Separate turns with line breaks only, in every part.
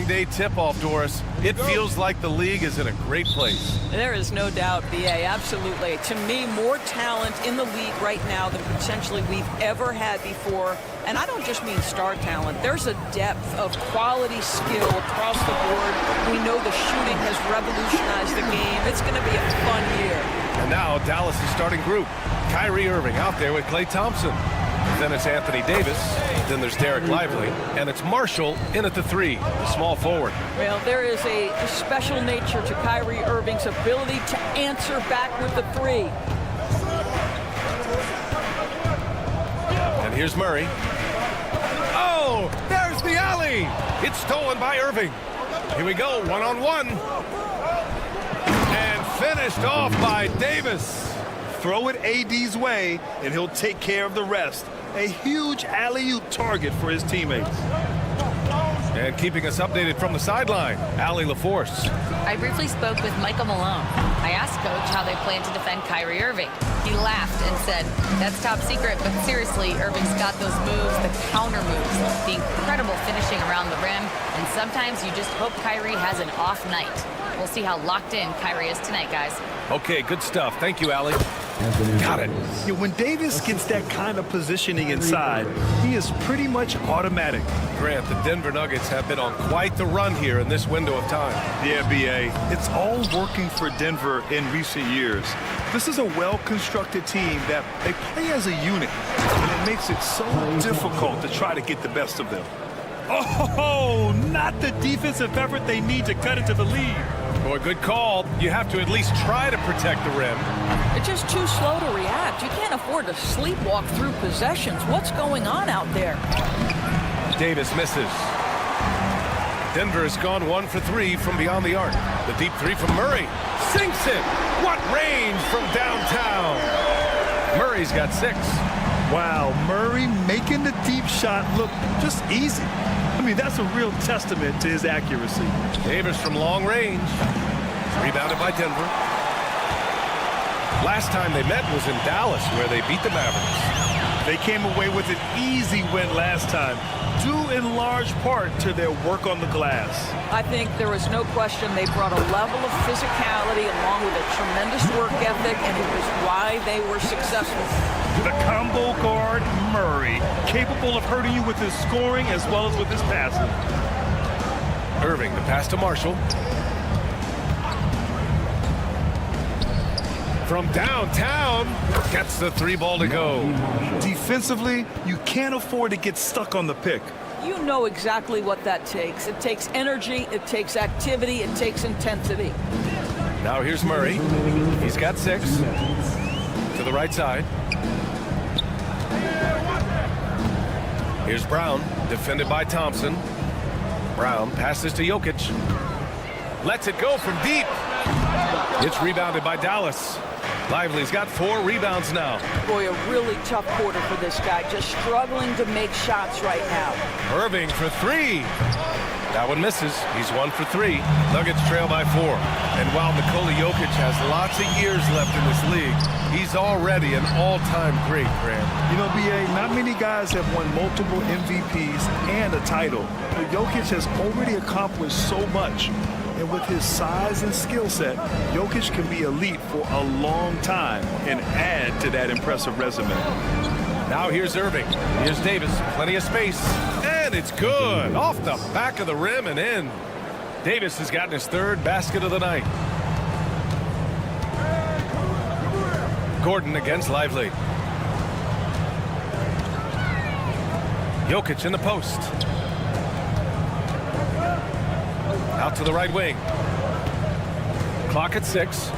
opening day tip-off, Doris. It feels like the league is in a great place.
There is no doubt, BA, absolutely. To me, more talent in the league right now than potentially we've ever had before. And I don't just mean star talent. There's a depth of quality skill across the board. We know the shooting has revolutionized the game. It's going to be a fun year.
And now Dallas' starting group. Kyrie Irving out there with Klay Thompson. Then it's Anthony Davis. Then there's Derek Lively. And it's Marshall in at the 3, the small forward.
Well, there is a special nature to Kyrie Irving's ability to answer back with the 3.
And here's Murray. Oh, there's the alley. It's stolen by Irving. Here we go, one-on-one. And finished off by Davis.
Throw it AD's way, and he'll take care of the rest. A huge alley-oop target for his teammates.
And keeping us updated from the sideline, Allie LaForce.
I briefly spoke with Michael Malone. I asked Coach how they plan to defend Kyrie Irving. He laughed and said, "That's top secret, but seriously, Irving's got those moves, the counter moves, the incredible finishing around the rim, and sometimes you just hope Kyrie has an off night." We'll see how locked in Kyrie is tonight, guys.
Okay, good stuff. Thank you, Allie. Got it.
Yeah, when Davis gets that kind of positioning inside, he is pretty much automatic.
Grant, the Denver Nuggets have been on quite the run here in this window of time.
Yeah, BA. It's all working for Denver in recent years. This is a well-constructed team that they play as a unit, and it makes it so difficult to try to get the best of them. Oh, not the defensive effort they need to cut into the lead.
Boy, good call. You have to at least try to protect the rim.
It's just too slow to react. You can't afford to sleepwalk through possessions. What's going on out there?
Davis misses. Denver has gone 1 for 3 from beyond the arc. The deep 3 from Murray. Sinks it. What range from downtown. Murray's got 6.
Wow, Murray making the deep shot look just easy. I mean, that's a real testament to his accuracy.
Davis from long range. Rebounded by Denver. Last time they met was in Dallas, where they beat the Mavericks.
They came away with an easy win last time, due in large part to their work on the glass.
I think there was no question they brought a level of physicality along with a tremendous work ethic, and it was why they were successful.
The combo guard, Murray, capable of hurting you with his scoring as well as with his passing.
Irving, the pass to Marshall. From downtown, gets the 3 ball to go.
Defensively, you can't afford to get stuck on the pick.
You know exactly what that takes. It takes energy, it takes activity, it takes intensity.
Now here's Murray. He's got 6. To the right side. Here's Brown, defended by Thompson. Brown passes to Jokic. Lets it go from deep. It's rebounded by Dallas. Lively's got 4 rebounds now.
Boy, a really tough quarter for this guy. Just struggling to make shots right now.
Irving for 3. That one misses. He's 1 for 3. Nuggets trail by 4. And while Nikola Jokic has lots of years left in this league, he's already an all-time great, Grant.
You know, BA, not many guys have won multiple MVPs and a title. But Jokic has already accomplished so much. And with his size and skill set, Jokic can be elite for a long time and add to that impressive resume.
Now here's Irving. Here's Davis. Plenty of space. And it's good. Off the back of the rim and in. Davis has gotten his 3rd basket of the night. Gordon against Lively. Jokic in the post. Out to the right wing. Clock at 6.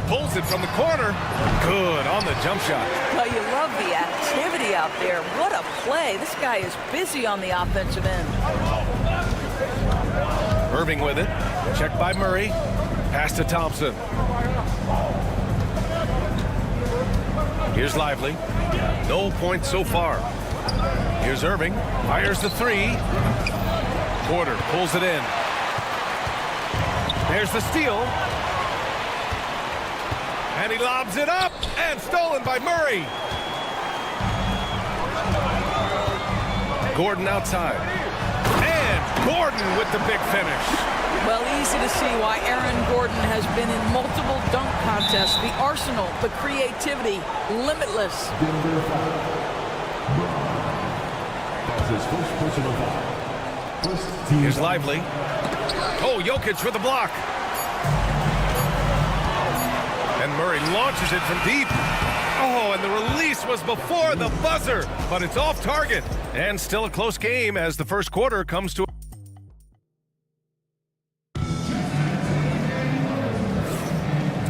Pulls it from the corner. Good on the jump shot.
Well, you love the activity out there. What a play. This guy is busy on the offensive end.
Irving with it. Checked by Murray. Pass to Thompson. Here's Lively. No points so far. Here's Irving. Fires the 3. Porter pulls it in. There's the steal. And he lobs it up. And stolen by Murray. Gordon outside. And Gordon with the big finish.
Well, easy to see why Aaron Gordon has been in multiple dunk contests. The arsenal, the creativity, limitless.
Here's Lively. Oh, Jokic with the block. And Murray launches it from deep. Oh, and the release was before the buzzer, but it's off target. And still a close game as the first quarter comes to.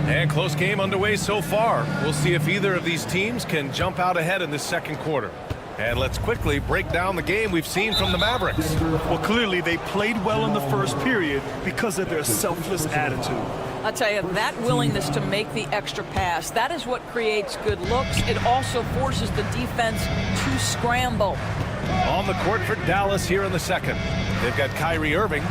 And close game underway so far. We'll see if either of these teams can jump out ahead in this second quarter. And let's quickly break down the game we've seen from the Mavericks.
Well, clearly they played well in the first period because of their selfless attitude.
I'll tell you, that willingness to make the extra pass, that is what creates good looks. It also forces the defense to scramble.
On the court for Dallas here in the second. They've got Kyrie Irving.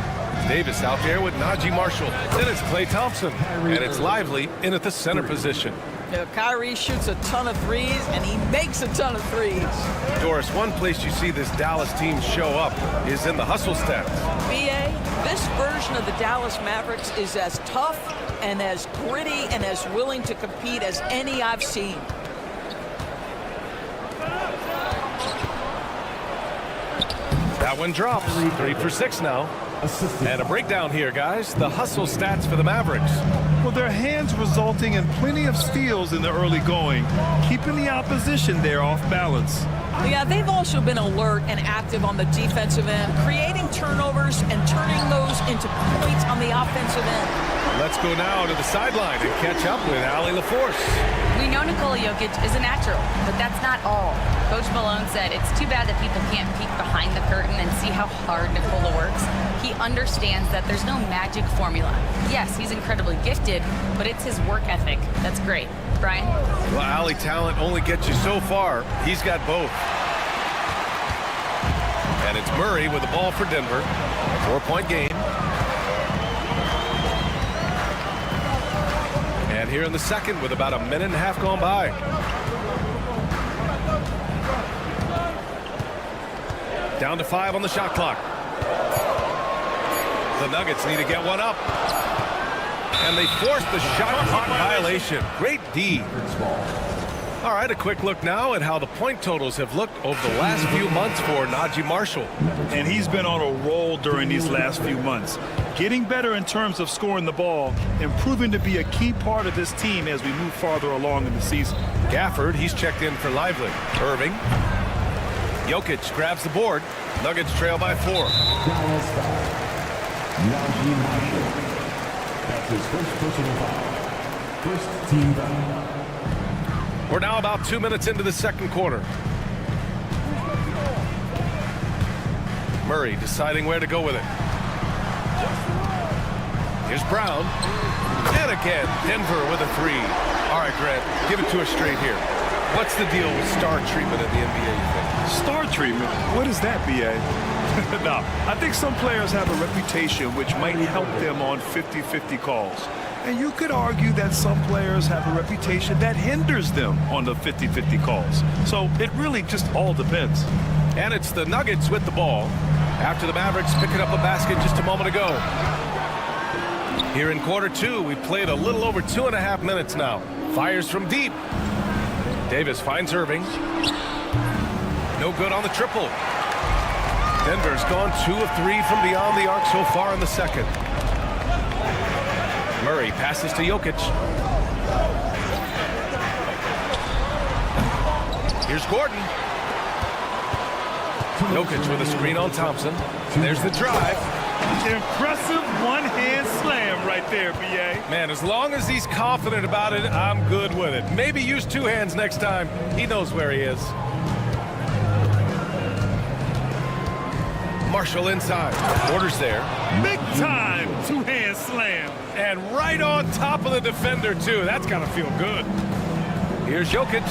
Davis out there with Najee Marshall. Then it's Klay Thompson. And it's Lively in at the center position.
You know, Kyrie shoots a ton of threes, and he makes a ton of threes.
Doris, one place you see this Dallas team show up is in the hustle stats.
BA, this version of the Dallas Mavericks is as tough and as gritty and as willing to compete as any I've seen.
That one drops. 3 for 6 now. And a breakdown here, guys. The hustle stats for the Mavericks.
Well, their hands resulting in plenty of steals in the early going, keeping the opposition there off balance.
Yeah, they've also been alert and active on the defensive end, creating turnovers and turning those into points on the offensive end.
Let's go now to the sideline and catch up with Allie LaForce.
We know Nikola Jokic is a natural, but that's not all. Coach Malone said it's too bad that people can't peek behind the curtain and see how hard Nikola works. He understands that there's no magic formula. Yes, he's incredibly gifted, but it's his work ethic that's great. Brian?
Well, Allie, talent only gets you so far. He's got both. And it's Murray with the ball for Denver. 4-point game. And here in the second with about a minute and a half gone by. Down to 5 on the shot clock. The Nuggets need to get one up. And they force the shot clock violation. Great D. All right, a quick look now at how the point totals have looked over the last few months for Najee Marshall.
And he's been on a roll during these last few months. Getting better in terms of scoring the ball and proving to be a key part of this team as we move farther along in the season.
Gafford, he's checked in for Lively. Irving. Jokic grabs the board. Nuggets trail by 4.
Najee Marshall. That's his first personal foul. First team foul.
We're now about 2 minutes into the second quarter. Murray deciding where to go with it. Here's Brown. And again, Denver with a 3. All right, Grant, give it to us straight here. What's the deal with star treatment in the NBA, you think?
Star treatment? What is that, B.A.? No, I think some players have a reputation which might help them on 50-50 calls. And you could argue that some players have a reputation that hinders them on the 50-50 calls. So it really just all depends.
And it's the Nuggets with the ball after the Mavericks picking up a basket just a moment ago. Here in quarter 2, we've played a little over 2.5 minutes now. Fires from deep. Davis finds Irving. No good on the triple. Denver's gone 2 of 3 from beyond the arc so far in the second. Murray passes to Jokic. Here's Gordon. Jokic with a screen on Thompson. There's the drive.
Impressive one-hand slam right there, B.A.
Man, as long as he's confident about it, I'm good with it. Maybe use 2 hands next time. He knows where he is. Marshall inside. Orders there.
Big time two-hand slam.
And right on top of the defender, too. That's got to feel good. Here's Jokic.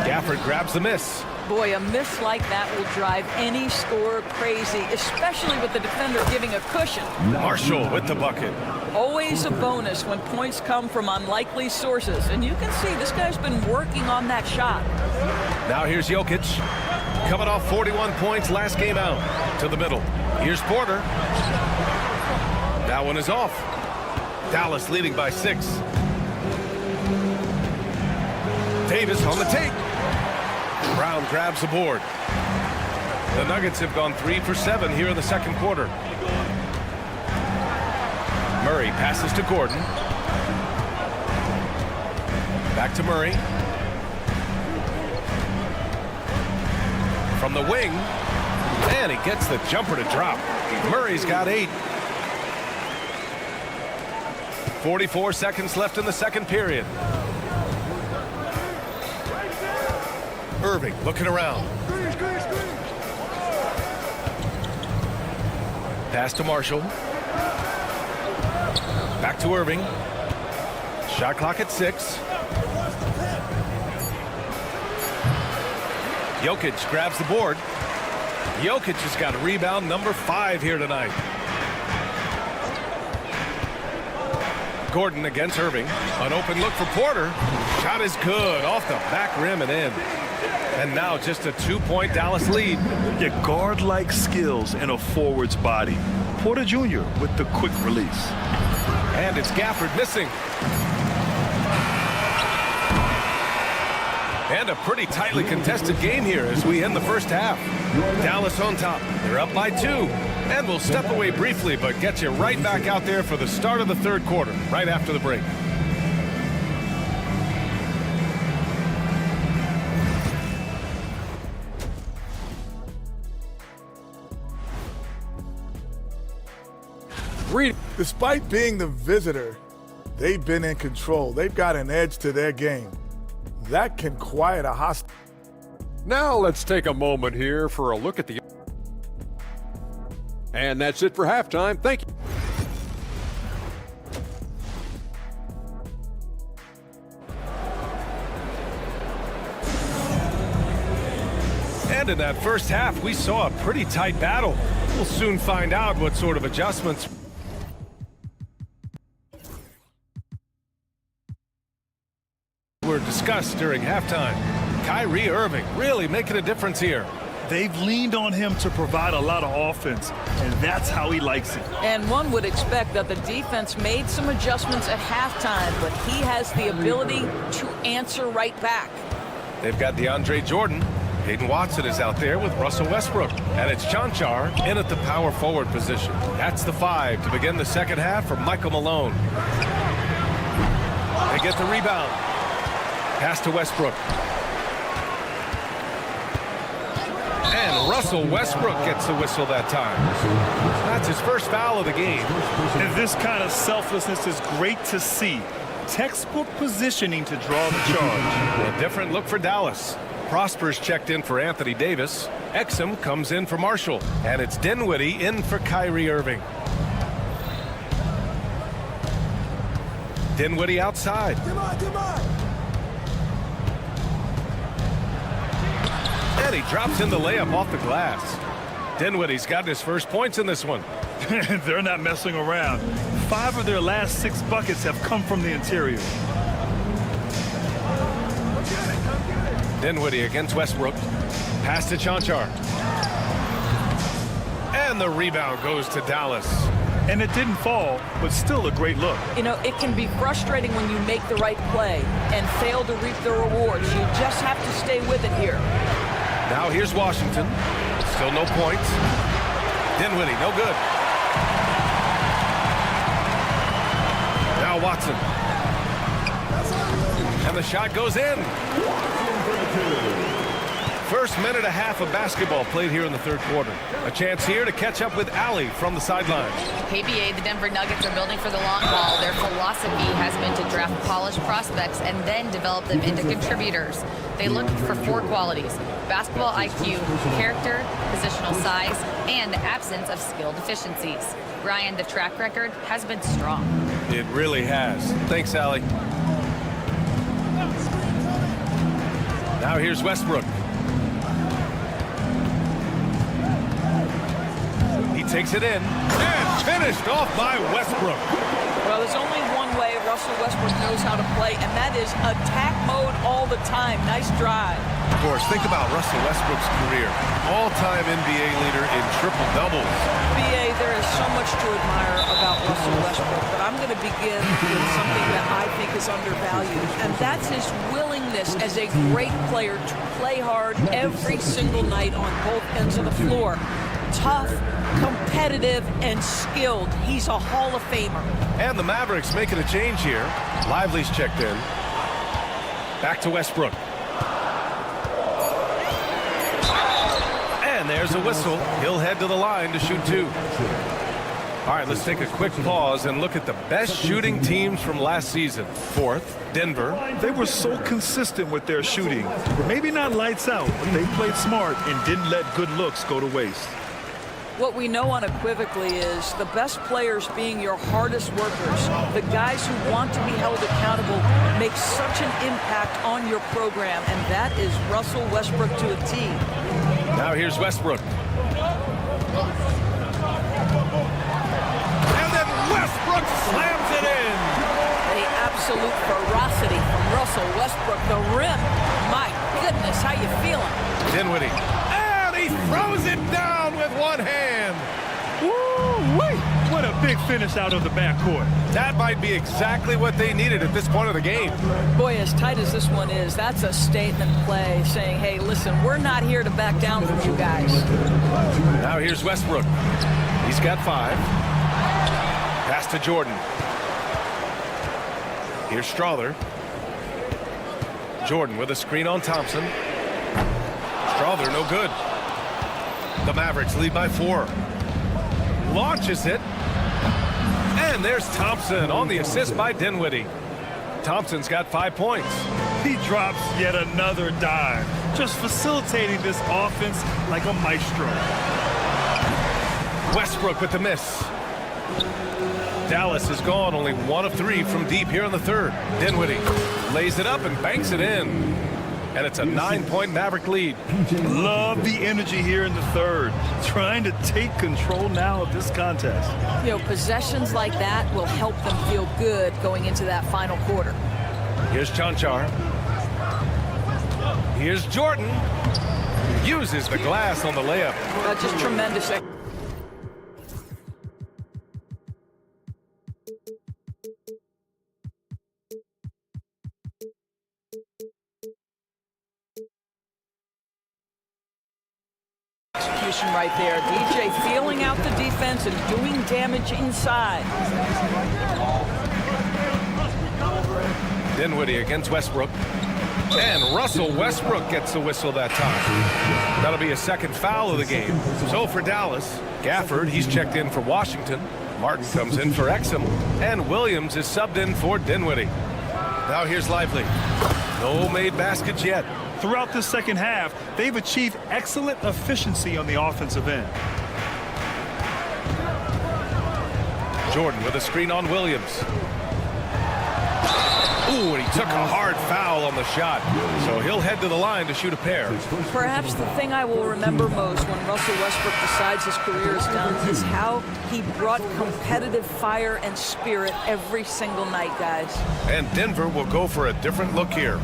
Gafford grabs the miss.
Boy, a miss like that will drive any scorer crazy, especially with the defender giving a cushion.
Marshall with the bucket.
Always a bonus when points come from unlikely sources. And you can see this guy's been working on that shot.
Now here's Jokic. Coming off 41 points last game out. To the middle. Here's Porter. That one is off. Dallas leading by 6. Davis on the take. Brown grabs the board. The Nuggets have gone 3 for 7 here in the second quarter. Murray passes to Gordon. Back to Murray. From the wing. And he gets the jumper to drop. Murray's got 8. 44 seconds left in the second period. Irving looking around. Pass to Marshall. Back to Irving. Shot clock at 6. Jokic grabs the board. Jokic has got rebound number 5 here tonight. Gordon against Irving. An open look for Porter. Shot is good. Off the back rim and in. And now just a 2-point Dallas lead.
Yeah, guard-like skills in a forward's body. Porter Jr. with the quick release.
And it's Gafford missing. And a pretty tightly contested game here as we end the first half. Dallas on top. They're up by 2. And we'll step away briefly, but get you right back out there for the start of the third quarter, right after the break.
Despite being the visitor, they've been in control. They've got an edge to their game. That can quiet a hostile.
Now let's take a moment here for a look at the... And that's it for halftime. Thank you.
And in that first half, we saw a pretty tight battle. We'll soon find out what sort of adjustments were discussed during halftime. Kyrie Irving really making a difference here.
They've leaned on him to provide a lot of offense, and that's how he likes it.
And one would expect that the defense made some adjustments at halftime, but he has the ability to answer right back.
They've got DeAndre Jordan. Hayden Watson is out there with Russell Westbrook. And it's Chanchar in at the power forward position. That's the 5 to begin the second half for Michael Malone. They get the rebound. Pass to Westbrook. And Russell Westbrook gets the whistle that time. That's his first foul of the game.
And this kind of selflessness is great to see. Textbook positioning to draw the charge.
A different look for Dallas. Prosper's checked in for Anthony Davis. Exum comes in for Marshall. And it's Dinwiddie in for Kyrie Irving. Dinwiddie outside. And he drops in the layup off the glass. Dinwiddie's got his first points in this one.
They're not messing around. 5 of their last 6 buckets have come from the interior.
Dinwiddie against Westbrook. Pass to Chanchar. And the rebound goes to Dallas.
And it didn't fall, but still a great look.
You know, it can be frustrating when you make the right play and fail to reap the rewards. You just have to stay with it here.
Now here's Washington. Still no points. Dinwiddie, no good. Now Watson. And the shot goes in. First minute and a half of basketball played here in the third quarter. A chance here to catch up with Allie from the sideline.
KBA, the Denver Nuggets are building for the long haul. Their philosophy has been to draft polished prospects and then develop them into contributors. They look for 4 qualities: basketball IQ, character, positional size, and absence of skill deficiencies. Ryan, the track record has been strong.
It really has. Thanks, Allie. Now here's Westbrook. He takes it in and finished off by Westbrook.
Well, there's only one way Russell Westbrook knows how to play, and that is attack mode all the time. Nice drive.
Of course, think about Russell Westbrook's career. All-time NBA leader in triple-doubles.
BA, there is so much to admire about Russell Westbrook, but I'm going to begin with something that I think is undervalued, and that's his willingness as a great player to play hard every single night on both ends of the floor. Tough, competitive, and skilled. He's a Hall of Famer.
And the Mavericks making a change here. Lively's checked in. Back to Westbrook. And there's a whistle. He'll head to the line to shoot 2. All right, let's take a quick pause and look at the best shooting teams from last season. 4th, Denver.
They were so consistent with their shooting. Maybe not lights out, but they played smart and didn't let good looks go to waste.
What we know unequivocally is the best players being your hardest workers, the guys who want to be held accountable, make such an impact on your program, and that is Russell Westbrook to a T.
Now here's Westbrook. And then Westbrook slams it in.
The absolute ferocity from Russell Westbrook. The rim. My goodness, how you feeling?
Dinwiddie. And he throws it down with one hand.
Woo-wee! What a big finish out of the backcourt.
That might be exactly what they needed at this point of the game.
Boy, as tight as this one is, that's a statement play saying, hey, listen, we're not here to back down from you guys.
Now here's Westbrook. He's got 5. Pass to Jordan. Here's Strawther. Jordan with a screen on Thompson. Strawther no good. The Mavericks lead by 4. Launches it. And there's Thompson on the assist by Dinwiddie. Thompson's got 5 points.
He drops yet another dive, just facilitating this offense like a maestro.
Westbrook with the miss. Dallas is gone, only 1 of 3 from deep here in the 3rd. Dinwiddie lays it up and banks it in. And it's a 9-point Maverick lead.
Love the energy here in the 3rd. Trying to take control now of this contest.
You know, possessions like that will help them feel good going into that final quarter.
Here's Chanchar. Here's Jordan. Uses the glass on the layup.
Just tremendous. Execution right there. DJ feeling out the defense and doing damage inside.
Dinwiddie against Westbrook. And Russell Westbrook gets the whistle that time. That'll be a 2nd foul of the game. So for Dallas, Gafford, he's checked in for Washington. Martin comes in for Exum. And Williams is subbed in for Dinwiddie. Now here's Lively. No made baskets yet.
Throughout the 2nd half, they've achieved excellent efficiency on the offensive end.
Jordan with a screen on Williams. Ooh, and he took a hard foul on the shot. So he'll head to the line to shoot a pair.
Perhaps the thing I will remember most when Russell Westbrook decides his career is done is how he brought competitive fire and spirit every single night, guys.
And Denver will go for a different look here.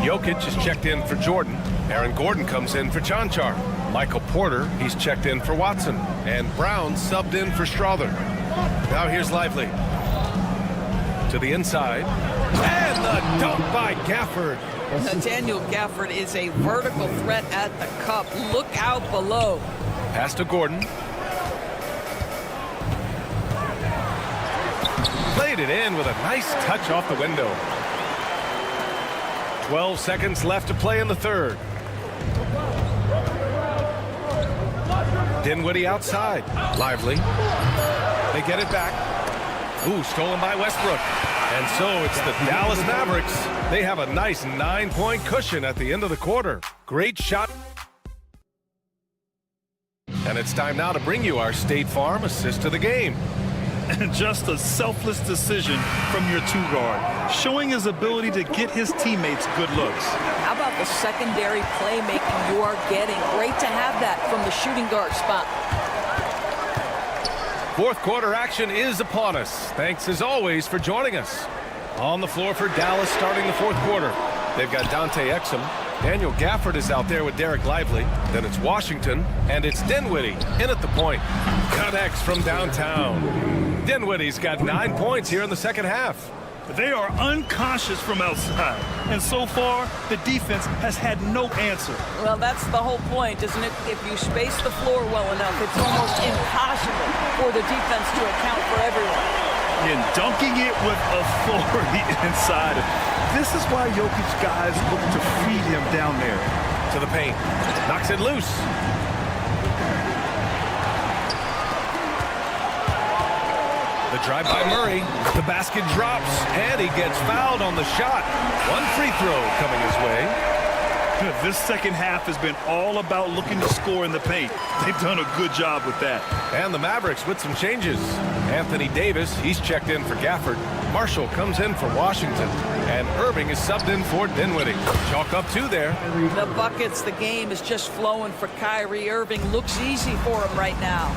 Jokic is checked in for Jordan. Aaron Gordon comes in for Chanchar. Michael Porter, he's checked in for Watson. And Brown subbed in for Strawther. Now here's Lively. To the inside. And the dunk by Gafford.
Daniel Gafford is a vertical threat at the cup. Look out below.
Pass to Gordon. Played it in with a nice touch off the window. 12 seconds left to play in the 3rd. Dinwiddie outside. Lively. They get it back. Ooh, stolen by Westbrook. And so it's the Dallas Mavericks. They have a nice 9-point cushion at the end of the quarter. Great shot. And it's time now to bring you our State Farm assist of the game.
And just a selfless decision from your 2-guard, showing his ability to get his teammates good looks.
How about the secondary playmaking you are getting? Great to have that from the shooting guard spot.
4th quarter action is upon us. Thanks as always for joining us. On the floor for Dallas starting the fourth quarter. They've got Dante Exum. Daniel Gafford is out there with Derek Lively. Then it's Washington, and it's Dinwiddie in at the point. Cut X from downtown. Dinwiddie's got 9 points here in the second half.
They are unconscious from outside, and so far, the defense has had no answer.
Well, that's the whole point, isn't it? If you space the floor well enough, it's almost impossible for the defense to account for everyone.
And dunking it with authority inside. This is why Jokic guys look to feed him down there.
To the paint. Knocks it loose. The drive by Murray. The basket drops, and he gets fouled on the shot. One free throw coming his way.
This second half has been all about looking to score in the paint. They've done a good job with that.
And the Mavericks with some changes. Anthony Davis, he's checked in for Gafford. Marshall comes in for Washington. And Irving is subbed in for Dinwiddie. Chalk up 2 there.
The buckets, the game is just flowing for Kyrie Irving. Looks easy for him right now.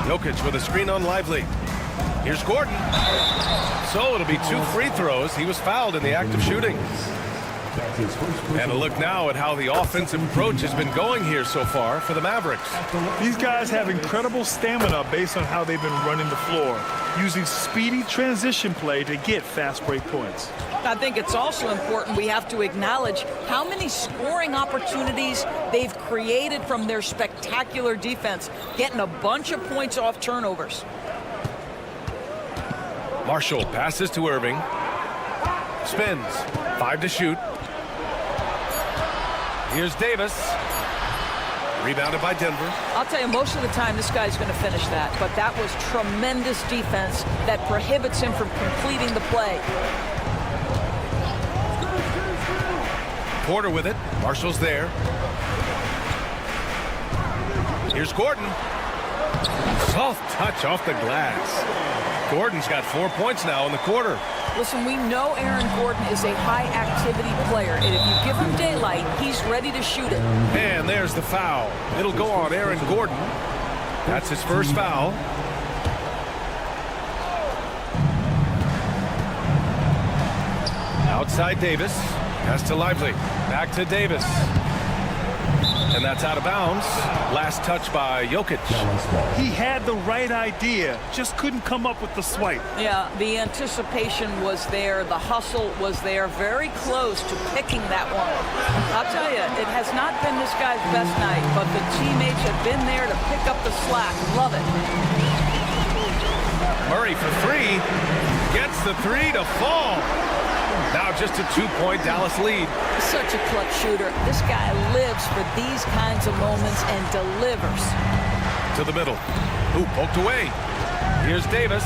Jokic with a screen on Lively. Here's Gordon. So it'll be 2 free throws. He was fouled in the act of shooting. And a look now at how the offensive approach has been going here so far for the Mavericks.
These guys have incredible stamina based on how they've been running the floor, using speedy transition play to get fast break points.
I think it's also important we have to acknowledge how many scoring opportunities they've created from their spectacular defense, getting a bunch of points off turnovers.
Marshall passes to Irving. Spins. 5 to shoot. Here's Davis. Rebounded by Denver.
I'll tell you, most of the time this guy's going to finish that, but that was tremendous defense that prohibits him from completing the play.
Porter with it. Marshall's there. Here's Gordon. Soft touch off the glass. Gordon's got 4 points now in the quarter.
Listen, we know Aaron Gordon is a high-activity player, and if you give him daylight, he's ready to shoot it.
And there's the foul. It'll go on Aaron Gordon. That's his first foul. Outside Davis. Pass to Lively. Back to Davis. And that's out of bounds. Last touch by Jokic.
He had the right idea, just couldn't come up with the swipe.
Yeah, the anticipation was there. The hustle was there. Very close to picking that one. I'll tell you, it has not been this guy's best night, but the teammates have been there to pick up the slack. Love it.
Murray for 3. Gets the 3 to fall. Now just a 2-point Dallas lead.
Such a clutch shooter. This guy lives for these kinds of moments and delivers.
To the middle. Ooh, poked away. Here's Davis.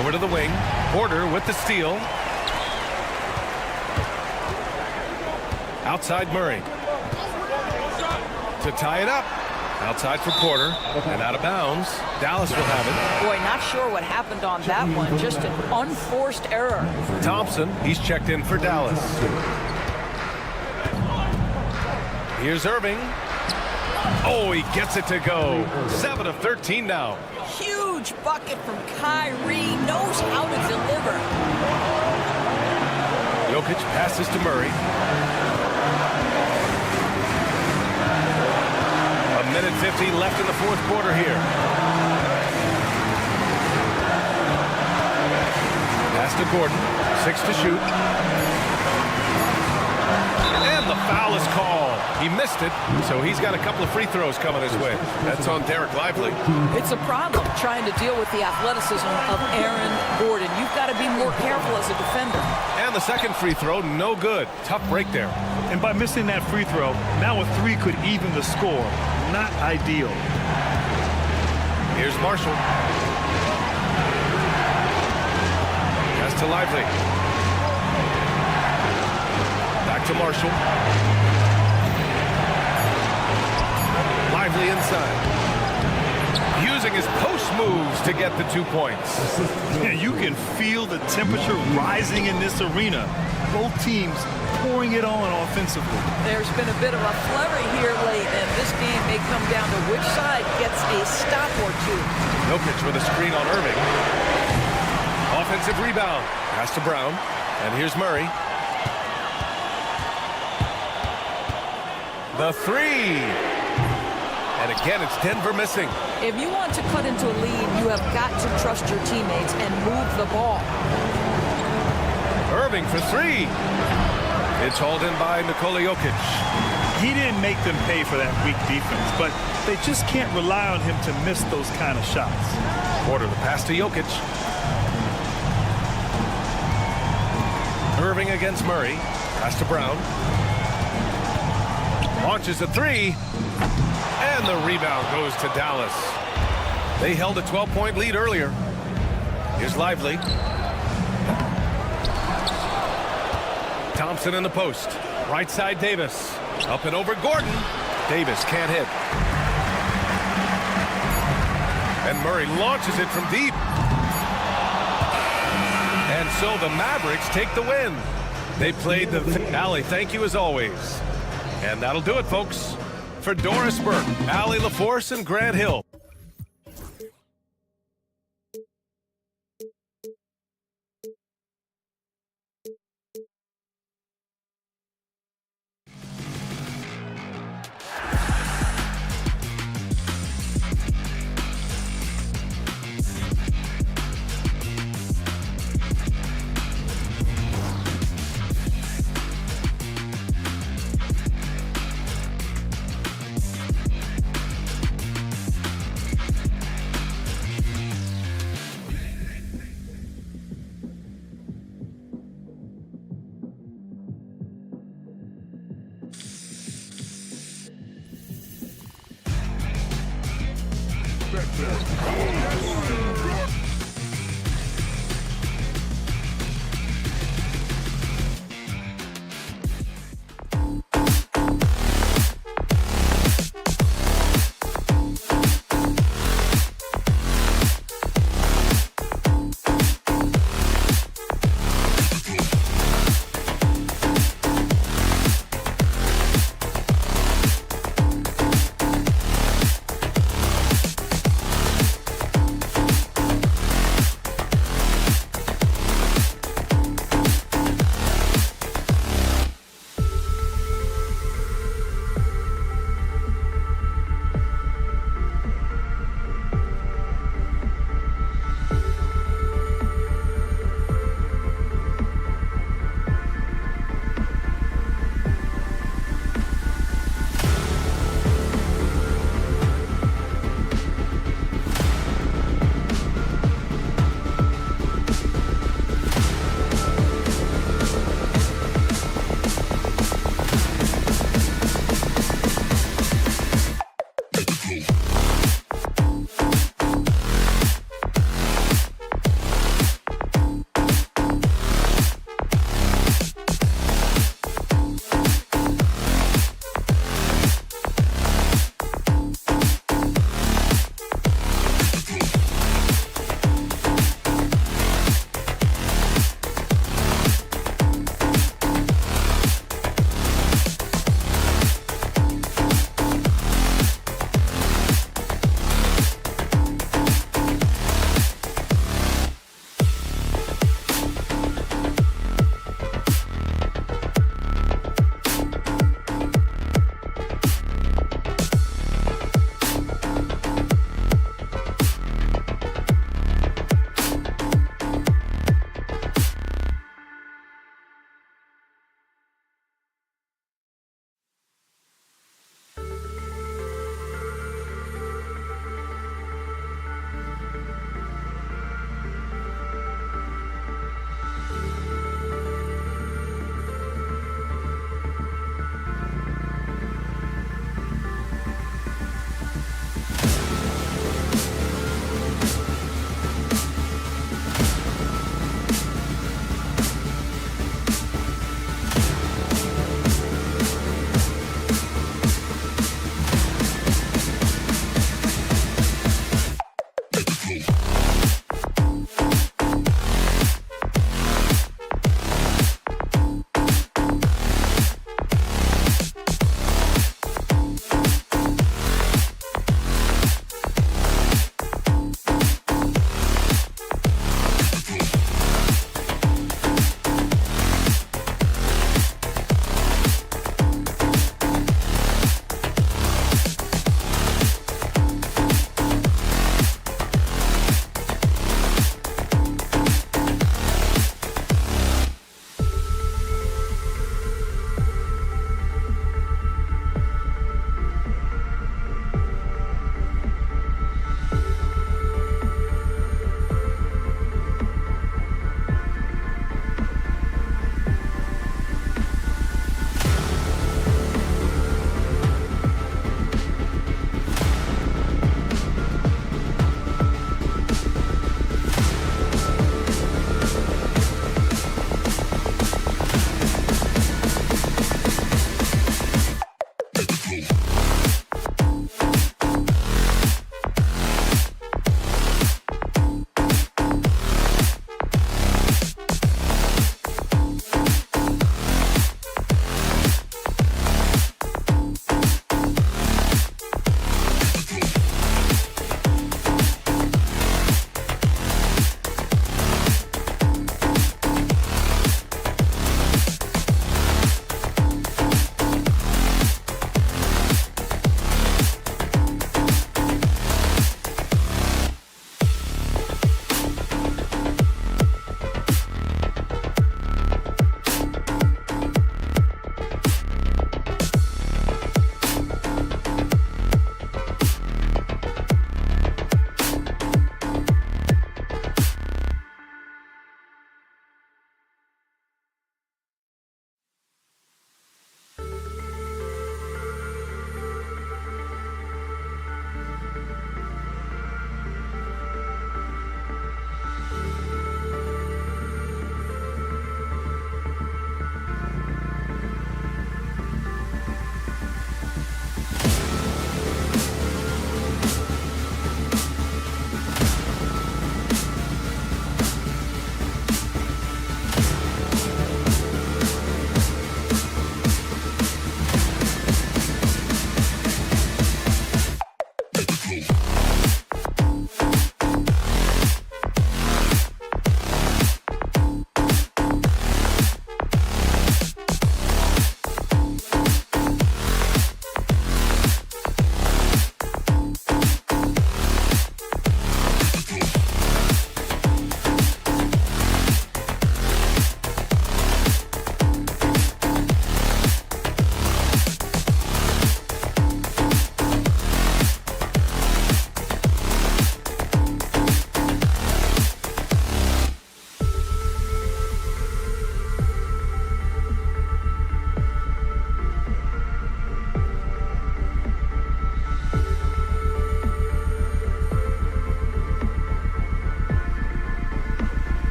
Over to the wing. Porter with the steal. Outside Murray. To tie it up. Outside for Porter. And out of bounds. Dallas will have it.
Boy, not sure what happened on that one. Just an unforced error.
Thompson, he's checked in for Dallas. Here's Irving. Oh, he gets it to go. 7 of 13 now.
Huge bucket from Kyrie. Knows how to deliver.
Jokic passes to Murray. A minute 50 left in the fourth quarter here. Pass to Gordon. 6 to shoot. And the foul is called. He missed it, so he's got a couple of free throws coming his way. That's on Derek Lively.
It's a problem trying to deal with the athleticism of Aaron Gordon. You've got to be more careful as a defender.
And the second free throw, no good. Tough break there.
And by missing that free throw, now a 3 could even the score. Not ideal.
Here's Marshall. Pass to Lively. Back to Marshall. Lively inside. Using his post moves to get the 2 points.
Yeah, you can feel the temperature rising in this arena. Both teams pouring it on offensively.
There's been a bit of a flurry here late, and this game may come down to which side gets a stop or two.
Jokic with a screen on Irving. Off offensive rebound. Pass to Brown. And here's Murray. The three. And again, it's Denver missing.
If you want to cut into a lead, you have got to trust your teammates and move the ball.
Irving for three. It's hauled in by Nikola Jokic.
He didn't make them pay for that weak defense, but they just can't rely on him to miss those kind of shots.
Porter the pass to Jokic. Irving against Murray. Pass to Brown. Launches a three. And the rebound goes to Dallas. They held a 12-point lead earlier. Here's Lively. Thompson in the post. Right side Davis. Up and over Gordon. Davis can't hit. And Murray launches it from deep. And so the Mavericks take the win. They played the... Allie, thank you as always. And that'll do it, folks. For Doris Burke, Allie LaForce, and Grant Hill.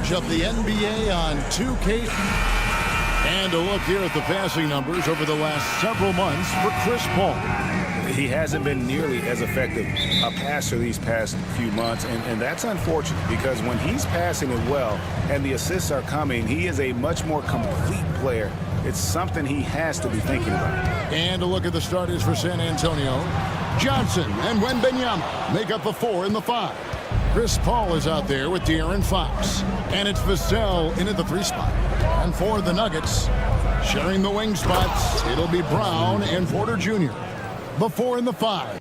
coverage of the NBA on 2K. And a look here at the passing numbers over the last several months for Chris Paul.
He hasn't been nearly as effective a passer these past few months, and that's unfortunate because when he's passing it well and the assists are coming, he is a much more complete player. It's something he has to be thinking about.
And a look at the starters for San Antonio. Johnson and Wembanyama make up the 4 and the 5. Chris Paul is out there with De'Aaron Fox. And it's Vassell in at the 3 spot. And for the Nuggets, sharing the wing spots, it'll be Brown and Porter Jr. The 4 and the 5.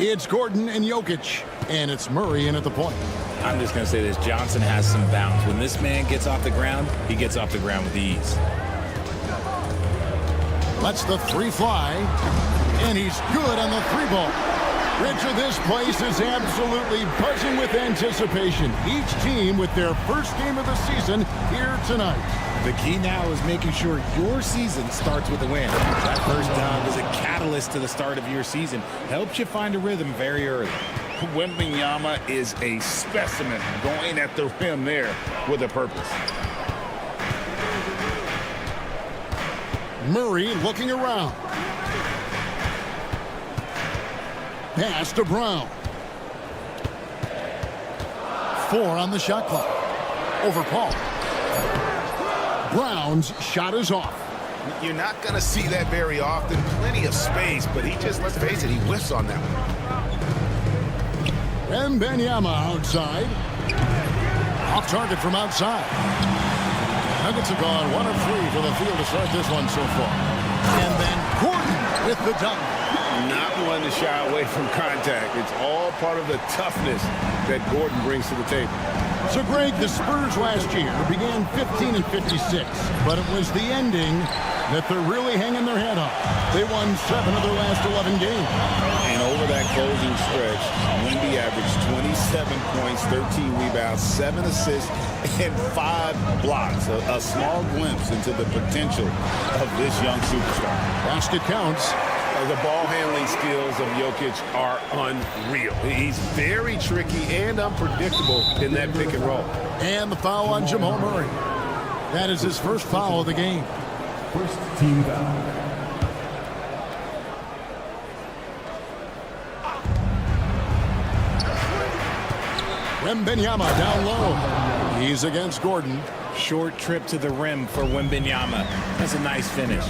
It's Gordon and Jokic, and it's Murray in at the point.
I'm just going to say this. Johnson has some bounce. When this man gets off the ground, he gets off the ground with ease.
Lets the 3 fly, and he's good on the 3 ball. Richard, this place is absolutely buzzing with anticipation. Each team with their first game of the season here tonight.
The key now is making sure your season starts with a win. That first dub is a catalyst to the start of your season. Helps you find a rhythm very early.
Wembanyama is a specimen going at the rim there with a purpose.
Murray looking around. Pass to Brown. 4 on the shot clock. Over Paul. Brown's shot is off.
You're not going to see that very often. Plenty of space, but he just, let's face it, he whiffs on that one.
Wembanyama outside. Off target from outside. Nuggets have gone 1 of 3 for the field to start this one so far. And then Gordon with the dunk.
Not one to shy away from contact. It's all part of the toughness that Gordon brings to the table.
So, Greg, the Spurs last year began 15 and 56, but it was the ending that they're really hanging their head on. They won 7 of their last 11 games.
And over that closing stretch, Wemby averaged 27 points, 13 rebounds, 7 assists, and 5 blocks. A small glimpse into the potential of this young superstar.
Basket counts.
The ball handling skills of Jokic are unreal. He's very tricky and unpredictable in that pick and roll.
And the foul on Jamal Murray. That is his first foul of the game.
First team foul.
Wembanyama down low. He's against Gordon.
Short trip to the rim for Wembanyama. That's a nice finish.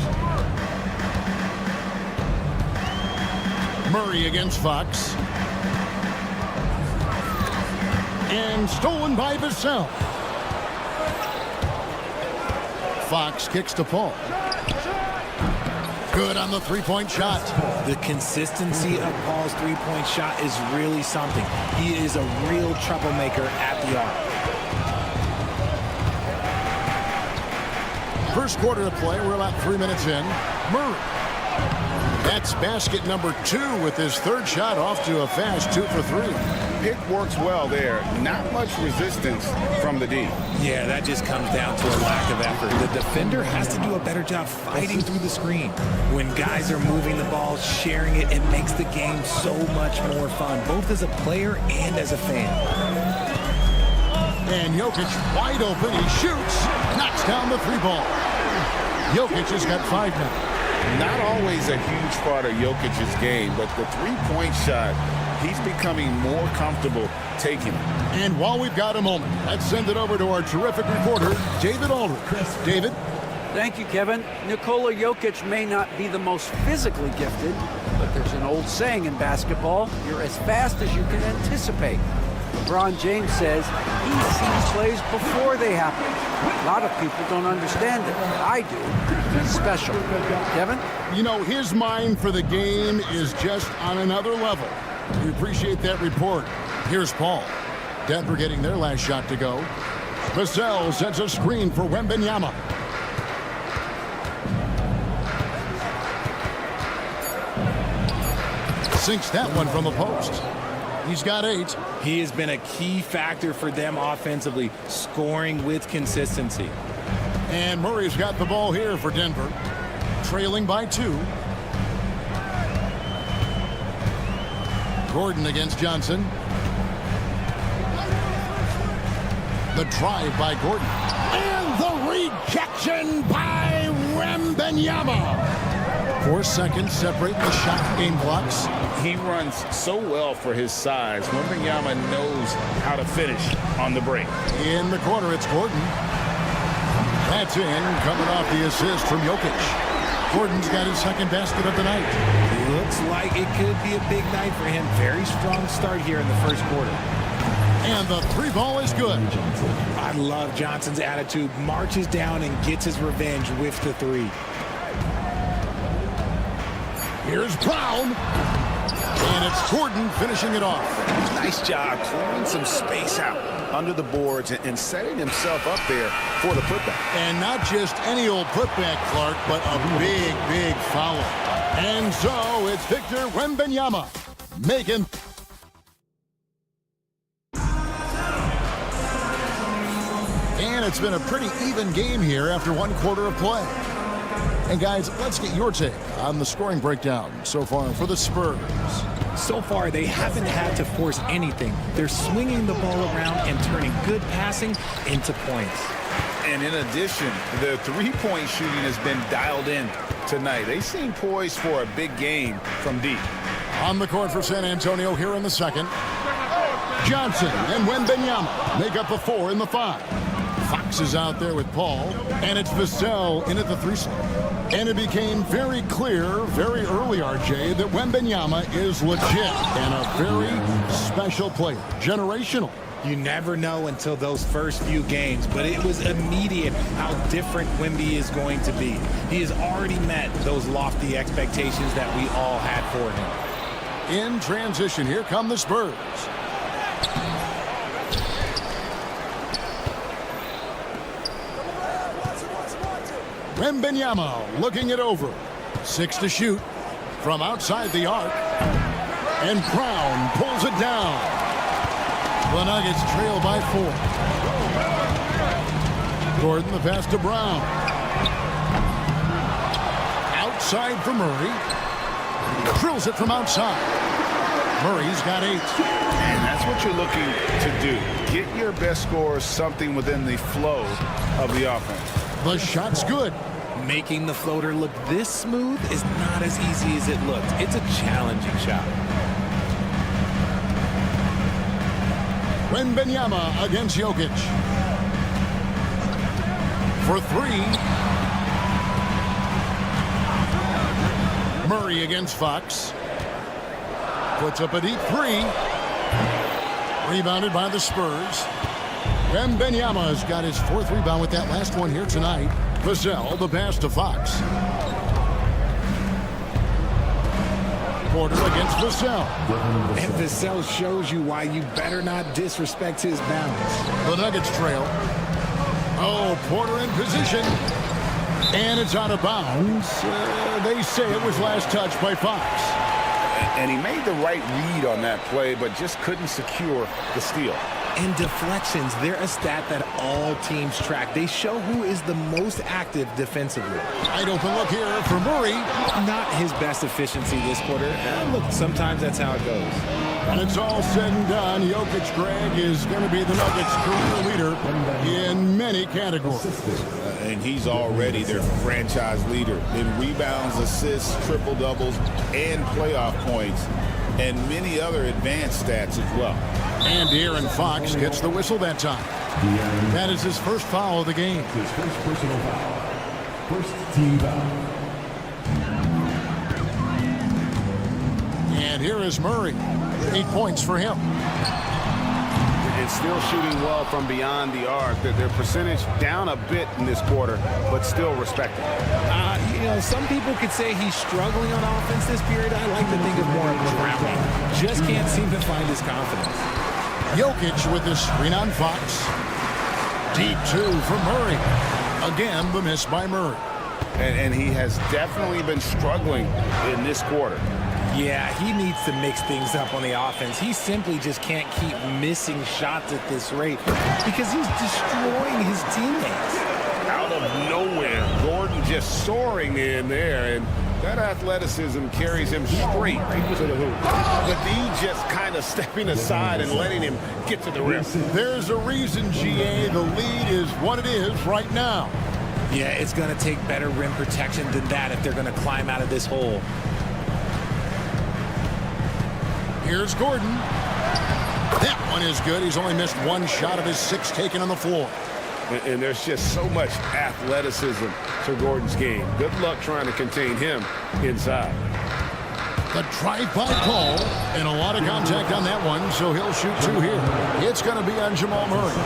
Murray against Fox. And stolen by Vassell. Fox kicks to Paul. Good on the 3-point shot.
The consistency of Paul's 3-point shot is really something. He is a real troublemaker at the arc.
First quarter of play, we're about 3 minutes in. Murray. That's basket number 2 with his 3rd shot off to a fast 2 for 3.
Pick works well there. Not much resistance from the D.
Yeah, that just comes down to a lack of effort. The defender has to do a better job fighting through the screen. When guys are moving the ball, sharing it, it makes the game so much more fun, both as a player and as a fan.
And Jokic wide open. He shoots. Knocks down the 3 ball. Jokic has got 5 now.
Not always a huge part of Jokic's game, but the 3-point shot, he's becoming more comfortable taking it.
And while we've got a moment, let's send it over to our terrific reporter, David Aldridge. David?
Thank you, Kevin. Nikola Jokic may not be the most physically gifted, but there's an old saying in basketball, you're as fast as you can anticipate. LeBron James says he sees plays before they happen. A lot of people don't understand it. I do. He's special. Kevin?
You know, his mind for the game is just on another level. We appreciate that report. Here's Paul. Denver getting their last shot to go. Vassell sets a screen for Wembanyama. Sinks that one from the post. He's got 8.
He has been a key factor for them offensively, scoring with consistency.
And Murray's got the ball here for Denver. trailing by 2. Gordon against Johnson. The drive by Gordon. And the rejection by Wembanyama. 4 seconds separate the shot game clocks.
He runs so well for his size. Wembanyama knows how to finish on the break.
In the corner, it's Gordon. That's in, coming off the assist from Jokic. Gordon's got his second basket of the night.
Looks like it could be a big night for him. Very strong start here in the first quarter.
And the 3 ball is good.
I love Johnson's attitude. Marches down and gets his revenge with the 3.
Here's Brown. And it's Gordon finishing it off.
Nice job clearing some space out under the boards and setting himself up there for the putback.
And not just any old putback, Clark, but a big, big foul. And so it's Victor Wembanyama making. And it's been a pretty even game here after 1 quarter of play. And guys, let's get your take on the scoring breakdown so far for the Spurs.
So far, they haven't had to force anything. They're swinging the ball around and turning good passing into points.
And in addition, the three-point shooting has been dialed in tonight. They seem poised for a big game from deep.
On the court for San Antonio here in the second. Johnson and Wembanyama make up the 4 in the 5. Fox is out there with Paul, and it's Vassell in at the 3 slot. And it became very clear very early, RJ, that Wembanyama is legit and a very special player. Generational.
You never know until those first few games, but it was immediate how different Wemby is going to be. He has already met those lofty expectations that we all had for him.
In transition, here come the Spurs. Wembanyama looking it over. 6 to shoot from outside the arc. And Brown pulls it down. The Nuggets trail by 4. Gordon the pass to Brown. Outside for Murray. Drills it from outside. Murray's got 8.
And that's what you're looking to do. Get your best scorers something within the flow of the offense.
The shot's good.
Making the floater look this smooth is not as easy as it looked. It's a challenging shot.
Wembanyama against Jokic. For 3. Murray against Fox. Puts up a deep 3. Rebounded by the Spurs. Wembanyama's got his 4th rebound with that last one here tonight. Vassell, the pass to Fox. Porter against Vassell.
And Vassell shows you why you better not disrespect his balance.
The Nuggets trail. Oh, Porter in position. And it's out of bounds. They say it was last touched by Fox.
And he made the right read on that play, but just couldn't secure the steal.
And deflections, they're a stat that all teams track. They show who is the most active defensively.
Wide open look here for Murray.
Not his best efficiency this quarter. Look, sometimes that's how it goes.
When it's all said and done, Jokic, Greg, is going to be the Nuggets' career leader in many categories.
And he's already their franchise leader in rebounds, assists, triple-doubles, and playoff points, and many other advanced stats as well.
And De'Aaron Fox gets the whistle that time. That is his first foul of the game.
His first personal foul. First team foul.
And here is Murray. 8 points for him.
And still shooting well from beyond the arc. Their percentage down a bit in this quarter, but still respectable.
You know, some people could say he's struggling on offense this period. I like to think of more of drowning. Just can't seem to find his confidence.
Jokic with his screen on Fox. Deep 2 for Murray. Again, the miss by Murray.
And he has definitely been struggling in this quarter.
Yeah, he needs to mix things up on the offense. He simply just can't keep missing shots at this rate because he's destroying his teammates.
Out of nowhere, Gordon just soaring in there, and that athleticism carries him straight to the hoop. But he just kind of stepping aside and letting him get to the rim.
There's a reason, GA, the lead is what it is right now.
Yeah, it's going to take better rim protection than that if they're going to climb out of this hole.
Here's Gordon. That one is good. He's only missed one shot of his 6 taken on the floor.
And there's just so much athleticism to Gordon's game. Good luck trying to contain him inside.
The drive-by call, and a lot of contact on that one, so he'll shoot 2 here. It's going to be on Jamal Murray.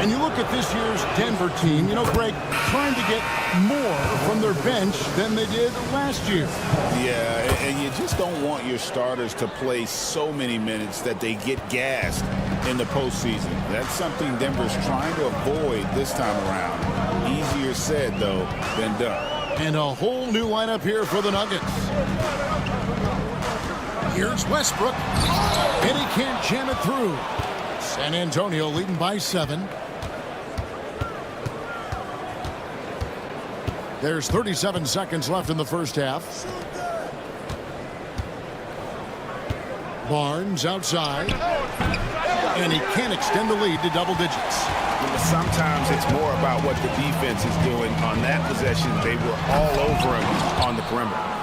And you look at this year's Denver team, you know, Greg, trying to get more from their bench than they did last year.
Yeah, and you just don't want your starters to play so many minutes that they get gassed in the postseason. That's something Denver's trying to avoid this time around. Easier said, though, than done.
And a whole new lineup here for the Nuggets. Here's Westbrook, and he can't jam it through. San Antonio leading by 7. There's 37 seconds left in the first half. Barnes outside, and he can't extend the lead to double digits.
Sometimes it's more about what the defense is doing. On that possession, they were all over him on the perimeter.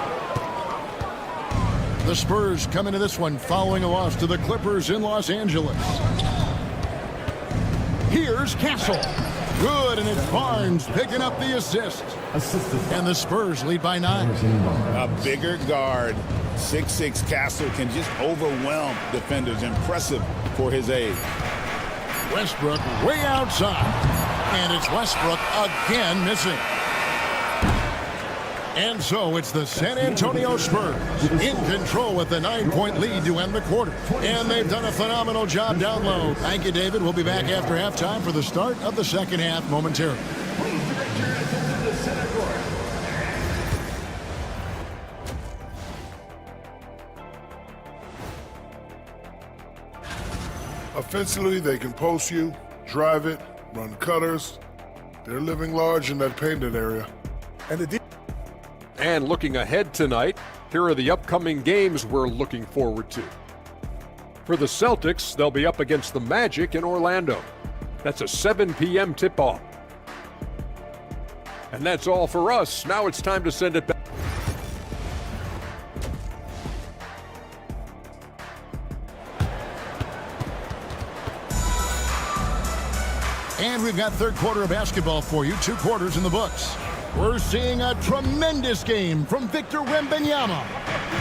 The Spurs come into this one following a loss to the Clippers in Los Angeles. Here's Castle. Good, and it's Barnes picking up the assist. And the Spurs lead by 9.
A bigger guard, 6'6" Castle, can just overwhelm defenders. Impressive for his age.
Westbrook way outside. And it's Westbrook again missing. And so it's the San Antonio Spurs in control with the 9-point lead to end the quarter. And they've done a phenomenal job down low. Thank you, David. We'll be back after halftime for the start of the second half momentarily.
Offensively, they can post you, drive it, run cutters. They're living large in that painted area.
And looking ahead tonight, here are the upcoming games we're looking forward to. For the Celtics, they'll be up against the Magic in Orlando. That's a 7 p.m. tip-off. And that's all for us. Now it's time to send it back.
And we've got third quarter of basketball for you. 2 quarters in the books. We're seeing a tremendous game from Victor Wembanyama.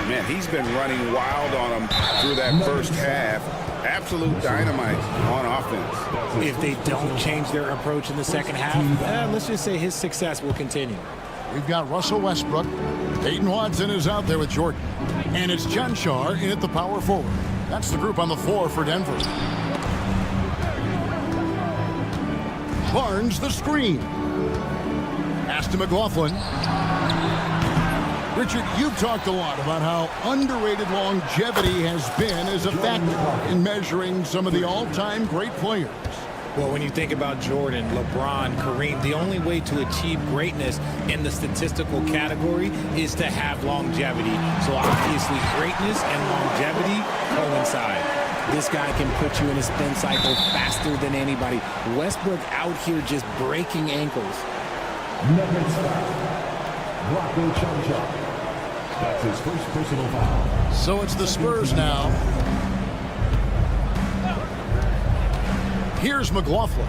Man, he's been running wild on him through that first half. Absolute dynamite on offense.
If they don't change their approach in the second half, let's just say his success will continue.
We've got Russell Westbrook. Peyton Watson is out there with Jordan. And it's John Shar in at the power forward. That's the group on the floor for Denver. Barnes the screen. Pass to McLaughlin. Richard, you've talked a lot about how underrated longevity has been as a factor in measuring some of the all-time great players.
Well, when you think about Jordan, LeBron, Kareem, the only way to achieve greatness in the statistical category is to have longevity. So obviously greatness and longevity coincide. This guy can put you in a spin cycle faster than anybody. Westbrook out here just breaking ankles.
Nuggets foul. Rocco Chanja. That's his first personal foul.
So it's the Spurs now. Here's McLaughlin.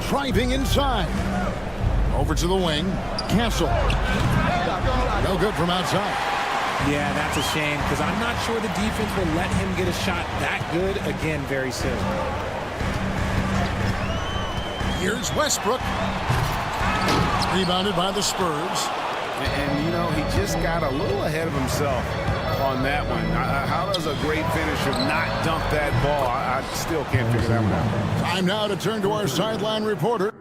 Driving inside. Over to the wing. Castle. No good from outside.
Yeah, that's a shame because I'm not sure the defense will let him get a shot that good again very soon.
Here's Westbrook. Rebounded by the Spurs.
And, you know, he just got a little ahead of himself on that one. How does a great finisher not dunk that ball? I still can't figure that one out.
Time now to turn to our sideline reporter.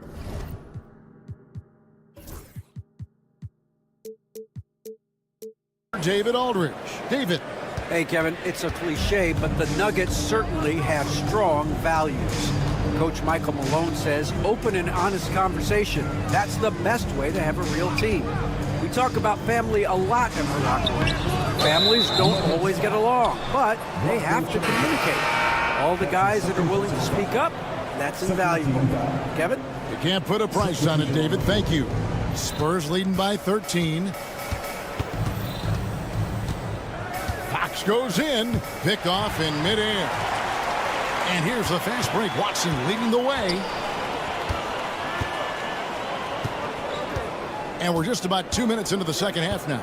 David Aldridge. David.
Hey, Kevin, it's a cliche, but the Nuggets certainly have strong values. Coach Michael Malone says open and honest conversation. That's the best way to have a real team. We talk about family a lot in the locker room. Families don't always get along, but they have to communicate. All the guys that are willing to speak up, that's invaluable. Kevin?
You can't put a price on it, David. Thank you. Spurs leading by 13. Fox goes in. Picked off in midair. And here's the fast break. Watson leading the way. And we're just about 2 minutes into the second half now.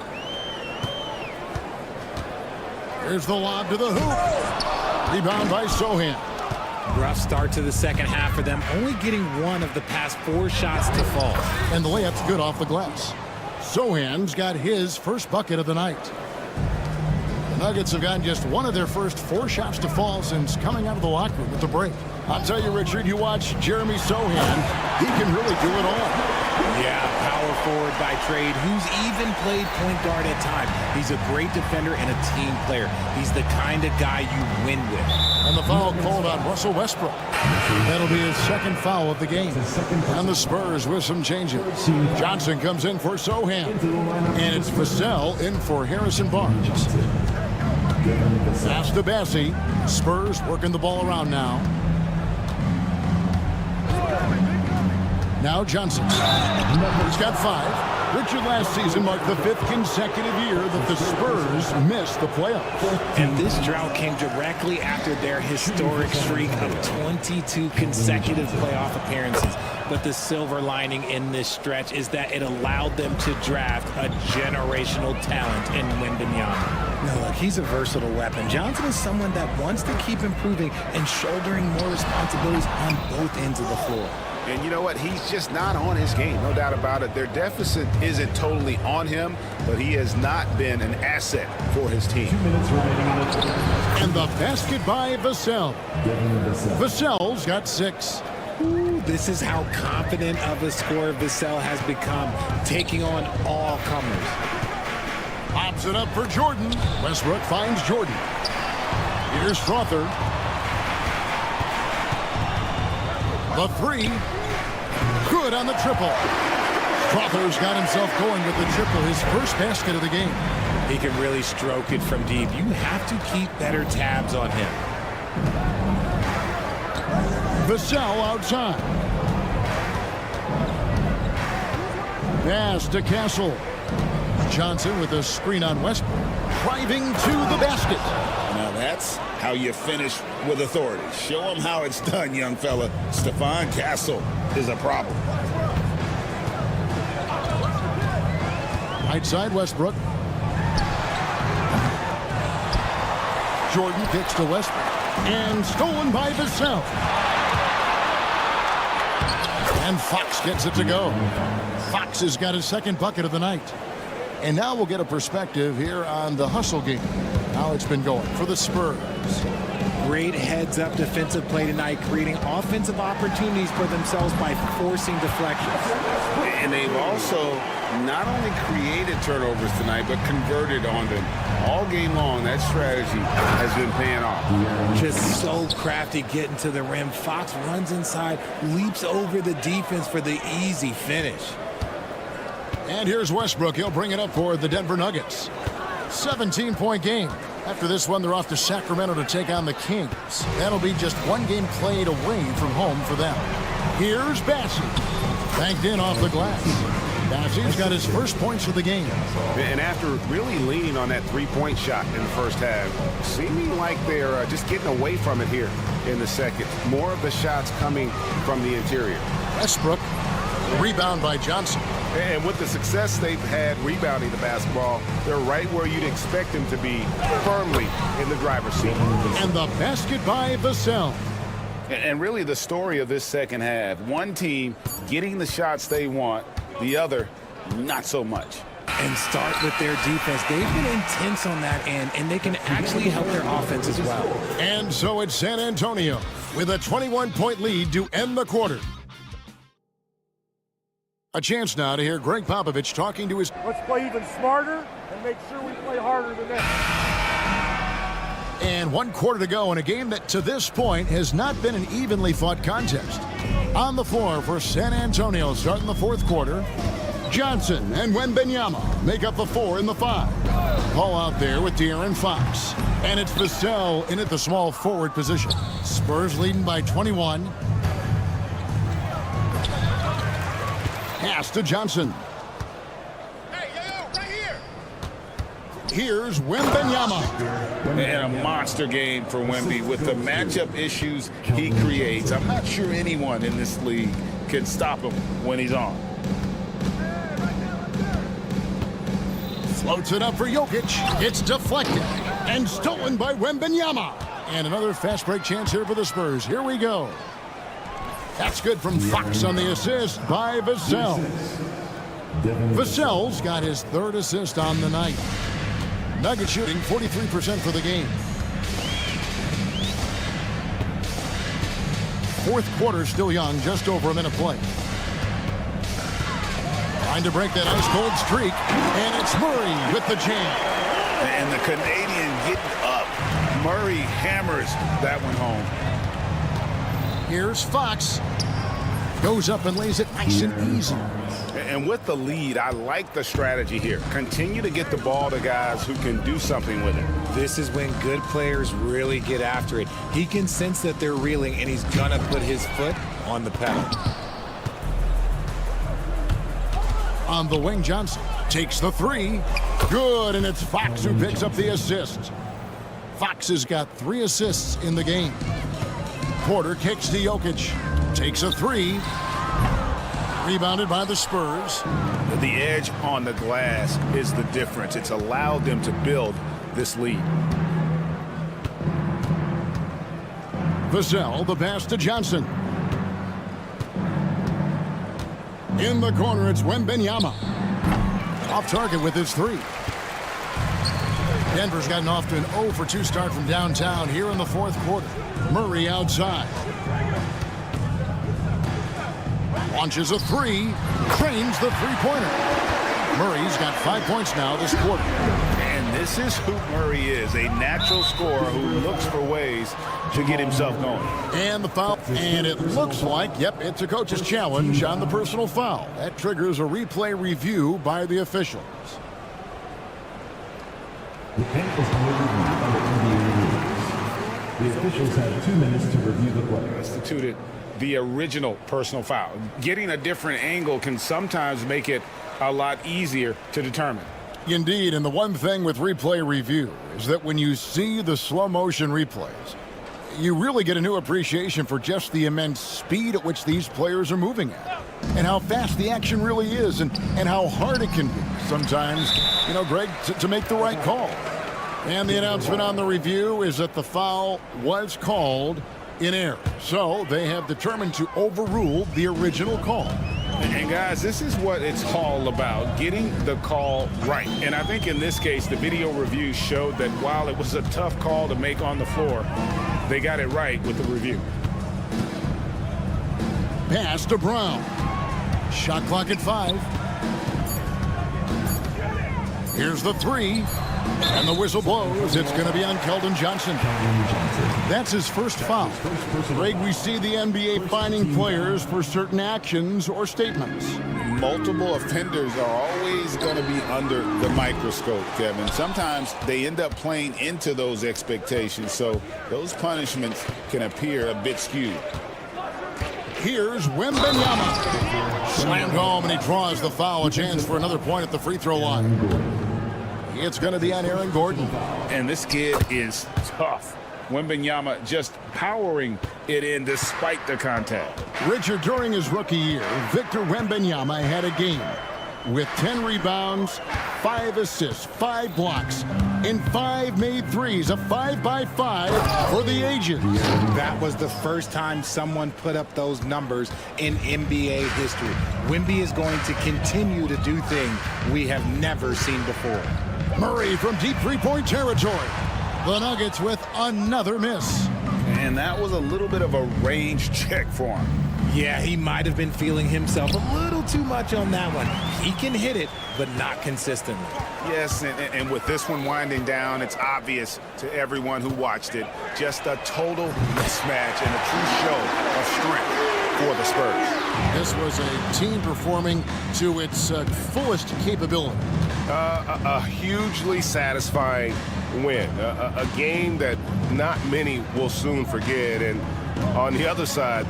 Here's the lob to the hoop. Rebound by Sohan.
Rough start to the second half for them, only getting one of the past 4 shots to fall.
And the layup's good off the glass. Sohan's got his first bucket of the night. The Nuggets have gotten just one of their first 4 shots to fall since coming out of the locker room at the break. I'll tell you, Richard, you watch Jeremy Sohan, he can really do it all.
Yeah, power forward by trade, who's even played point guard at times. He's a great defender and a team player. He's the kind of guy you win with.
And the foul called on Russell Westbrook. That'll be his second foul of the game. And the Spurs with some changes. Johnson comes in for Sohan. And it's Vassell in for Harrison Barnes. Pass to Bassie. Spurs working the ball around now. Now Johnson. He's got 5. Richard last season marked the 5th consecutive year that the Spurs missed the playoffs.
And this drought came directly after their historic streak of 22 consecutive playoff appearances. But the silver lining in this stretch is that it allowed them to draft a generational talent in Wembanyama. Now look, he's a versatile weapon. Johnson is someone that wants to keep improving and shouldering more responsibilities on both ends of the floor.
And you know what? He's just not on his game, no doubt about it. Their deficit isn't totally on him, but he has not been an asset for his team.
And the basket by Vassell. Vassell's got 6.
Ooh, this is how confident of a scorer Vassell has become, taking on all comers.
Pops it up for Jordan. Westbrook finds Jordan. Here's Strother. The 3. Good on the triple. Strother's got himself going with the triple, his first basket of the game.
He can really stroke it from deep. You have to keep better tabs on him.
Vassell outside. Pass to Castle. Johnson with a screen on Westbrook. Driving to the basket.
Now that's how you finish with authority. Show them how it's done, young fella. Stefan Castle is a problem.
Right side, Westbrook. Jordan kicks to Westbrook. And stolen by Vassell. And Fox gets it to go. Fox has got his second bucket of the night. And now we'll get a perspective here on the hustle game. How it's been going for the Spurs.
Great heads-up defensive play tonight, creating offensive opportunities for themselves by forcing deflections.
And they've also not only created turnovers tonight, but converted on them. All game long, that strategy has been paying off.
Just so crafty getting to the rim. Fox runs inside, leaps over the defense for the easy finish.
And here's Westbrook. He'll bring it up for the Denver Nuggets. 17-point game. After this one, they're off to Sacramento to take on the Kings. That'll be just one game played away from home for them. Here's Bassie. Banked in off the glass. Bassie's got his first points of the game.
And after really leaning on that three-point shot in the first half, seeming like they're just getting away from it here in the second. More of the shots coming from the interior.
Westbrook, rebound by Johnson.
And with the success they've had rebounding the basketball, they're right where you'd expect them to be, firmly in the driver's seat.
And the basket by Vassell.
And really the story of this second half, one team getting the shots they want, the other not so much.
And start with their defense. They've been intense on that end, and they can actually help their offense as well.
And so it's San Antonio with a 21-point lead to end the quarter. A chance now to hear Greg Popovich talking to his...
Let's play even smarter and make sure we play harder than that.
And 1 quarter to go in a game that to this point has not been an evenly fought contest. On the floor for San Antonio starting the 4th quarter. Johnson and Wembanyama make up the 4 and the 5. Paul out there with De'Aaron Fox. And it's Vassell in at the small forward position. Spurs leading by 21. Pass to Johnson. Here's Wembanyama.
And a monster game for Wemby with the matchup issues he creates. I'm not sure anyone in this league can stop him when he's on.
Floats it up for Jokic. It's deflected and stolen by Wembanyama. And another fast break chance here for the Spurs. Here we go. That's good from Fox on the assist by Vassell. Vassell's got his 3rd assist on the night. Nuggets shooting 43% for the game. 4th quarter still young, just over a minute play. Trying to break that ice-cold streak, and it's Murray with the jam.
And the Canadian getting up. Murray hammers that one home.
Here's Fox. Goes up and lays it nice and easy.
And with the lead, I like the strategy here. Continue to get the ball to guys who can do something with it.
This is when good players really get after it. He can sense that they're reeling, and he's going to put his foot on the pedal.
On the wing, Johnson takes the 3. Good, and it's Fox who picks up the assist. Fox has got 3 assists in the game. Porter kicks to Jokic. Takes a 3. Rebounded by the Spurs.
The edge on the glass is the difference. It's allowed them to build this lead.
Vassell, the pass to Johnson. In the corner, it's Wembanyama. Off target with his 3. Denver's gotten off to an 0 for 2 start from downtown here in the 4th quarter. Murray outside. Launches a 3. Trains the 3-pointer. Murray's got 5 points now this quarter.
And this is who Murray is, a natural scorer who looks for ways to get himself going.
And the foul. And it looks like, yep, it's a coach's challenge on the personal foul. That triggers a replay review by the officials.
The ankle penalty under NBA rules. The officials have 2 minutes to review the play.
Instituted the original personal foul. Getting a different angle can sometimes make it a lot easier to determine.
Indeed, and the one thing with replay review is that when you see the slow motion replays, you really get a new appreciation for just the immense speed at which these players are moving at, and how fast the action really is, and how hard it can be sometimes, you know, Greg, to make the right call. And the announcement on the review is that the foul was called in error. So they have determined to overrule the original call.
And guys, this is what it's all about, getting the call right. And I think in this case, the video review showed that while it was a tough call to make on the floor, they got it right with the review.
Pass to Brown. Shot clock at 5. Here's the 3. And the whistle blows. It's going to be on Keldon Johnson. That's his first foul. Greg, we see the NBA fining players for certain actions or statements.
Multiple offenders are always going to be under the microscope, Kevin. Sometimes they end up playing into those expectations, so those punishments can appear a bit skewed.
Here's Wembanyama. Slammed home, and he draws the foul. A chance for another point at the free throw line. It's going to be on Aaron Gordon.
And this kid is tough. Wembanyama just powering it in despite the contact.
Richard, during his rookie year, Victor Wembanyama had a game with 10 rebounds, 5 assists, 5 blocks, and 5 made threes, a 5-by-5 for the ages.
That was the first time someone put up those numbers in NBA history. Wemby is going to continue to do things we have never seen before.
Murray from deep 3-point territory. The Nuggets with another miss.
And that was a little bit of a range check for him.
Yeah, he might have been feeling himself a little too much on that one. He can hit it, but not consistently.
Yes, and with this one winding down, it's obvious to everyone who watched it. Just a total mismatch and a true show of strength for the Spurs.
This was a team performing to its fullest capability.
A hugely satisfying win. A game that not many will soon forget. And on the other side,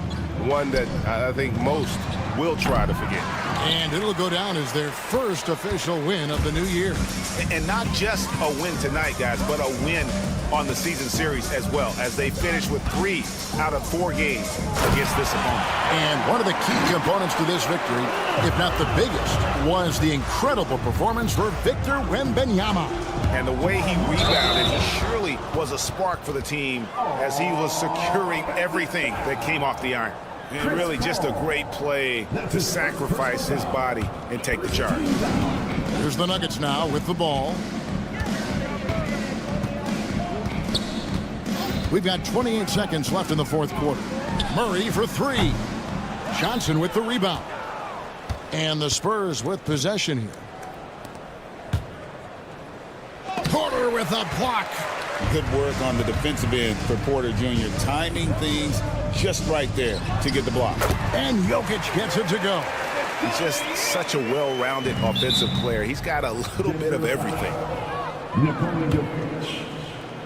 one that I think most will try to forget.
And it'll go down as their first official win of the new year.
And not just a win tonight, guys, but a win on the season series as well, as they finish with 3 out of 4 games against this opponent.
And one of the key components to this victory, if not the biggest, was the incredible performance for Victor Wembanyama.
And the way he rebounded, he surely was a spark for the team as he was securing everything that came off the iron. And really just a great play to sacrifice his body and take the charge.
Here's the Nuggets now with the ball. We've got 28 seconds left in the fourth quarter. Murray for 3. Johnson with the rebound. And the Spurs with possession here. Porter with a block.
Good work on the defensive end for Porter Jr. Timing things just right there to get the block.
And Jokic gets it to go.
He's just such a well-rounded offensive player. He's got a little bit of everything.
Nikola Jokic.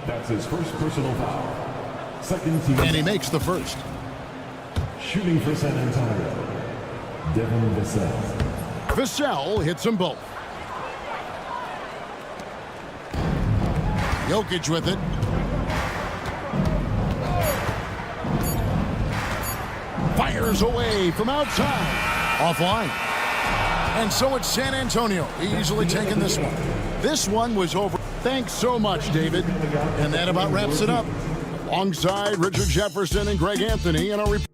That's his first personal foul. Second team.
And he makes the first.
Shooting for San Antonio, Devin Vassell.
Vassell hits them both. Jokic with it. Fires away from outside. Offline. And so it's San Antonio easily taking this one. This one was over. Thanks so much, David. And that about wraps it up. Alongside Richard Jefferson and Greg Anthony in our report.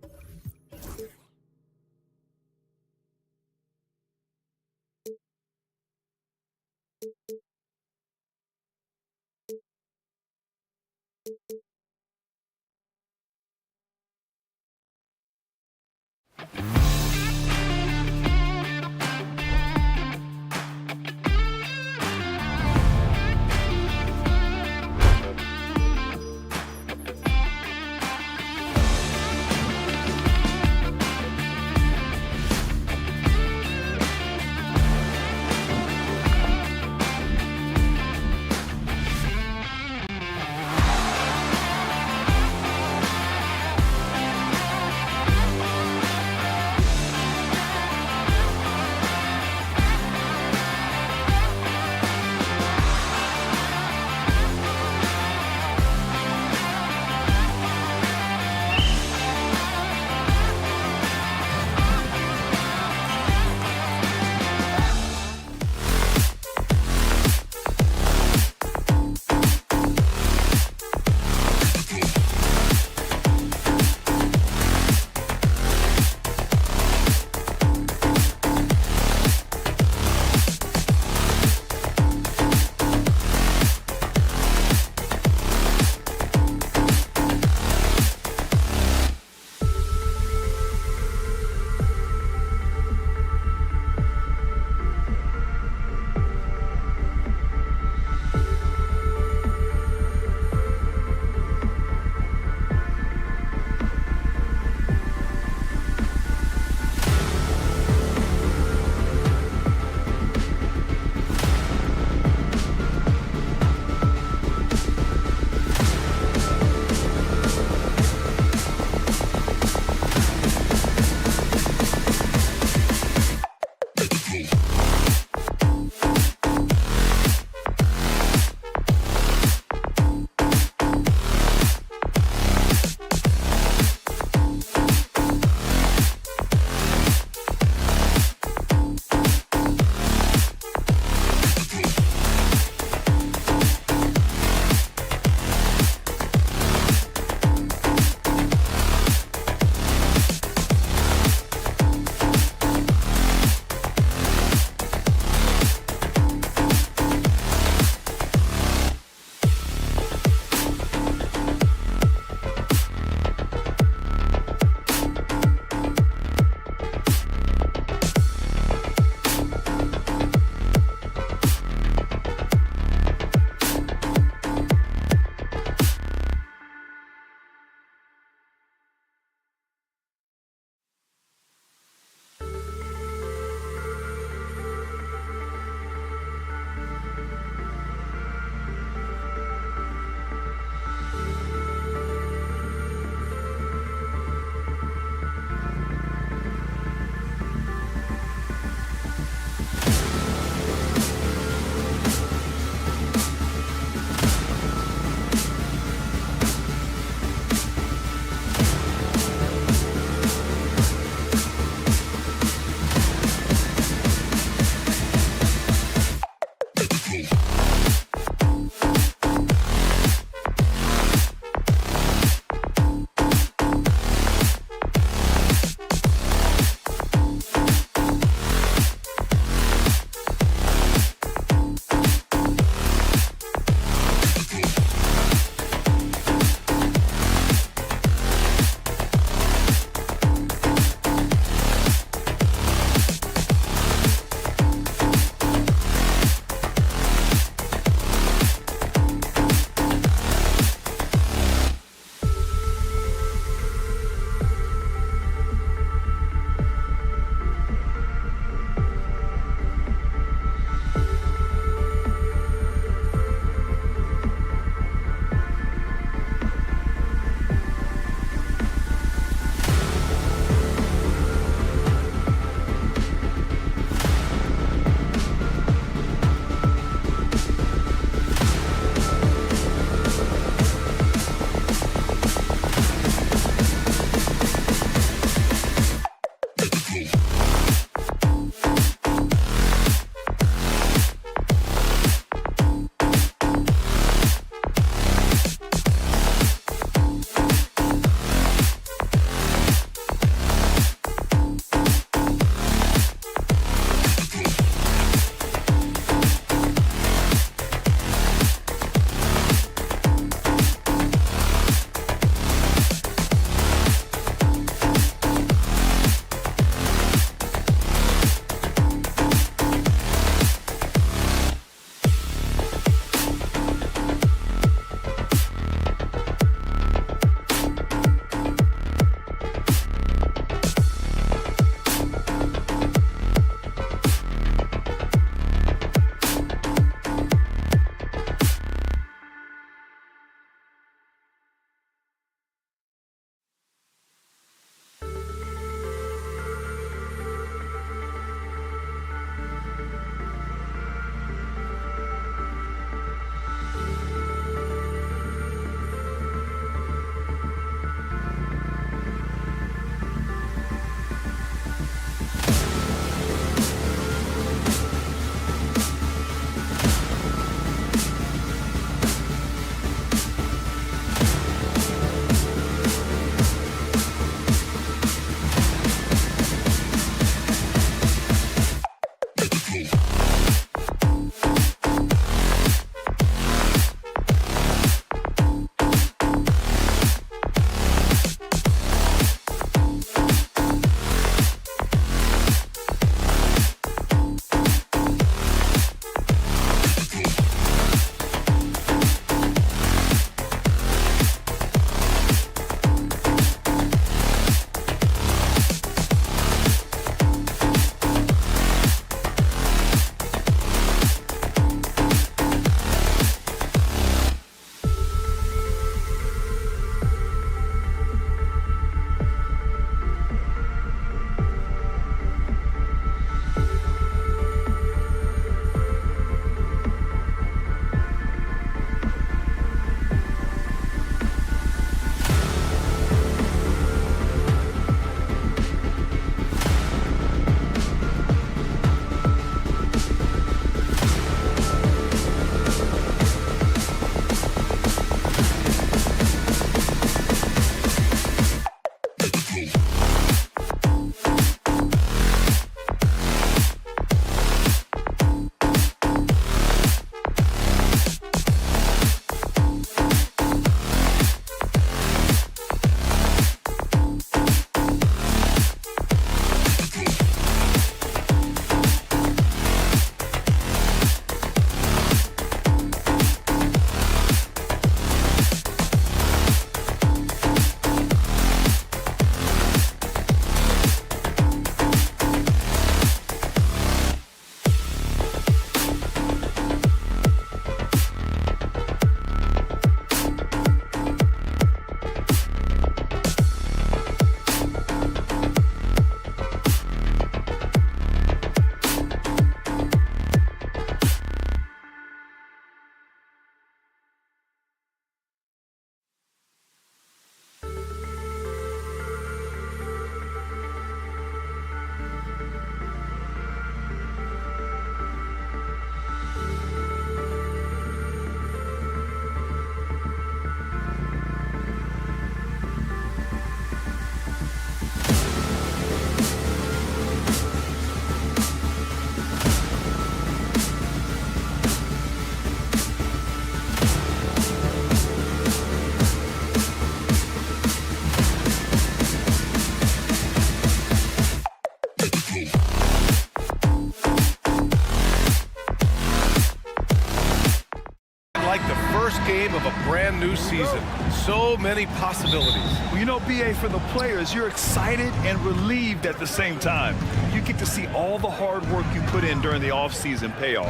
brand new season. So many possibilities.
Well, you know, BA, for the players, you're excited and relieved at the same time. You get to see all the hard work you put in during the offseason pay off.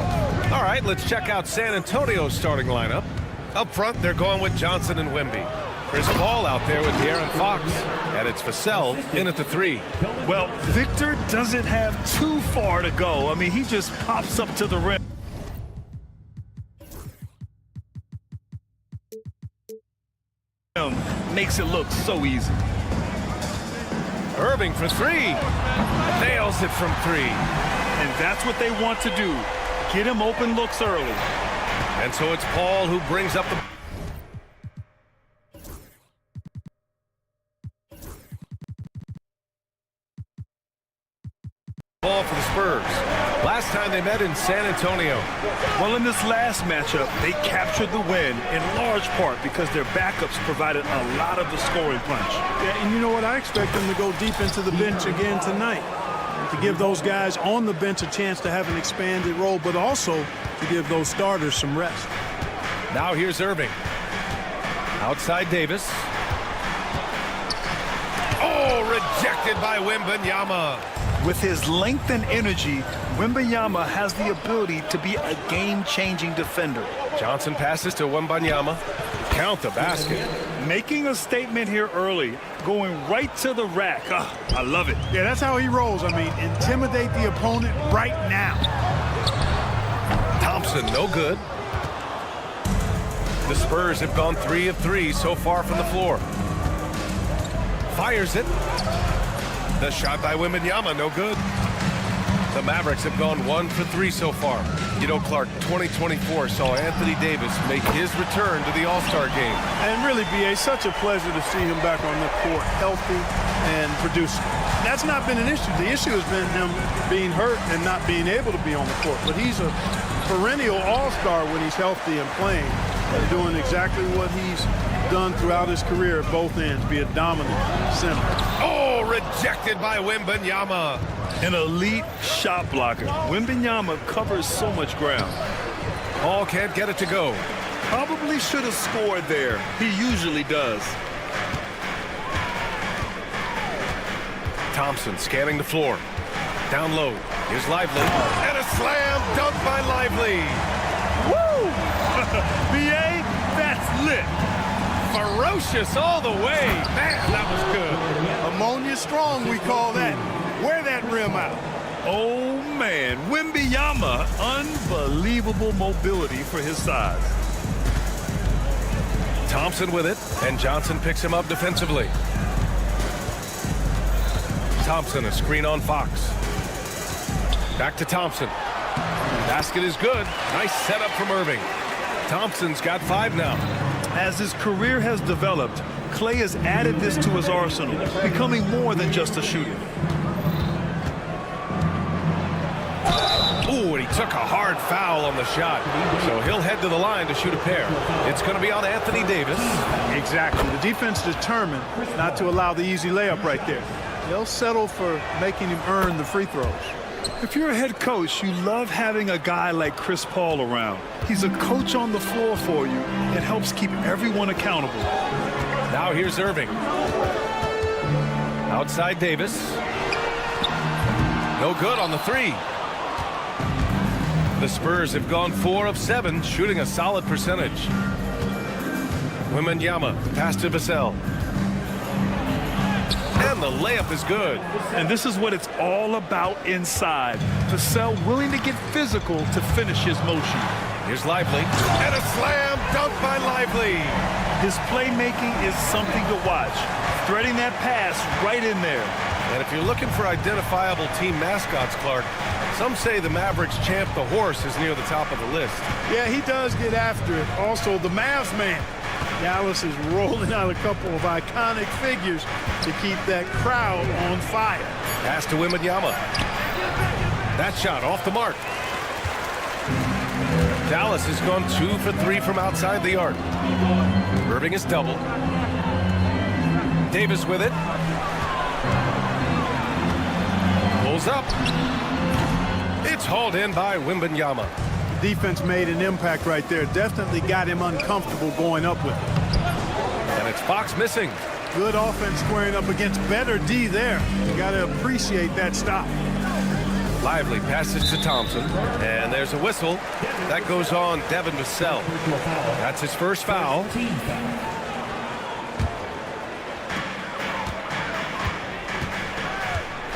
All right, let's check out San Antonio's starting lineup. Up front, they're going with Johnson and Wemby. Chris Paul out there with De'Aaron Fox. And it's Vassell in at the 3.
Well, Victor doesn't have too far to go. I mean, he just pops up to the rim. Makes it look so easy.
Irving for 3. Nails it from 3.
And that's what they want to do. Get him open looks early.
And so it's Paul who brings up the ball for the Spurs. Last time they met in San Antonio.
Well, in this last matchup, they captured the win in large part because their backups provided a lot of the scoring punch.
Yeah, and you know what? I expect them to go deep into the bench again tonight, to give those guys on the bench a chance to have an expanded role, but also to give those starters some rest.
Now here's Irving. Outside Davis. Oh, rejected by Wembanyama.
With his length and energy, Wembanyama has the ability to be a game-changing defender.
Johnson passes to Wembanyama. Count the basket.
Making a statement here early, going right to the rack. I love it.
Yeah, that's how he rolls. I mean, intimidate the opponent right now.
Thompson, no good. The Spurs have gone 3 of 3 so far from the floor. Fires it. The shot by Wembanyama, no good. The Mavericks have gone 1 for 3 so far. You know, Clark, 2024 saw Anthony Davis make his return to the All-Star game.
And really, BA, such a pleasure to see him back on the court, healthy and producing. That's not been an issue. The issue has been him being hurt and not being able to be on the court. But he's a perennial All-Star when he's healthy and playing, and doing exactly what he's done throughout his career at both ends, be a dominant center.
Oh, rejected by Wembanyama.
An elite shot blocker. Wembanyama covers so much ground.
Paul can't get it to go.
Probably should have scored there. He usually does.
Thompson scanning the floor. Down low. Here's Lively. And a slam dunk by Lively.
Woo! BA, that's lit.
Ferocious all the way. Man, that was good.
Ammonia strong, we call that. Wear that rim out.
Oh, man. Wembanyama, unbelievable mobility for his size.
Thompson with it, and Johnson picks him up defensively. Thompson, a screen on Fox. Back to Thompson. Basket is good. Nice setup from Irving. Thompson's got 5 now.
As his career has developed, Clay has added this to his arsenal, becoming more than just a shooter.
Ooh, and he took a hard foul on the shot. So he'll head to the line to shoot a pair. It's going to be on Anthony Davis.
Exactly. The defense determined not to allow the easy layup right there. They'll settle for making him earn the free throws.
If you're a head coach, you love having a guy like Chris Paul around. He's a coach on the floor for you and helps keep everyone accountable.
Now here's Irving. Outside Davis. No good on the 3. The Spurs have gone 4 of 7, shooting a solid percentage. Wembanyama, pass to Vassell. And the layup is good.
And this is what it's all about inside. Vassell willing to get physical to finish his motion.
Here's Lively. And a slam dunk by Lively.
His playmaking is something to watch. Threading that pass right in there.
And if you're looking for identifiable team mascots, Clark, some say the Mavericks champ, the horse, is near the top of the list.
Yeah, he does get after it. Also, the Mavs man. Dallas is rolling out a couple of iconic figures to keep that crowd on fire.
Pass to Wembanyama. That shot off the mark. Dallas has gone 2 for 3 from outside the arc. Irving is doubled. Davis with it. Pulls up. It's hauled in by Wembanyama.
Defense made an impact right there. Definitely got him uncomfortable going up with it.
And it's Fox missing.
Good offense squaring up against better D there. You got to appreciate that stop.
Lively passes to Thompson, and there's a whistle. That goes on Devin Vassell. That's his first foul.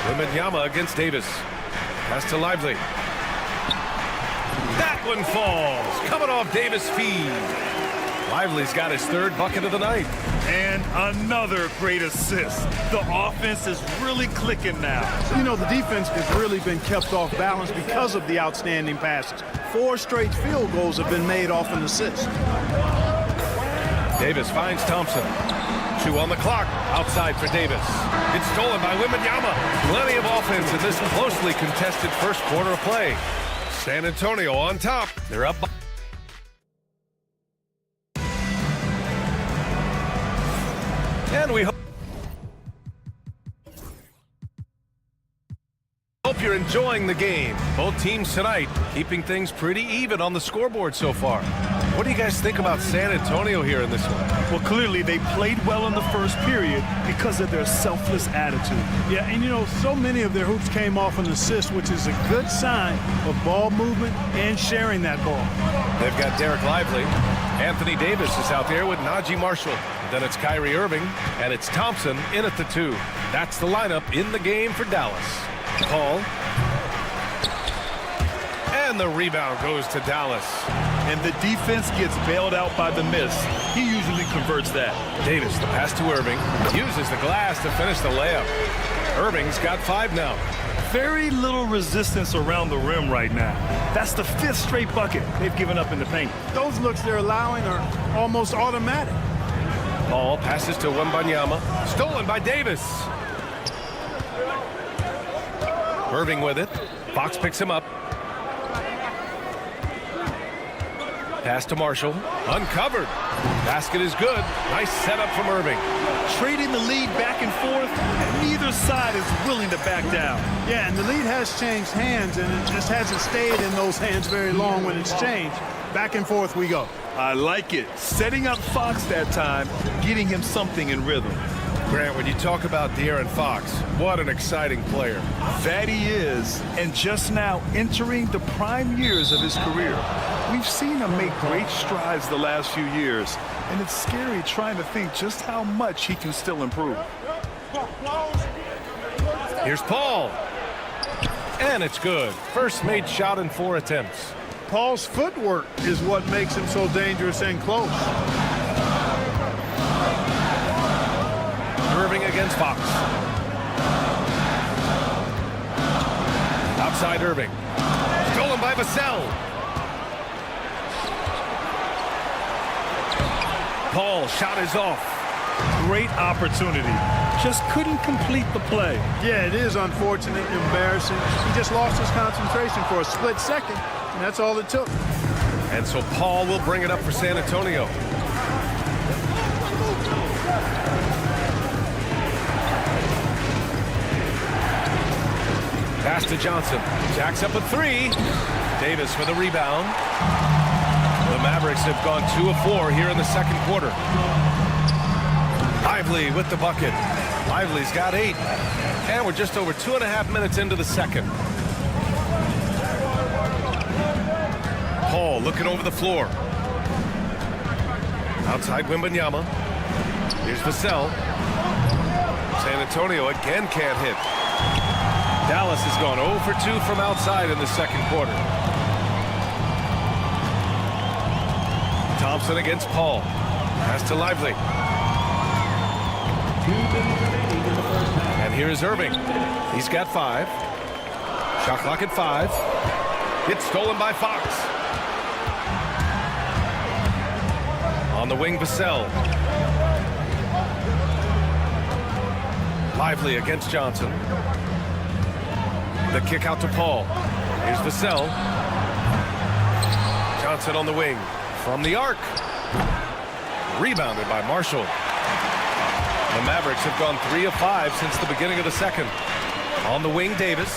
Wembanyama against Davis. Pass to Lively. That one falls. Coming off Davis' feed. Lively's got his third bucket of the night.
And another great assist. The offense is really clicking now.
You know, the defense has really been kept off balance because of the outstanding passes. 4 straight field goals have been made off an assist.
Davis finds Thompson. 2 on the clock. Outside for Davis. It's stolen by Wembanyama. Plenty of offense in this closely contested first quarter of play. San Antonio on top. They're up. And we hope you're enjoying the game. Both teams tonight keeping things pretty even on the scoreboard so far. What do you guys think about San Antonio here in this one?
Well, clearly they played well in the first period because of their selfless attitude.
Yeah, and you know, so many of their hoops came off an assist, which is a good sign of ball movement and sharing that ball.
They've got Derek Lively. Anthony Davis is out there with Najee Marshall. Then it's Kyrie Irving, and it's Thompson in at the 2. That's the lineup in the game for Dallas. Paul. And the rebound goes to Dallas.
And the defense gets bailed out by the miss. He usually converts that.
Davis, the pass to Irving. Uses the glass to finish the layup. Irving's got 5 now.
Very little resistance around the rim right now. That's the 5th straight bucket they've given up in the paint.
Those looks they're allowing are almost automatic.
Ball passes to Wembanyama. Stolen by Davis. Irving with it. Fox picks him up. Pass to Marshall. Uncovered. Basket is good. Nice setup from Irving.
Trading the lead back and forth, and neither side is willing to back down.
Yeah, and the lead has changed hands, and it just hasn't stayed in those hands very long when it's changed. Back and forth we go.
I like it. Setting up Fox that time, getting him something in rhythm.
Grant, when you talk about De'Aaron Fox, what an exciting player.
That he is, and just now entering the prime years of his career. We've seen him make great strides the last few years, and it's scary trying to think just how much he can still improve.
Here's Paul. And it's good. First made shot in 4 attempts.
Paul's footwork is what makes him so dangerous and close.
Irving against Fox. Outside Irving. Stolen by Vassell. Paul, shot is off.
Great opportunity. Just couldn't complete the play.
Yeah, it is unfortunate, embarrassing. He just lost his concentration for a split second, and that's all it took.
And so Paul will bring it up for San Antonio. Pass to Johnson. Jacks up a 3. Davis with a rebound. The Mavericks have gone 2 of 4 here in the second quarter. Lively with the bucket. Lively's got 8. And we're just over 2.5 minutes into the second. Paul looking over the floor. Outside Wembanyama. Here's Vassell. San Antonio again can't hit. Dallas has gone 0 for 2 from outside in the second quarter. Thompson against Paul. Pass to Lively. And here is Irving. He's got 5. Shot clock at 5. It's stolen by Fox. On the wing, Vassell. Lively against Johnson. The kick out to Paul. Here's Vassell. Johnson on the wing. From the arc. Rebounded by Marshall. The Mavericks have gone 3 of 5 since the beginning of the second. On the wing, Davis.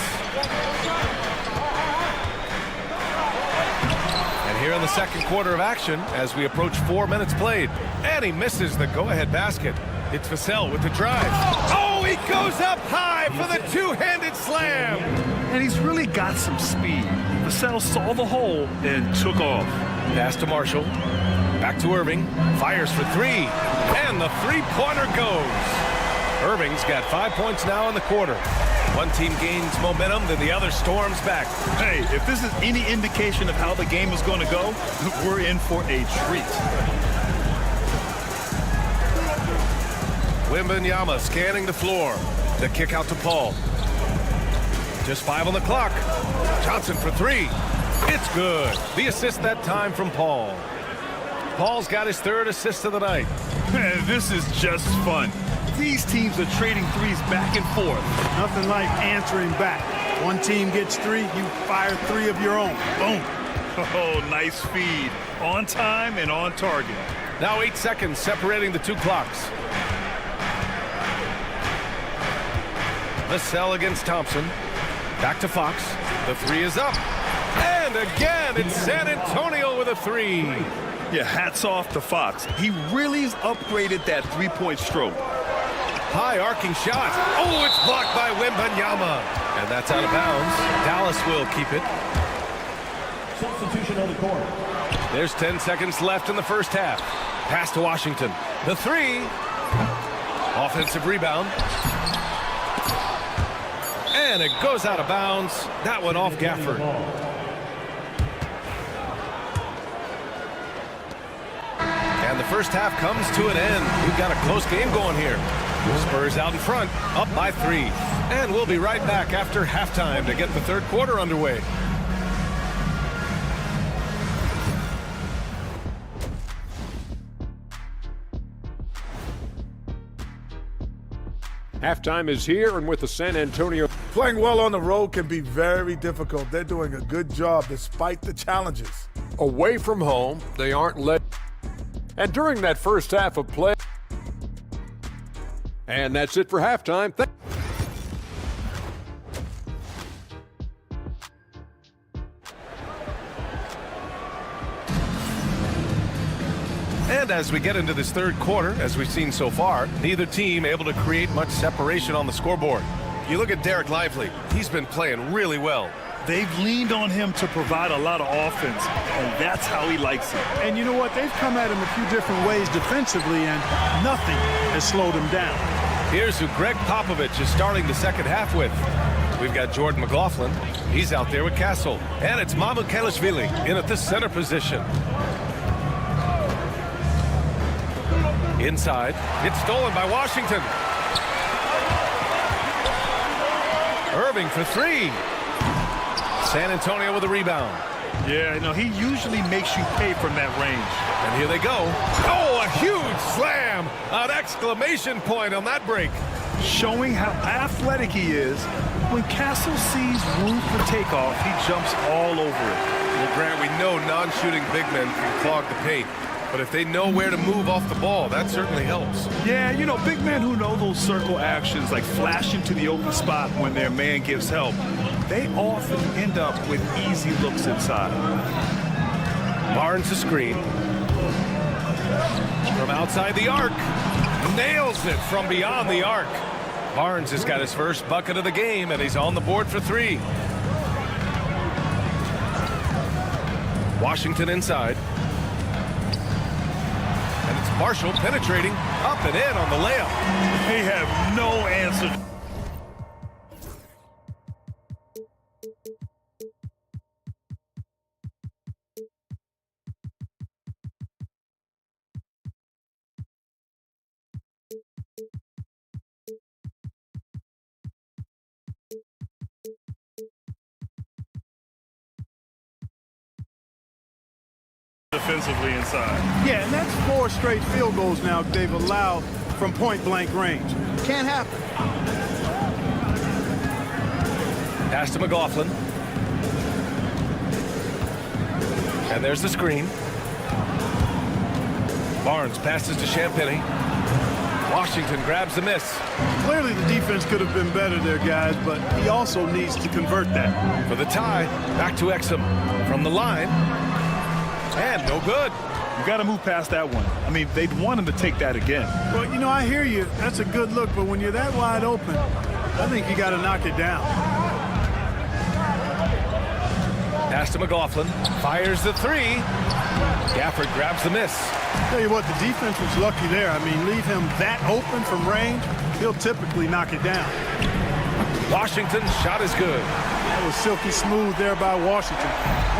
Here in the second quarter of action as we approach 4 minutes played. And he misses the go-ahead basket. It's Vassell with the drive. Oh, he goes up high for the two-handed slam.
And he's really got some speed. Vassell saw the hole and took off.
Pass to Marshall. Back to Irving. Fires for three. And the three-pointer goes. Irving's got 5 points now in the quarter. One team gains momentum, then the other storms back.
Hey, if this is any indication of how the game is going to go, we're in for a treat.
Wembanyama scanning the floor. The kick out to Paul. Just 5 on the clock. Johnson for three. It's good. The assist that time from Paul. Paul's got his third assist of the night.
Man, this is just fun. These teams are trading threes back and forth.
Nothing like answering back. One team gets three, you fire three of your own. Boom.
Oh, nice feed. On time and on target.
Now 8 seconds separating the two clocks. Vassell against Thompson. Back to Fox. The three is up. And again, it's San Antonio with a three.
Yeah, hats off to Fox. He really's upgraded that three-point stroke.
High arcing shot. Oh, it's blocked by Wembanyama. And that's out of bounds. Dallas will keep it.
Substitution on the court.
There's 10 seconds left in the first half. Pass to Washington. The three. Offensive rebound. And it goes out of bounds. That one off Gafford. And the first half comes to an end. We've got a close game going here. Spurs out in front, up by 3. And we'll be right back after halftime to get the third quarter underway.
Halftime is here, and with the San Antonio...
Playing well on the road can be very difficult. They're doing a good job despite the challenges.
Away from home, they aren't led. And during that first half of play... And that's it for halftime.
And as we get into this third quarter, as we've seen so far, neither team able to create much separation on the scoreboard. You look at Derek Lively. He's been playing really well.
They've leaned on him to provide a lot of offense, and that's how he likes it.
And you know what? They've come at him a few different ways defensively, and nothing has slowed him down.
Here's who Greg Popovich is starting the second half with. We've got Jordan McLaughlin. He's out there with Castle. And it's Mamu Kelishvili in at the center position. Inside. It's stolen by Washington. Irving for three. San Antonio with a rebound.
Yeah, no, he usually makes you pay from that range.
And here they go. Oh, a huge slam. An exclamation point on that break.
Showing how athletic he is. When Castle sees room for takeoff, he jumps all over it.
Well, Grant, we know non-shooting big men can clog the paint. But if they know where to move off the ball, that certainly helps.
Yeah, you know, big men who know those circle actions, like flashing to the open spot when their man gives help, they often end up with easy looks inside.
Barnes the screen. From outside the arc. Nails it from beyond the arc. Barnes has got his first bucket of the game, and he's on the board for three. Washington inside. And it's Marshall penetrating up and in on the layup.
They have no answer. Defensively inside.
Yeah, and that's 4 straight field goals now they've allowed from point-blank range. Can't happen.
Pass to McLaughlin. And there's the screen. Barnes passes to Champagny. Washington grabs the miss.
Clearly the defense could have been better there, guys, but he also needs to convert that.
For the tie, back to Exum. From the line. And no good.
You got to move past that one. I mean, they'd want him to take that again.
Well, you know, I hear you. That's a good look, but when you're that wide open, I think you got to knock it down.
Pass to McLaughlin. Fires the three. Gafford grabs the miss.
Tell you what, the defense was lucky there. I mean, leave him that open from range, he'll typically knock it down.
Washington's shot is good.
That was silky smooth there by Washington.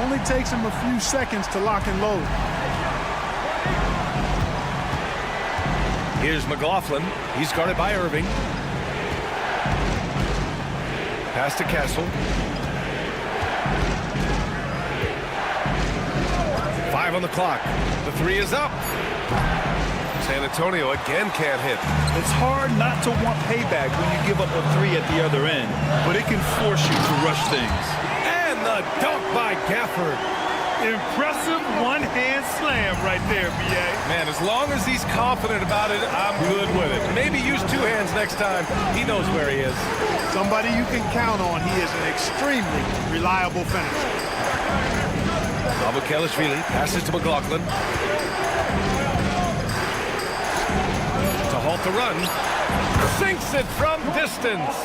Only takes him a few seconds to lock and load.
Here's McLaughlin. He's guarded by Irving. Pass to Castle. 5 on the clock. The three is up. San Antonio again can't hit.
It's hard not to want payback when you give up a three at the other end, but it can force you to rush things.
And the dunk by Gafford.
Impressive one-hand slam right there, B.A.
Man, as long as he's confident about it, I'm good with it. Maybe use 2 hands next time. He knows where he is.
Somebody you can count on. He is an extremely reliable finisher.
Abukelishvili passes to McLaughlin. To halt the run. Sinks it from distance.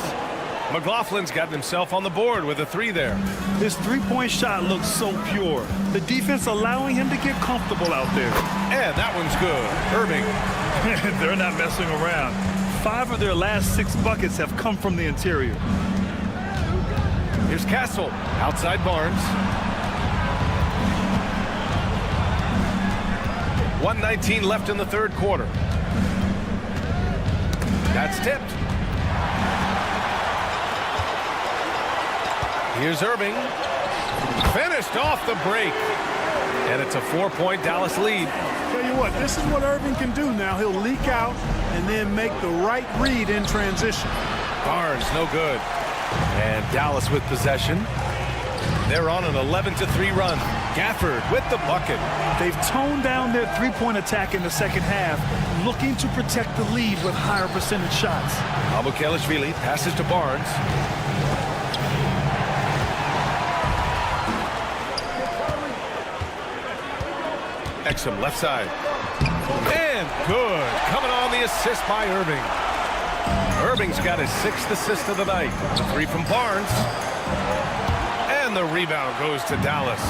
McLaughlin's gotten himself on the board with a three there.
His three-point shot looks so pure. The defense allowing him to get comfortable out there.
And that one's good. Irving.
They're not messing around. 5 of their last 6 buckets have come from the interior.
Here's Castle. Outside Barnes. 1:19 left in the third quarter. That's tipped. Here's Irving. Finished off the break. And it's a 4-point Dallas lead.
Tell you what, this is what Irving can do now. He'll leak out and then make the right read in transition.
Barnes, no good. And Dallas with possession. They're on an 11-3 run. Gafford with the bucket.
They've toned down their three-point attack in the second half, looking to protect the lead with higher percentage shots.
Abukelishvili passes to Barnes. Exum left side. And good. Coming on the assist by Irving. Irving's got his 6th assist of the night. The three from Barnes. And the rebound goes to Dallas.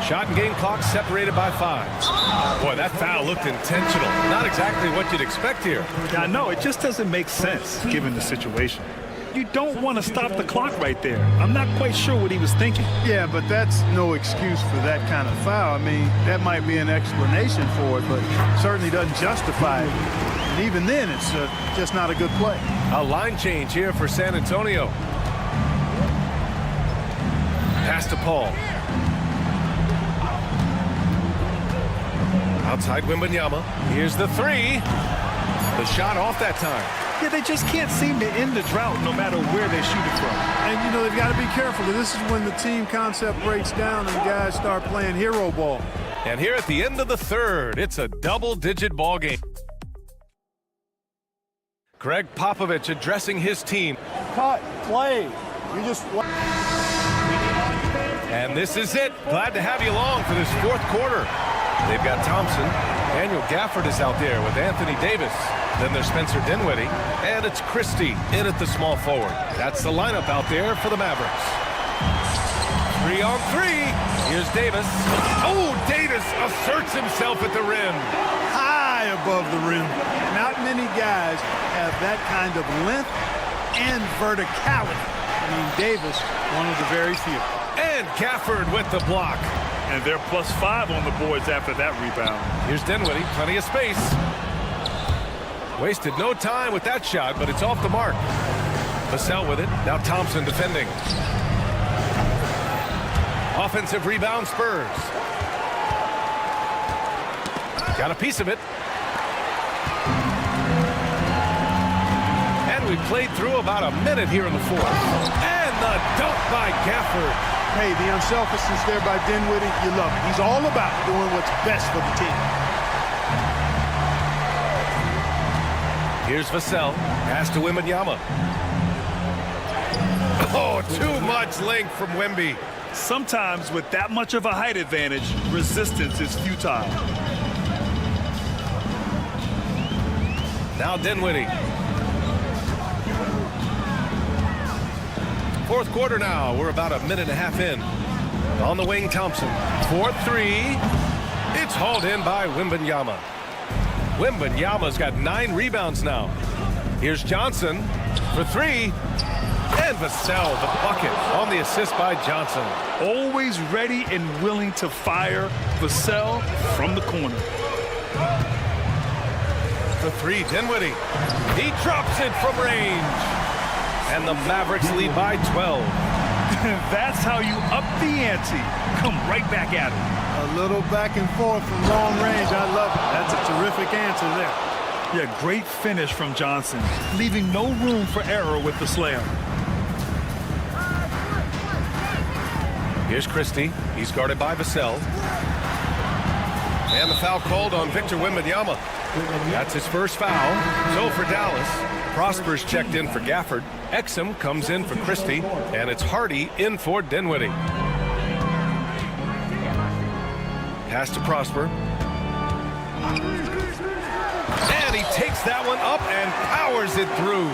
Shot and game clock separated by 5. Boy, that foul looked intentional. Not exactly what you'd expect here.
I know, it just doesn't make sense given the situation. You don't want to stop the clock right there. I'm not quite sure what he was thinking.
Yeah, but that's no excuse for that kind of foul. I mean, that might be an explanation for it, but certainly doesn't justify it. And even then, it's just not a good play.
A line change here for San Antonio. Pass to Paul. Outside Wembanyama. Here's the three. The shot off that time.
Yeah, they just can't seem to end the drought no matter where they shoot it from.
And, you know, they've got to be careful. This is when the team concept breaks down and guys start playing hero ball.
And here at the end of the third, it's a double-digit ball game. Greg Popovich addressing his team.
Cut, play. You just...
And this is it. Glad to have you along for this fourth quarter. They've got Thompson. Daniel Gafford is out there with Anthony Davis. Then there's Spencer Dinwiddie. And it's Christie in at the small forward. That's the lineup out there for the Mavericks. 3-on-3. Here's Davis. Oh, Davis asserts himself at the rim.
High above the rim. Not many guys have that kind of length and verticality. I mean, Davis, one of the very few.
And Gafford with the block.
And they're +5 on the boards after that rebound.
Here's Dinwiddie, plenty of space. Wasted no time with that shot, but it's off the mark. Vassell with it. Now Thompson defending. Offensive rebound, Spurs. Got a piece of it. And we played through about a minute here in the fourth. And the dunk by Gafford.
Hey, the unselfishness there by Dinwiddie, you love it. He's all about doing what's best for the team.
Here's Vassell. Pass to Wembanyama. Oh, too much length from Wemby.
Sometimes with that much of a height advantage, resistance is futile.
Now Dinwiddie. Fourth quarter now. We're about a minute and a half in. On the wing, Thompson. 4-3. It's hauled in by Wembanyama. Wembanyama's got 9 rebounds now. Here's Johnson for 3. And Vassell, the bucket on the assist by Johnson.
Always ready and willing to fire. Vassell from the corner.
For 3, Dinwiddie. He drops it from range. And the Mavericks lead by 12.
That's how you up the ante. Come right back at him.
A little back and forth from long range. I love it. That's a terrific answer there.
Yeah, great finish from Johnson, leaving no room for error with the slam.
Here's Christie. He's guarded by Vassell. And the foul called on Victor Wembanyama. That's his first foul. So for Dallas, Prosper's checked in for Gafford. Exum comes in for Christie. And it's Hardy in for Dinwiddie. Pass to Prosper. And he takes that one up and powers it through.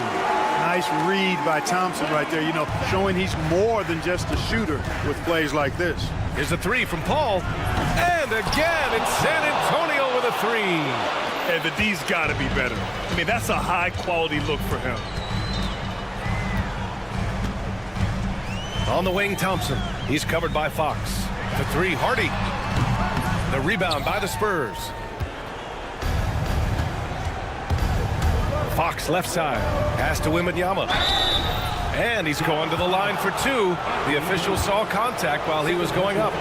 Nice read by Thompson right there, you know, showing he's more than just a shooter with plays like this.
Here's a 3 from Paul. And again, it's San Antonio with a 3.
And the D's got to be better. I mean, that's a high-quality look for him.
On the wing, Thompson. He's covered by Fox. The 3, Hardy. The rebound by the Spurs. Fox left side. Pass to Wembanyama. And he's going to the line for 2. The official saw contact while he was going up.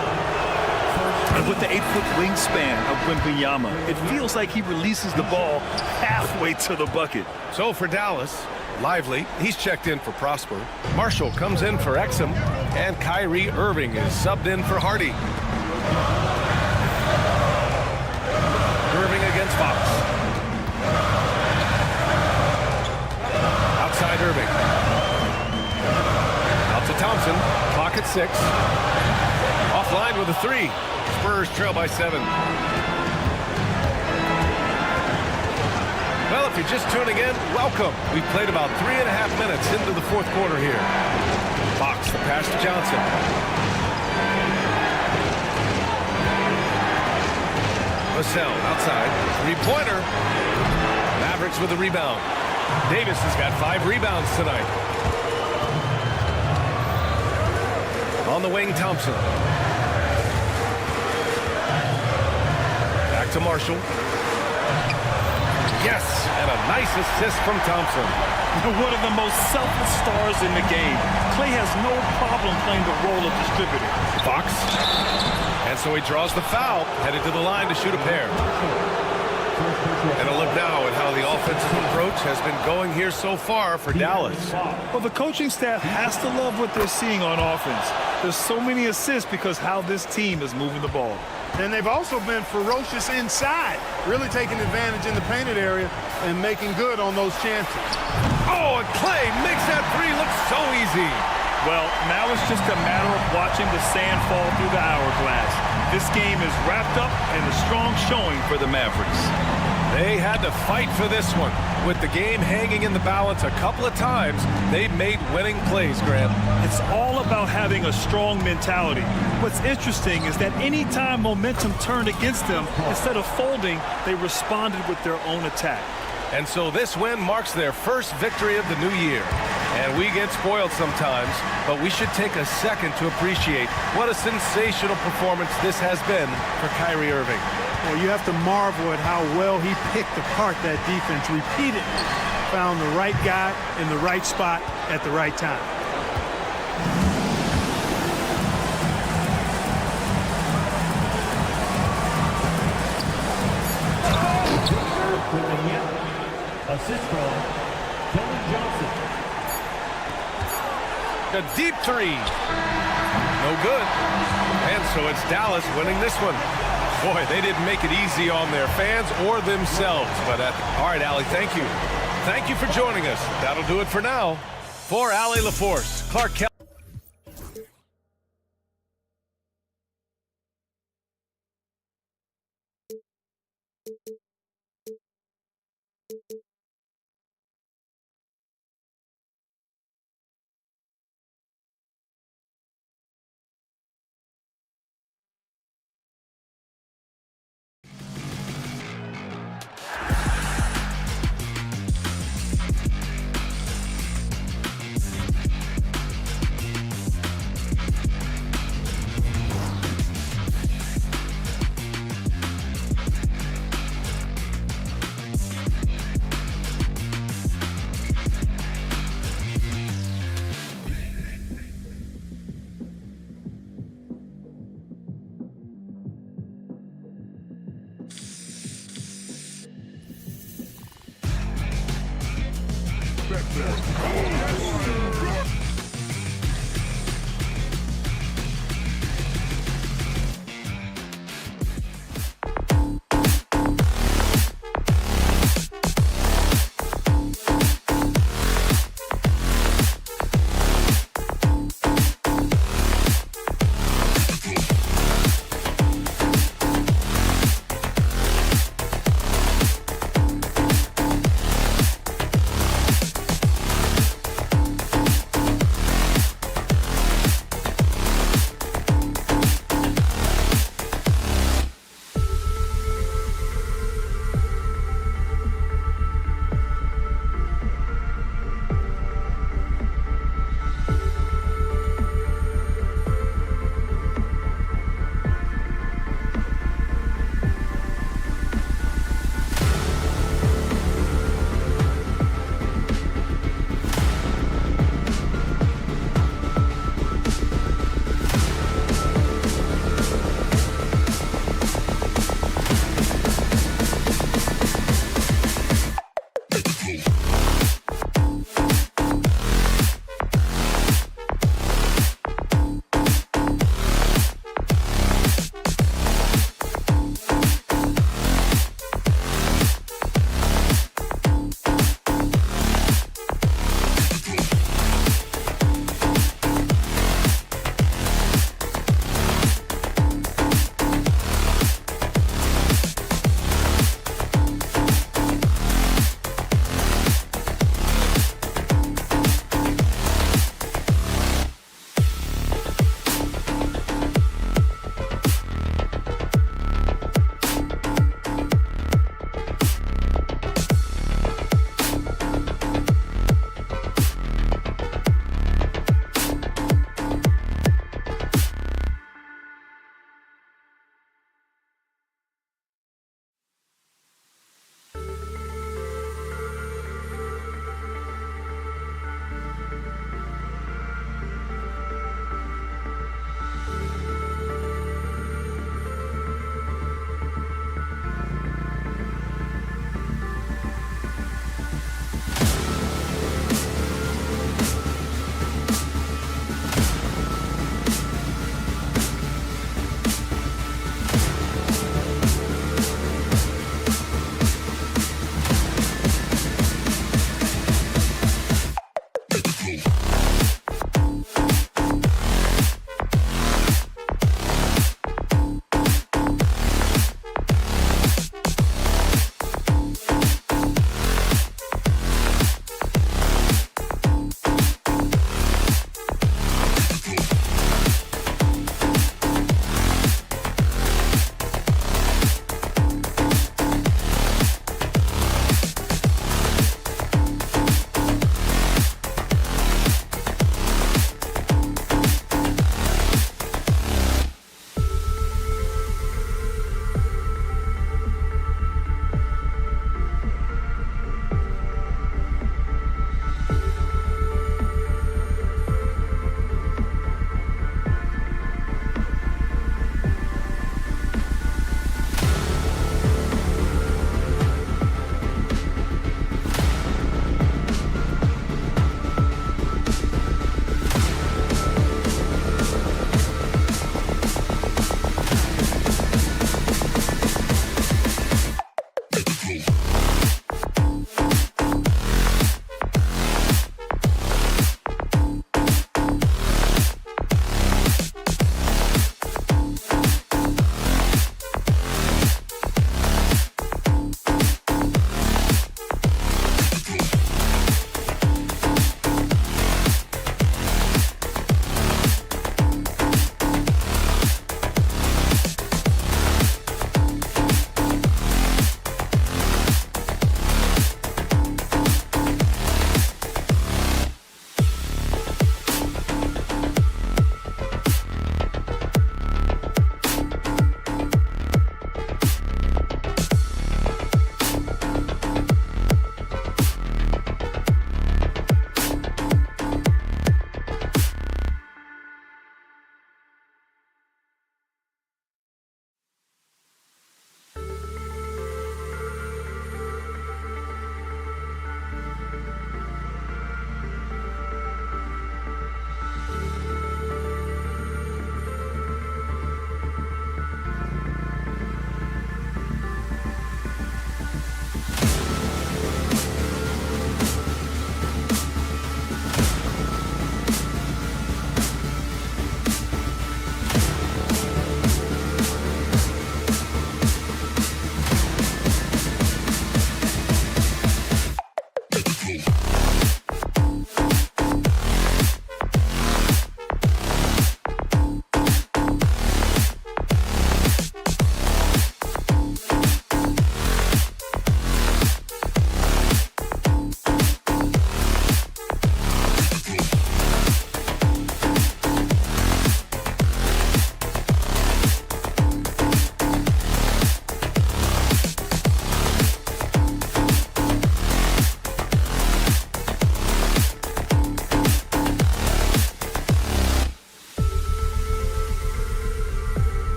And with the 8-foot wingspan of Wembanyama, it feels like he releases the ball halfway to the bucket.
So for Dallas, Lively, he's checked in for Prosper. Marshall comes in for Exum. And Kyrie Irving is subbed in for Hardy. Irving against Fox. Outside Irving. Out to Thompson. Clock at 6. Offline with a 3. Spurs trail by 7. Well, if you're just tuning in, welcome. We've played about 3.5 minutes into the fourth quarter here. Fox, the pass to Johnson. Vassell outside. 3-pointer. Mavericks with the rebound. Davis has got 5 rebounds tonight. On the wing, Thompson. Back to Marshall. Yes, and a nice assist from Thompson.
One of the most selfless stars in the game. Clay has no problem playing the role of distributor.
Fox. And so he draws the foul, headed to the line to shoot a pair. And a look now at how the offensive approach has been going here so far for Dallas.
Well, the coaching staff has to love what they're seeing on offense. There's so many assists because how this team is moving the ball.
And they've also been ferocious inside, really taking advantage in the painted area and making good on those chances.
Oh, and Clay makes that 3 look so easy.
Well, now it's just a matter of watching the sand fall through the hourglass. This game is wrapped up and a strong showing for the Mavericks.
They had to fight for this one. With the game hanging in the balance a couple of times, they've made winning plays, Graham.
It's all about having a strong mentality. What's interesting is that any time momentum turned against them, instead of folding, they responded with their own attack.
And so this win marks their first victory of the new year. And we get spoiled sometimes, but we should take a second to appreciate what a sensational performance this has been for Kyrie Irving.
Well, you have to marvel at how well he picked apart that defense repeatedly. Found the right guy in the right spot at the right time.
Assist from Kevin Johnson.
A deep 3. No good. And so it's Dallas winning this one. Boy, they didn't make it easy on their fans or themselves. But all right, Allie, thank you. Thank you for joining us. That'll do it for now. For Allie LaForce, Clark Kelly.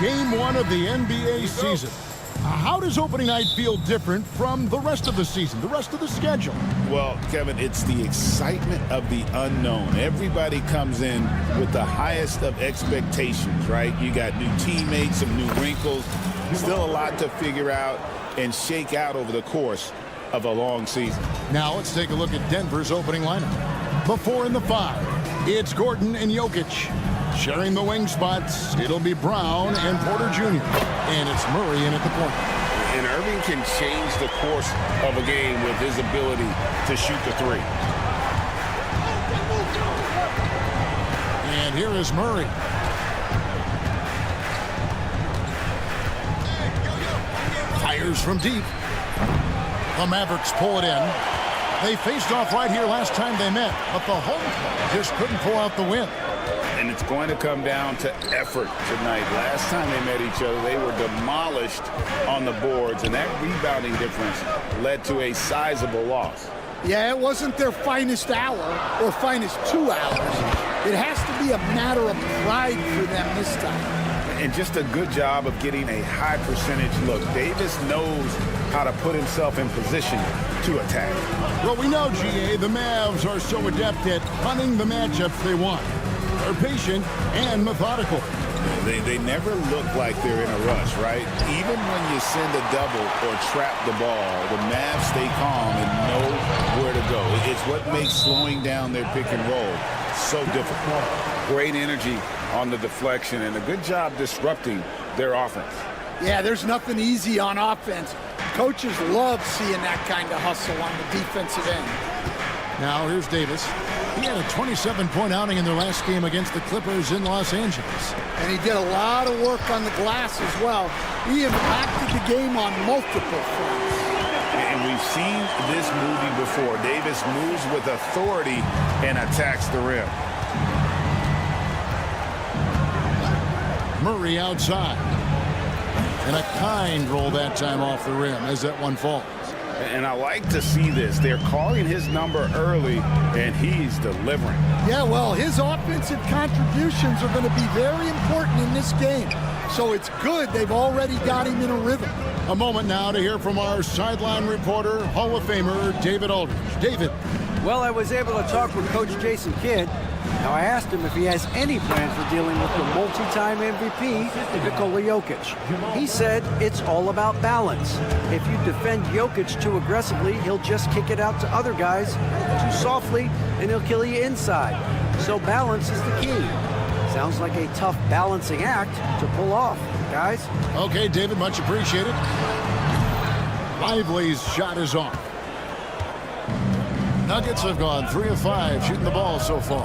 Game 1 of the NBA season. How does opening night feel different from the rest of the season, the rest of the schedule?
Well, Kevin, it's the excitement of the unknown. Everybody comes in with the highest of expectations, right? You got new teammates, some new wrinkles, still a lot to figure out and shake out over the course of a long season.
Now let's take a look at Denver's opening lineup. The 4 and the 5. It's Gordon and Jokic. Sharing the wing spots, it'll be Brown and Porter Jr. And it's Murray in at the point.
And Irving can change the course of a game with his ability to shoot the three.
And here is Murray. Fires from deep. The Mavericks pull it in. They faced off right here last time they met, but the home club just couldn't pull out the win.
And it's going to come down to effort tonight. Last time they met each other, they were demolished on the boards, and that rebounding difference led to a sizable loss.
Yeah, it wasn't their finest hour or finest 2 hours. It has to be a matter of pride for them this time.
And just a good job of getting a high percentage look. Davis knows how to put himself in position to attack.
Well, we know, GA, the Mavs are so adept at hunting the matchups they want. They're patient and methodical.
They never look like they're in a rush, right? Even when you send a double or trap the ball, the Mavs stay calm and know where to go. It's what makes slowing down their pick and roll so difficult. Great energy on the deflection and a good job disrupting their offense.
Yeah, there's nothing easy on offense. Coaches love seeing that kind of hustle on the defensive end.
Now here's Davis. He had a 27-point outing in their last game against the Clippers in Los Angeles.
And he did a lot of work on the glass as well. He impacted the game on multiple fronts.
And we've seen this movie before. Davis moves with authority and attacks the rim.
Murray outside. And a kind roll that time off the rim as that one falls.
And I like to see this. They're calling his number early, and he's delivering.
Yeah, well, his offensive contributions are going to be very important in this game. So it's good they've already got him in a rhythm.
A moment now to hear from our sideline reporter, Hall of Famer David Aldridge. David.
Well, I was able to talk with Coach Jason Kidd. Now, I asked him if he has any plan for dealing with the multi-time MVP, Nikola Jokic. He said it's all about balance. If you defend Jokic too aggressively, he'll just kick it out to other guys too softly, and he'll kill you inside. So balance is the key. Sounds like a tough balancing act to pull off, guys.
Okay, David, much appreciated. Lively's shot is off. Nuggets have gone 3 of 5 shooting the ball so far.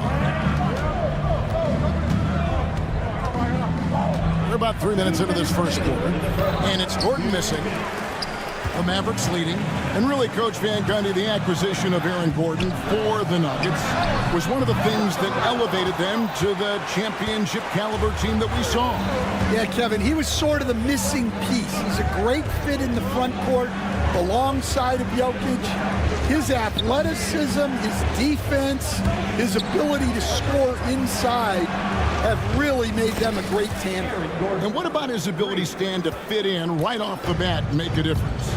We're about 3 minutes into this first quarter, and it's Gordon missing. The Mavericks leading, and really, Coach Van Gundy, the acquisition of Aaron Gordon for the Nuggets was one of the things that elevated them to the championship caliber team that we saw.
Yeah, Kevin, he was sort of the missing piece. He's a great fit in the front court alongside of Jokic. His athleticism, his defense, his ability to score inside have really made them a great tandem.
And what about his ability, Stan, to fit in right off the bat and make a difference?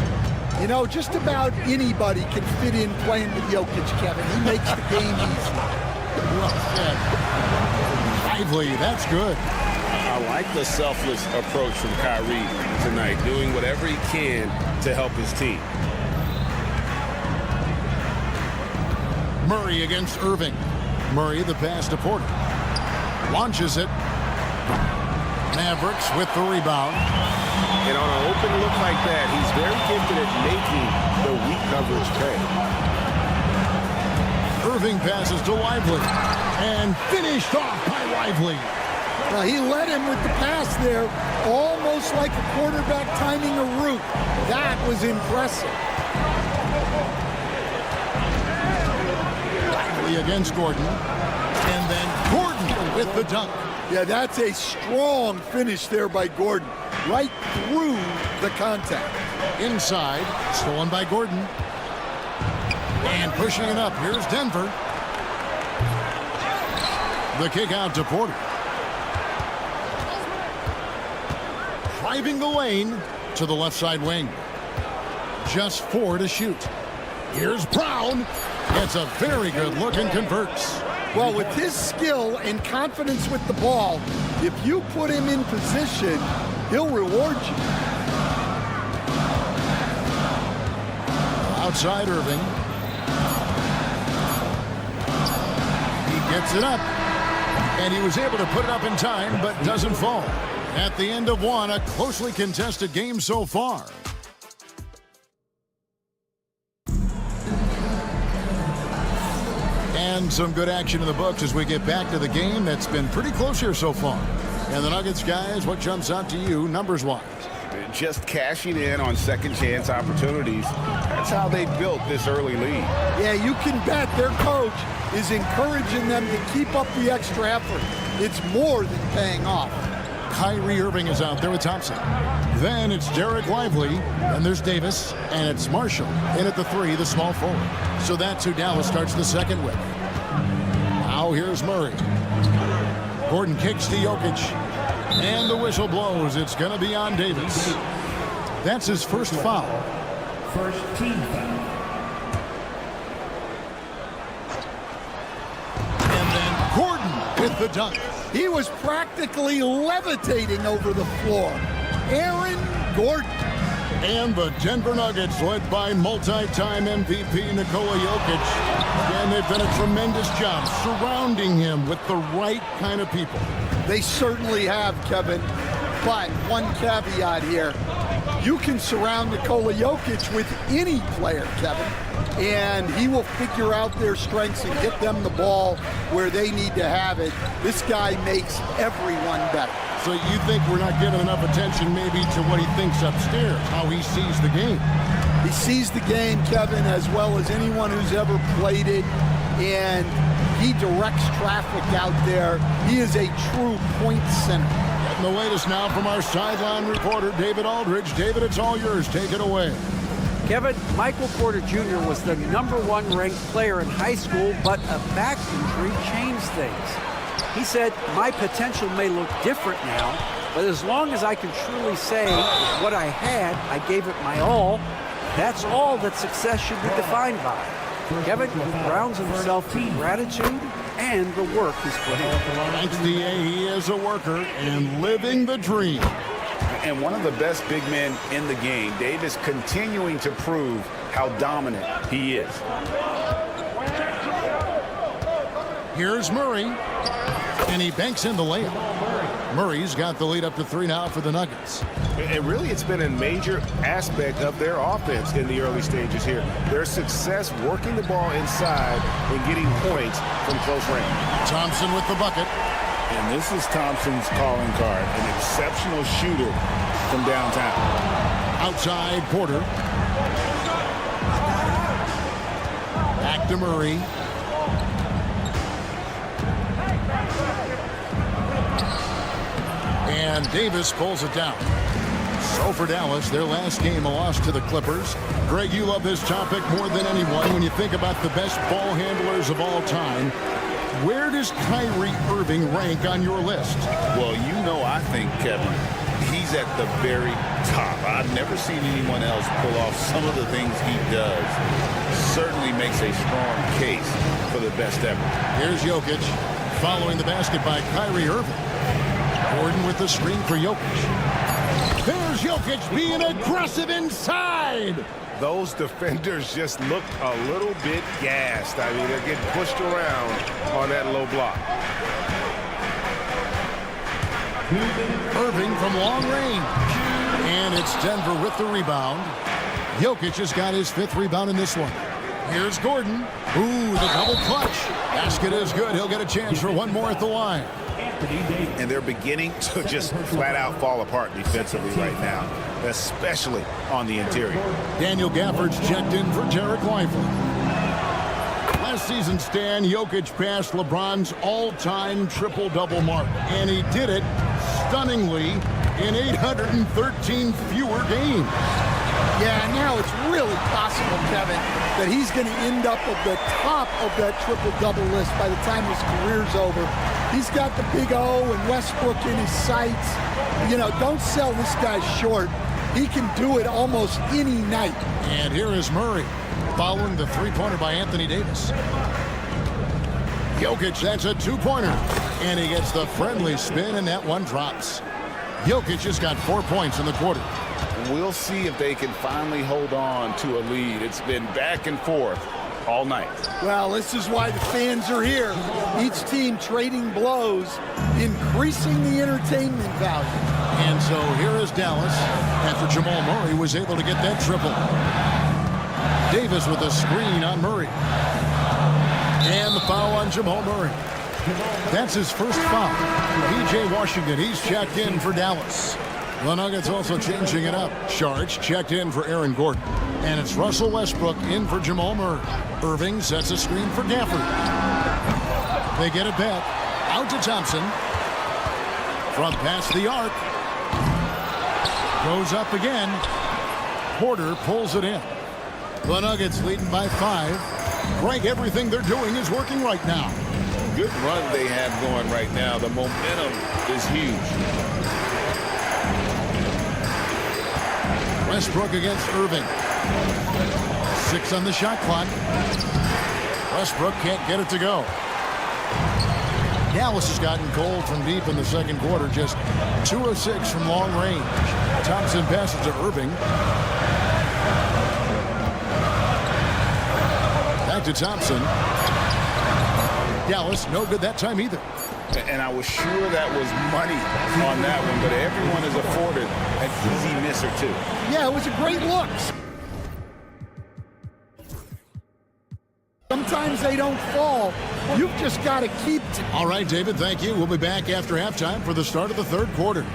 You know, just about anybody can fit in playing with Jokic, Kevin. He makes the game easy.
Well said. Lively, that's good.
I like the selfless approach from Kyrie tonight, doing whatever he can to help his team.
Murray against Irving. Murray, the pass to Porter. Launches it. Mavericks with the rebound.
And on an open look like that, he's very gifted at making the weak coverage pay.
Irving passes to Lively. And finished off by Lively.
Well, he led him with the pass there, almost like a quarterback timing a route. That was impressive.
Lively against Gordon. And then Gordon with the dunk.
Yeah, that's a strong finish there by Gordon. Right through the contact.
Inside, stolen by Gordon. And pushing it up, here's Denver. The kick out to Porter. driving the lane to the left side wing. Just 4 to shoot. Here's Brown. It's a very good look and converts.
Well, with his skill and confidence with the ball, if you put him in position, he'll reward you.
Outside Irving. He gets it up. And he was able to put it up in time, but doesn't fall. At the end of one, a closely contested game so far. And some good action in the books as we get back to the game that's been pretty close here so far. And the Nuggets, guys, what jumps out to you numbers-wise?
Just cashing in on second chance opportunities. That's how they built this early lead.
Yeah, you can bet their coach is encouraging them to keep up the extra effort. It's more than paying off.
Kyrie Irving is out there with Thompson. Then it's Derek Lively, and there's Davis, and it's Marshall in at the 3, the small forward. So that's who Dallas starts the second with. Now here's Murray. Gordon kicks to Jokic, and the whistle blows. It's going to be on Davis. That's his first foul.
First team foul.
And then Gordon with the dunk.
He was practically levitating over the floor. Aaron Gordon.
And the Denver Nuggets, led by multi-time MVP Nikola Jokic. And they've done a tremendous job surrounding him with the right kind of people.
They certainly have, Kevin. But one caveat here. You can surround Nikola Jokic with any player, Kevin, and he will figure out their strengths and get them the ball where they need to have it. This guy makes everyone better.
So you think we're not giving enough attention maybe to what he thinks upstairs, how he sees the game?
He sees the game, Kevin, as well as anyone who's ever played it, and he directs traffic out there. He is a true point center.
Getting the latest now from our sideline reporter, David Aldridge. David, it's all yours. Take it away.
Kevin, Michael Porter Jr. was the #1 ranked player in high school, but a back injury changed things. He said, my potential may look different now, but as long as I can truly say what I had, I gave it my all. That's all that success should be defined by. Kevin grounds himself in gratitude and the work he's put in.
Thanks, D.A. He is a worker and living the dream.
And one of the best big men in the game, Davis, continuing to prove how dominant he is.
Here's Murray, and he banks in the layup. Murray's got the lead up to 3 now for the Nuggets.
And really, it's been a major aspect of their offense in the early stages here. Their success working the ball inside and getting points from close range.
Thompson with the bucket.
And this is Thompson's calling card, an exceptional shooter from downtown.
Outside Porter. Back to Murray. And Davis pulls it down. So for Dallas, their last game, a loss to the Clippers. Greg, you love this topic more than anyone. When you think about the best ball handlers of all time, where does Kyrie Irving rank on your list?
Well, you know, I think, Kevin, he's at the very top. I've never seen anyone else pull off some of the things he does. Certainly makes a strong case for the best ever.
Here's Jokic following the basket by Kyrie Irving. Gordon with the screen for Jokic. There's Jokic being aggressive inside.
Those defenders just looked a little bit gassed. I mean, they're getting pushed around on that low block.
Irving from long range. And it's Denver with the rebound. Jokic has got his 5th rebound in this one. Here's Gordon. Ooh, the double clutch. Basket is good. He'll get a chance for one more at the line.
And they're beginning to just flat out fall apart defensively right now, especially on the interior.
Daniel Gafford's checked in for Derek Lively. Last season, Stan, Jokic passed LeBron's all-time triple-double mark, and he did it stunningly in 813 fewer games.
Yeah, now it's really possible, Kevin, that he's going to end up at the top of that triple-double list by the time his career's over. He's got the big O and Westbrook in his sights. You know, don't sell this guy short. He can do it almost any night.
And here is Murray, following the three-pointer by Anthony Davis. Jokic, that's a two-pointer. And he gets the friendly spin, and that one drops. Jokic has got 4 points in the quarter.
We'll see if they can finally hold on to a lead. It's been back and forth all night.
Well, this is why the fans are here. Each team trading blows, increasing the entertainment value.
And so here is Dallas after Jamal Murray was able to get that triple. Davis with a screen on Murray. And the foul on Jamal Murray. That's his first foul. P.J. Washington, he's checked in for Dallas. The Nuggets also changing it up. Sharge checked in for Aaron Gordon. And it's Russell Westbrook in for Jamal Murray. Irving sets a screen for Gafford. They get it back. Out to Thompson. From past the arc. Goes up again. Porter pulls it in. The Nuggets leading by 5. Greg, everything they're doing is working right now.
Good run they have going right now. The momentum is huge.
Westbrook against Irving. 6 on the shot clock. Westbrook can't get it to go. Dallas has gotten cold from deep in the second quarter. Just 2 of 6 from long range. Thompson passes to Irving. Back to Thompson. Dallas no good that time either.
And I was sure that was money on that one, but everyone is afforded an easy miss or two.
Yeah, it was a great look. Sometimes they don't fall. You've just got to keep.
All right, David, thank you. We'll be back after halftime for the start of the third quarter.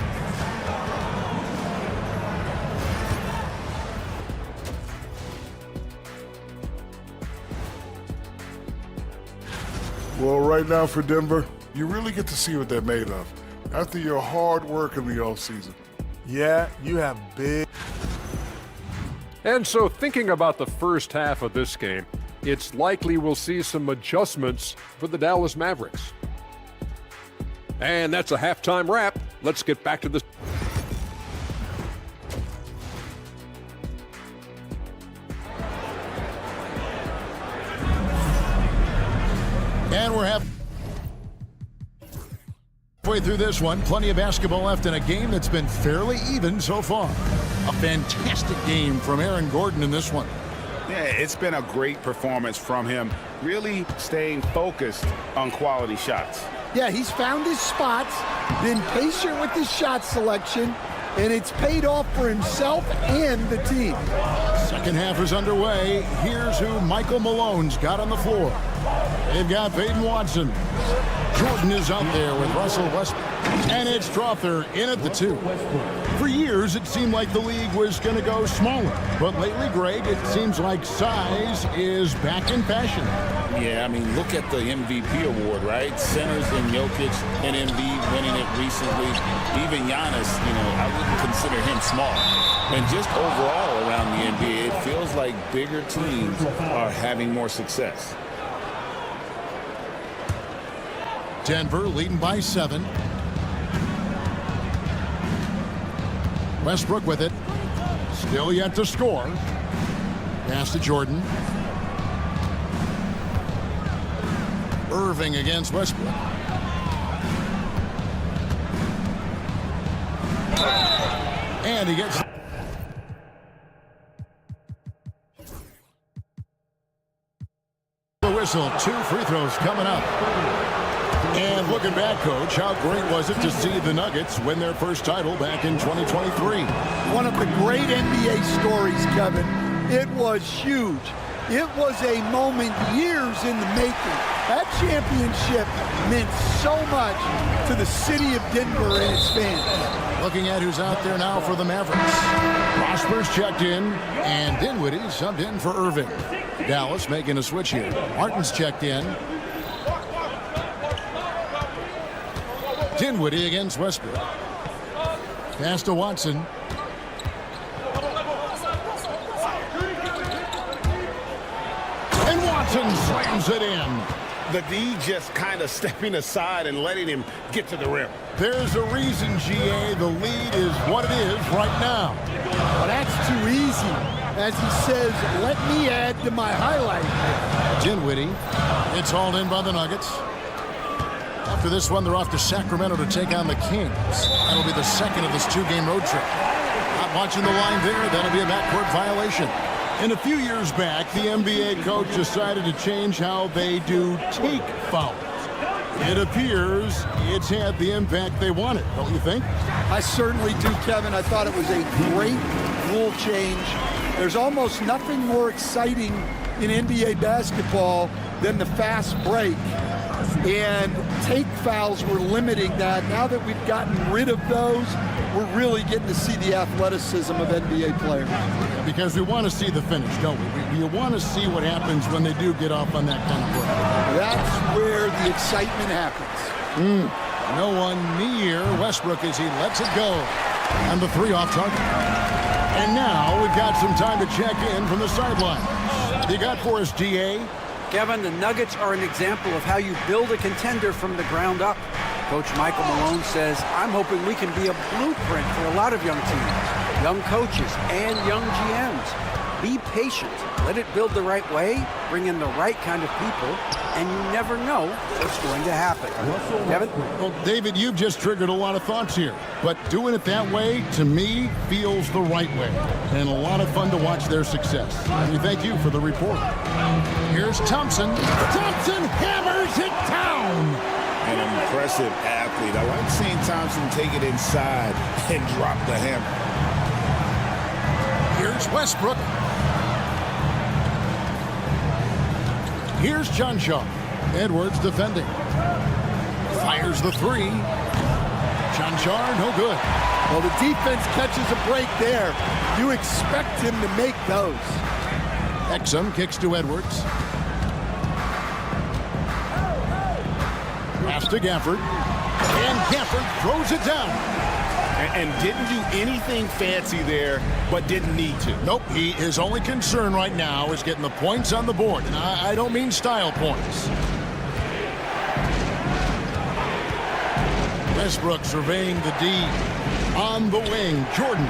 Well, right now for Denver, you really get to see what they're made of after your hard work in the offseason.
Yeah, you have big.
And so thinking about the first half of this game, it's likely we'll see some adjustments for the Dallas Mavericks. And that's a halftime wrap. Let's get back to this.
And we're halfway through this one. Plenty of basketball left in a game that's been fairly even so far. A fantastic game from Aaron Gordon in this one.
Yeah, it's been a great performance from him, really staying focused on quality shots.
Yeah, he's found his spots, been patient with his shot selection, and it's paid off for himself and the team.
Second half is underway. Here's who Michael Malone's got on the floor. They've got Peyton Watson. Jordan is out there with Russell Westbrook. And it's Strother in at the 2. For years, it seemed like the league was going to go smaller. But lately, Greg, it seems like size is back in fashion.
Yeah, I mean, look at the MVP award, right? Centers and Jokic and Embiid winning it recently. Even Giannis, I wouldn't consider him small. And just overall around the NBA, it feels like bigger teams are having more success.
Denver leading by 7. Westbrook with it. Still yet to score. Pass to Jordan. Irving against Westbrook. And he gets the whistle. 2 free throws coming up. And looking back, Coach, how great was it to see the Nuggets win their first title back in 2023?
One of the great NBA stories, Kevin. It was huge. It was a moment years in the making. That championship meant so much to the city of Denver and its fans.
Looking at who's out there now for the Mavericks. Prosper's checked in, and Dinwiddie subbed in for Irving. Dallas making a switch here. Martin's checked in. Dinwiddie against Westbrook. Pass to Watson. Thompson slams it in.
The D just kind of stepping aside and letting him get to the rim.
There's a reason, GA. The lead is what it is right now.
Well, that's too easy. As he says, let me add to my highlight.
Dinwiddie. It's hauled in by the Nuggets. After this one, they're off to Sacramento to take on the Kings. That'll be the second of this two-game road trip. Not watching the line there. That'll be a backcourt violation. And a few years back, the NBA coach decided to change how they do take fouls. It appears it's had the impact they wanted, don't you think?
I certainly do, Kevin. I thought it was a great rule change. There's almost nothing more exciting in NBA basketball than the fast break. And take fouls were limiting that. Now that we've gotten rid of those, we're really getting to see the athleticism of NBA players.
Because we want to see the finish, don't we? We want to see what happens when they do get off on that kind of play.
That's where the excitement happens.
No one near Westbrook as he lets it go. And the three off target. And now we've got some time to check in from the sidelines. You got for us, GA?
Kevin, the Nuggets are an example of how you build a contender from the ground up. Coach Michael Malone says, I'm hoping we can be a blueprint for a lot of young teams, young coaches, and young GMs. Be patient. Let it build the right way, bring in the right kind of people, and you never know what's going to happen. Kevin?
Well, David, you've just triggered a lot of thoughts here. But doing it that way, to me, feels the right way. And a lot of fun to watch their success. We thank you for the report. Here's Thompson. Thompson hammers it down.
An impressive athlete. I like seeing Thompson take it inside and drop the hammer.
Here's Westbrook. Here's John Shaw. Edwards defending. Fires the three. John Shaw, no good.
Well, the defense catches a break there. You expect him to make those.
Exum kicks to Edwards. Pass to Gafford. And Gafford throws it down.
And didn't do anything fancy there, but didn't need to.
Nope, his only concern right now is getting the points on the board. And I don't mean style points. Westbrook surveying the D. On the wing, Jordan.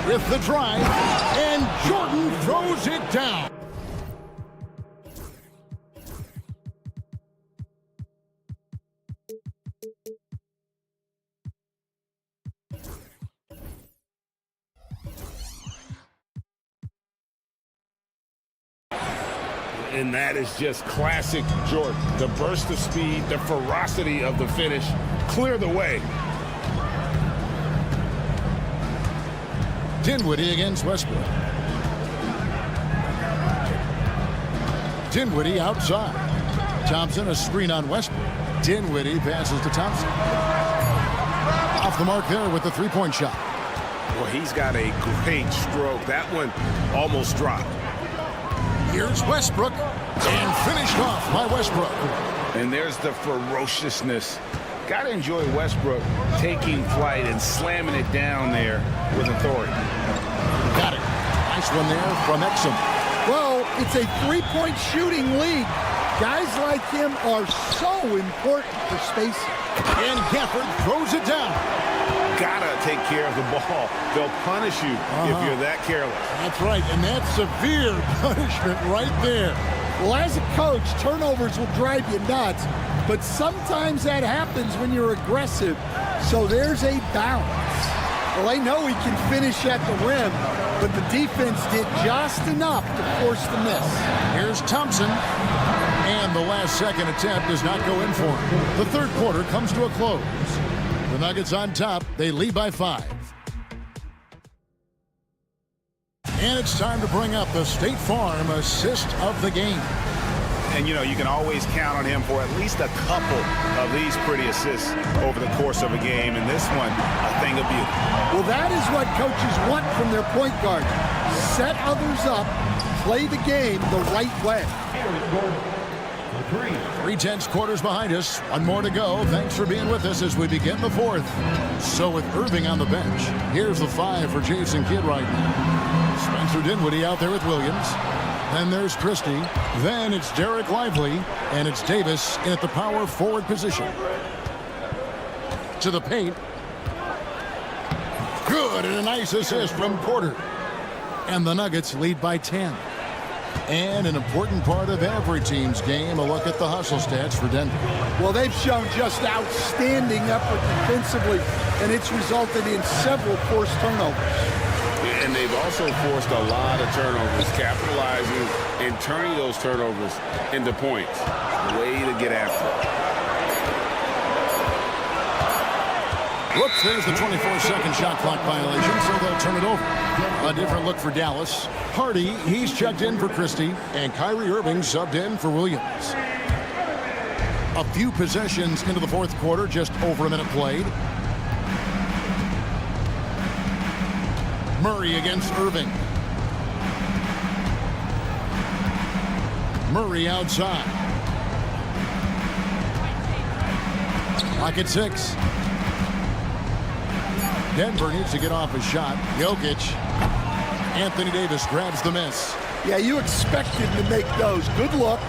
With the drive, and Jordan throws it down.
And that is just classic Jordan. The burst of speed, the ferocity of the finish, clear the way.
Dinwiddie against Westbrook. Dinwiddie outside. Thompson, a screen on Westbrook. Dinwiddie passes to Thompson. Off the mark there with the three-point shot.
Well, he's got a great stroke. That one almost dropped.
Here's Westbrook, and finished off by Westbrook.
And there's the ferociousness. Got to enjoy Westbrook taking flight and slamming it down there with authority.
Got it. Nice one there from Exum.
Well, it's a three-point shooting league. Guys like him are so important for spacing.
And Gafford throws it down.
Gotta take care of the ball. They'll punish you if you're that careless.
That's right, and that's severe punishment right there.
Well, as a coach, turnovers will drive you nuts, but sometimes that happens when you're aggressive. So there's a balance. Well, I know he can finish at the rim, but the defense did just enough to force the miss.
Here's Thompson, and the last second attempt does not go in for him. The third quarter comes to a close. The Nuggets on top. They lead by 5. And it's time to bring up the State Farm assist of the game.
And, you know, you can always count on him for at least a couple of these pretty assists over the course of a game. And this one, a thing of beauty.
Well, that is what coaches want from their point guard. Set others up, play the game the right way.
3/10 quarters behind us. One more to go. Thanks for being with us as we begin the fourth. So with Irving on the bench, here's the 5 for Jason Kidd right now. Spencer Dinwiddie out there with Williams. Then there's Christie. Then it's Derek Lively. And it's Davis in at the power forward position. To the paint. Good, and a nice assist from Porter. And the Nuggets lead by 10. And an important part of every team's game, a look at the hustle stats for Denver.
Well, they've shown just outstanding effort defensively, and it's resulted in several forced turnovers.
And they've also forced a lot of turnovers, capitalizing and turning those turnovers into points. Way to get after it.
Whoops, there's the 24-second shot clock violation, so they'll turn it over. A different look for Dallas. Hardy, he's checked in for Christie, and Kyrie Irving subbed in for Williams. A few possessions into the fourth quarter, just over a minute played. Murray against Irving. Murray outside. Pocket 6. Denver needs to get off a shot. Jokic. Anthony Davis grabs the miss.
Yeah, you expected to make those. Good look.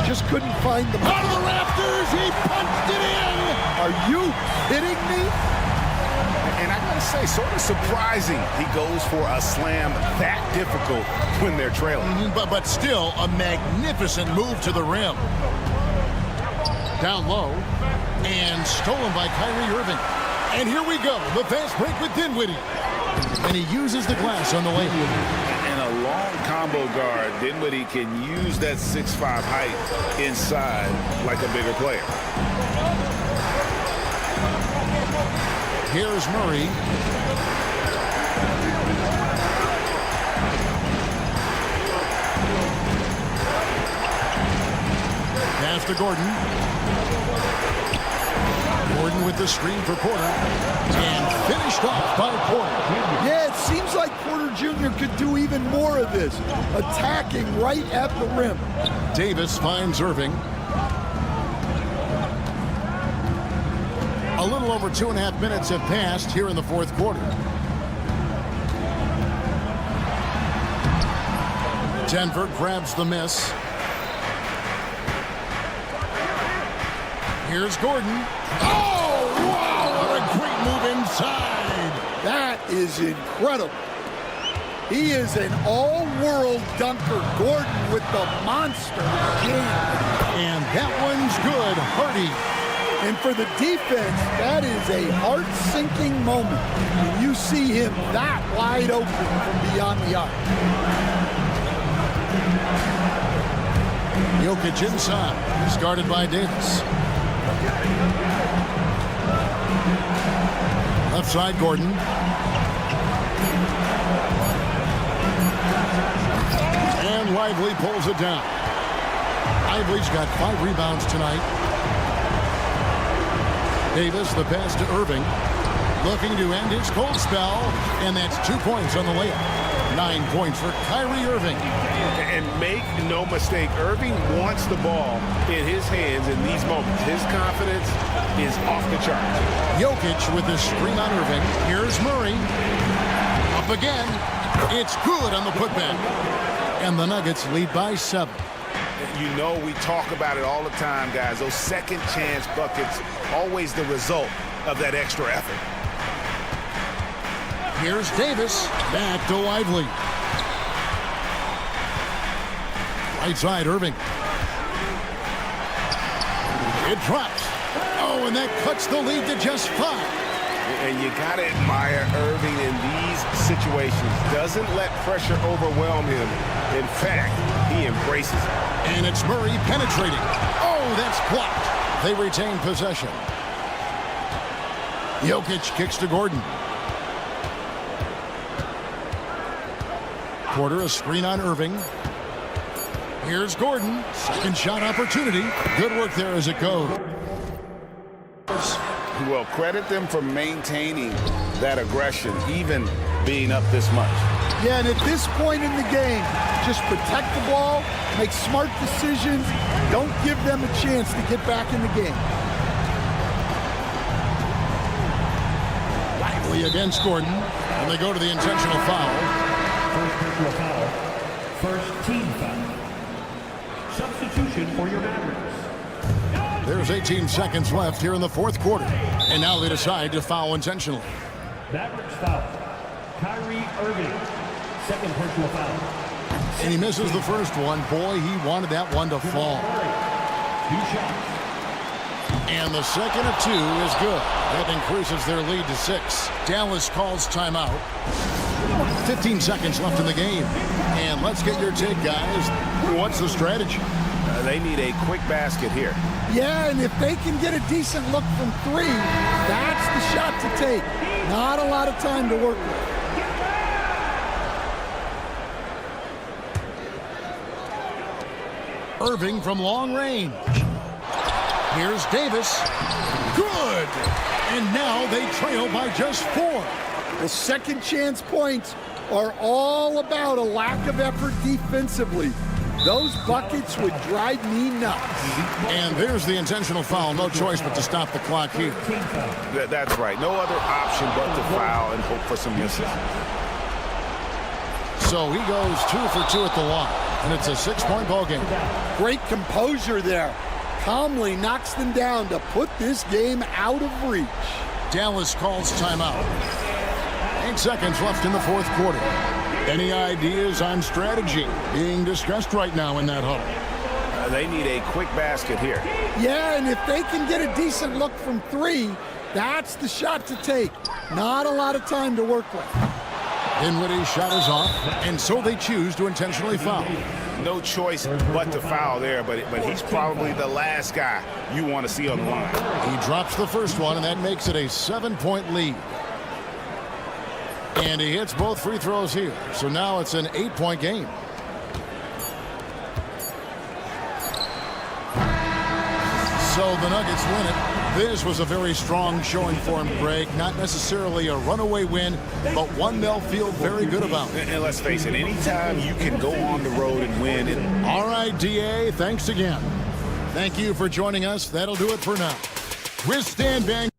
Just couldn't find them.
Out of the rafters, he punched it in.
Are you kidding me?
And I gotta say, sort of surprising he goes for a slam that difficult when they're trailing.
But still a magnificent move to the rim. Down low and stolen by Kyrie Irving. And here we go, the fast break with Dinwiddie. And he uses the glass on the layup.
And a long combo guard, Dinwiddie can use that 6'5" height inside like a bigger player.
Here's Murray. Pass to Gordon. Gordon with the screen for Porter. And finished off by Porter.
Yeah, it seems like Porter Jr. could do even more of this. Attacking right at the rim.
Davis finds Irving. A little over 2.5 minutes have passed here in the fourth quarter. Denver grabs the miss. Here's Gordon. Oh, wow! What a great move inside.
That is incredible. He is an all-world dunker. Gordon with the monster jam.
And that one's good. Hardy.
And for the defense, that is a heart-sinking moment when you see him that wide open from beyond the arc.
Jokic inside. He's guarded by Davis. Left side, Gordon. And Lively pulls it down. Lively's got 5 rebounds tonight. Davis, the pass to Irving. Looking to end his cold spell. And that's 2 points on the layup. 9 points for Kyrie Irving.
And make no mistake, Irving wants the ball in his hands in these moments. His confidence is off the charts.
Jokic with the screen on Irving. Here's Murray. Up again. It's good on the putback. And the Nuggets lead by 7.
You know we talk about it all the time, guys. Those second chance buckets, always the result of that extra effort.
Here's Davis. Back to Lively. Right side, Irving. It drops. Oh, and that cuts the lead to just 5.
And you got to admire Irving in these situations. Doesn't let pressure overwhelm him. In fact, he embraces it.
And it's Murray penetrating. Oh, that's blocked. They retain possession. Jokic kicks to Gordon. Porter, a screen on Irving. Here's Gordon. Second shot opportunity. Good work there as it goes.
Well, credit them for maintaining that aggression, even being up this much.
Yeah, and at this point in the game, just protect the ball, make smart decisions, don't give them a chance to get back in the game.
Lively against Gordon, and they go to the intentional foul.
First personal foul. First team foul. Substitution for your Mavericks.
There's 18 seconds left here in the fourth quarter. And now they decide to foul intentionally.
Mavericks foul. Kyrie Irving. Second personal foul.
And he misses the first one. Boy, he wanted that one to fall.
2 shots.
And the second of 2 is good. That increases their lead to 6. Dallas calls timeout. 15 seconds left in the game. And let's get your take, guys. What's the strategy?
They need a quick basket here.
Yeah, and if they can get a decent look from 3, that's the shot to take. Not a lot of time to work with.
Irving from long range. Here's Davis. Good! And now they trail by just 4.
The second chance points are all about a lack of effort defensively. Those buckets would drive me nuts.
And there's the intentional foul. No choice but to stop the clock here.
That's right. No other option but to foul and hope for some misses.
So he goes 2 for 2 at the line. And it's a 6-point ball game.
Great composure there. Calmly knocks them down to put this game out of reach.
Dallas calls timeout. 8 seconds left in the fourth quarter. Any ideas on strategy being discussed right now in that huddle?
They need a quick basket here.
Yeah, and if they can get a decent look from 3, that's the shot to take. Not a lot of time to work with.
Dinwiddie's shot is off, and so they choose to intentionally foul.
No choice but to foul there, but he's probably the last guy you want to see on the line.
He drops the first one, and that makes it a 7-point lead. And he hits both free throws here. So now it's an 8-point game. So the Nuggets win it. This was a very strong showing for him, Greg. Not necessarily a runaway win, but one they'll feel very good about.
And let's face it, anytime you can go on the road and win.
All right, DA, thanks again. Thank you for joining us. That'll do it for now. With Stan Van.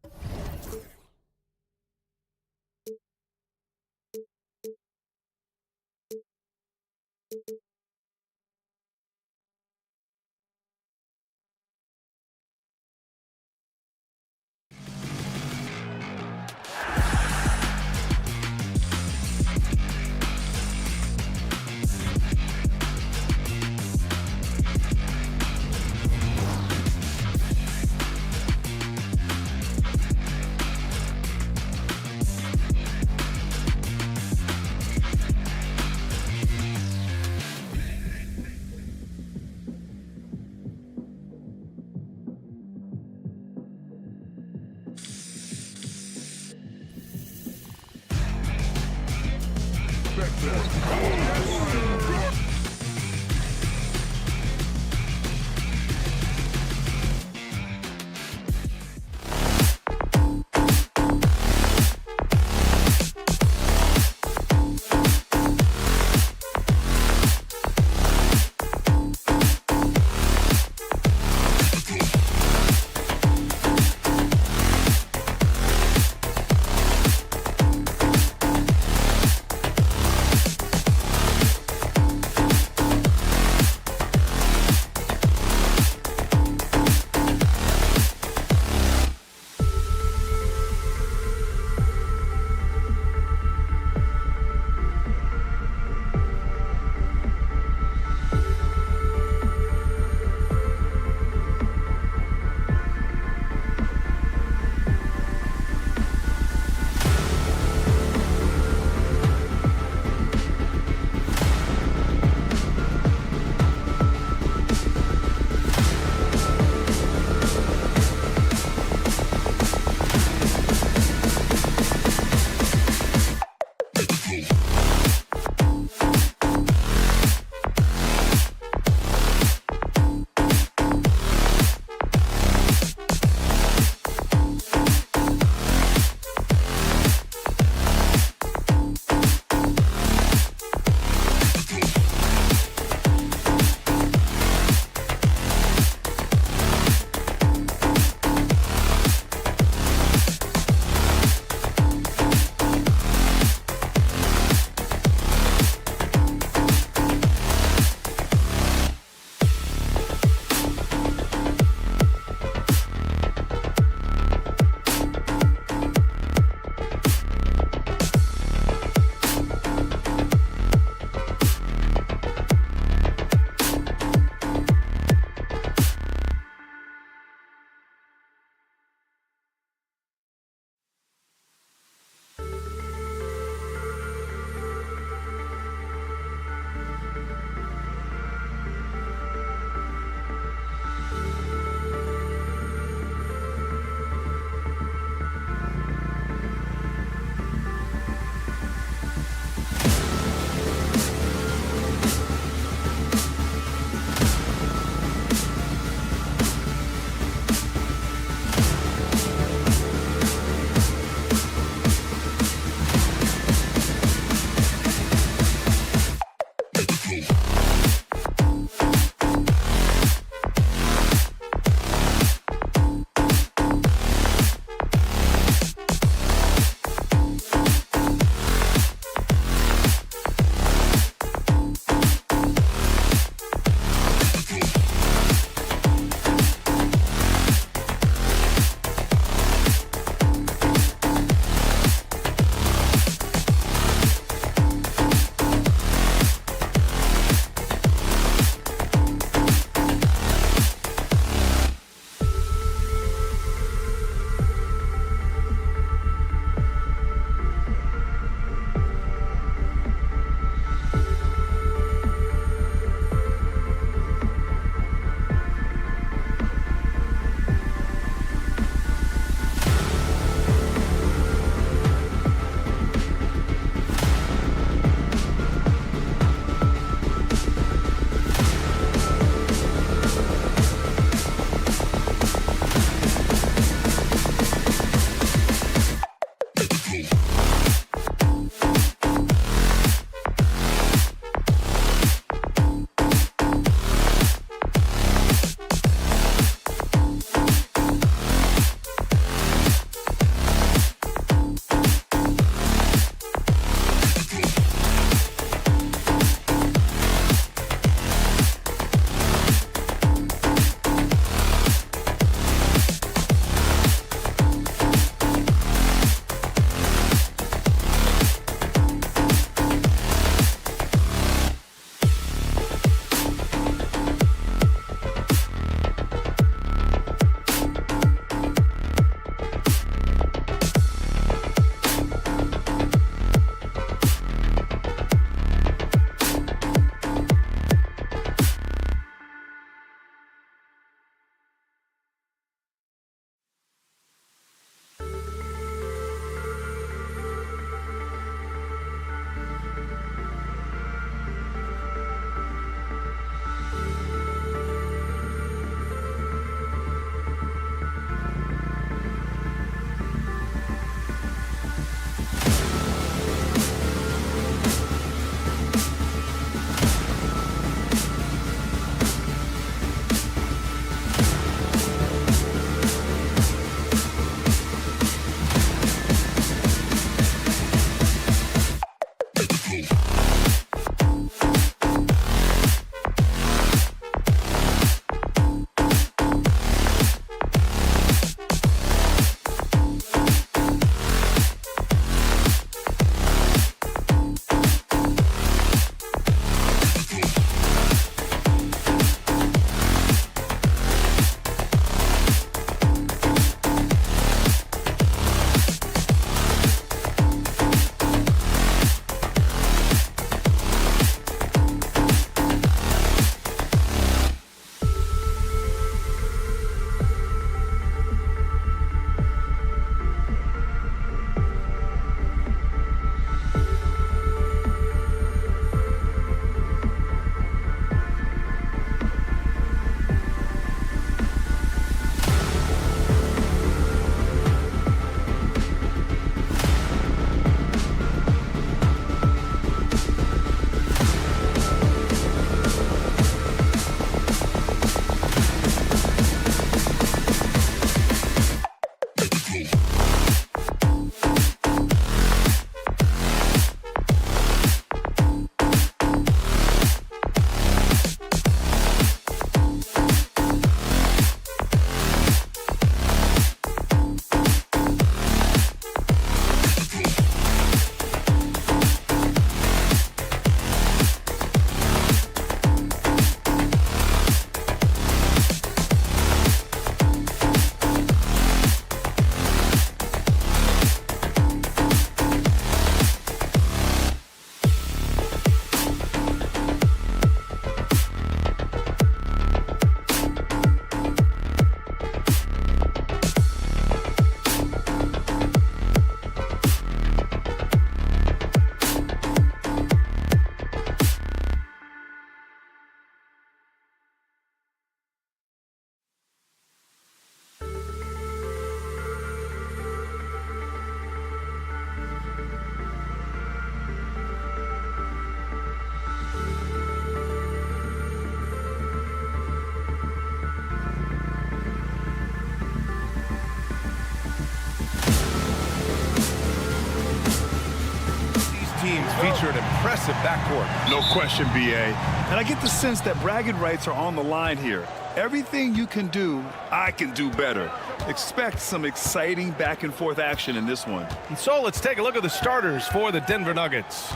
feature an impressive backcourt.
No question, B.A. And I get the sense that bragging rights are on the line here. Everything you can do, I can do better. Expect some exciting back-and-forth action in this one.
And so let's take a look at the starters for the Denver Nuggets.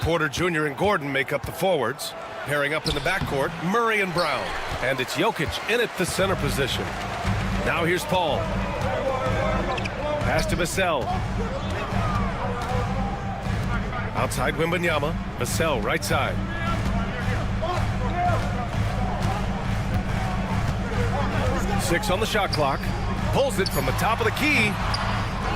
Porter Jr. and Gordon make up the forwards. Pairing up in the backcourt, Murray and Brown. And it's Jokic in at the center position. Now here's Paul. Pass to Vassell. Outside Wembanyama. Vassell right side. Six on the shot clock. Pulls it from the top of the key.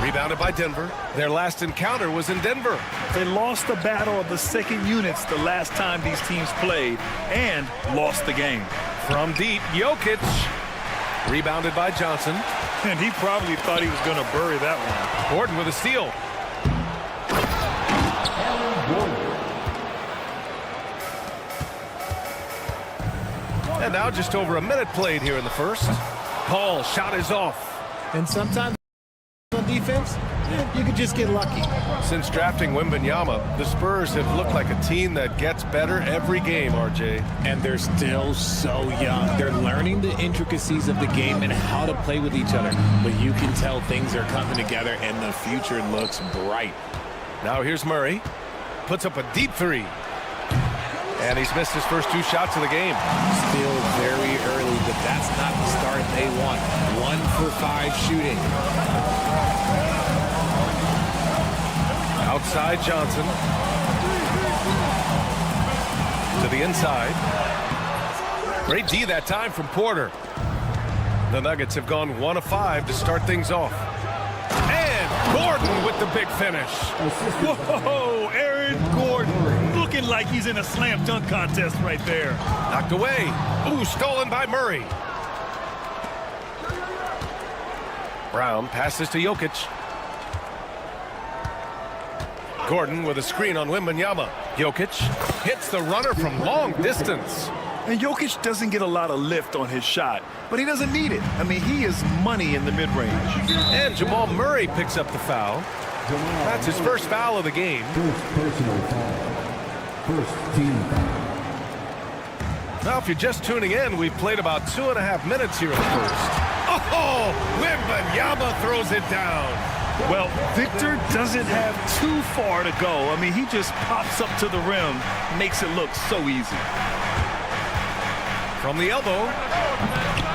Rebounded by Denver. Their last encounter was in Denver.
They lost the battle of the second units the last time these teams played and lost the game.
From deep, Jokic. Rebounded by Johnson.
And he probably thought he was going to bury that one.
Gordon with a steal. And now just over a minute played here in the first. Paul, shot is off.
And sometimes on defense, you could just get lucky.
Since drafting Wembanyama, the Spurs have looked like a team that gets better every game, RJ.
And they're still so young. They're learning the intricacies of the game and how to play with each other. But you can tell things are coming together and the future looks bright.
Now here's Murray. Puts up a deep three. And he's missed his first two shots of the game.
Still very early, but that's not the start they want. 1 for 5 shooting.
Outside Johnson. To the inside. Great D that time from Porter. The Nuggets have gone 1 of 5 to start things off. And Gordon with the big finish.
Whoa, Aaron Gordon looking like he's in a slam dunk contest right there.
Knocked away. Ooh, stolen by Murray. Brown passes to Jokic. Gordon with a screen on Wembanyama. Jokic hits the runner from long distance.
And Jokic doesn't get a lot of lift on his shot, but he doesn't need it. I mean, he is money in the mid-range.
And Jamal Murray picks up the foul. That's his first foul of the game.
First personal foul. First team foul.
Now, if you're just tuning in, we've played about 2.5 minutes here in the first. Oh, Wembanyama throws it down.
Well, Victor doesn't have too far to go. I mean, he just pops up to the rim, makes it look so easy.
From the elbow,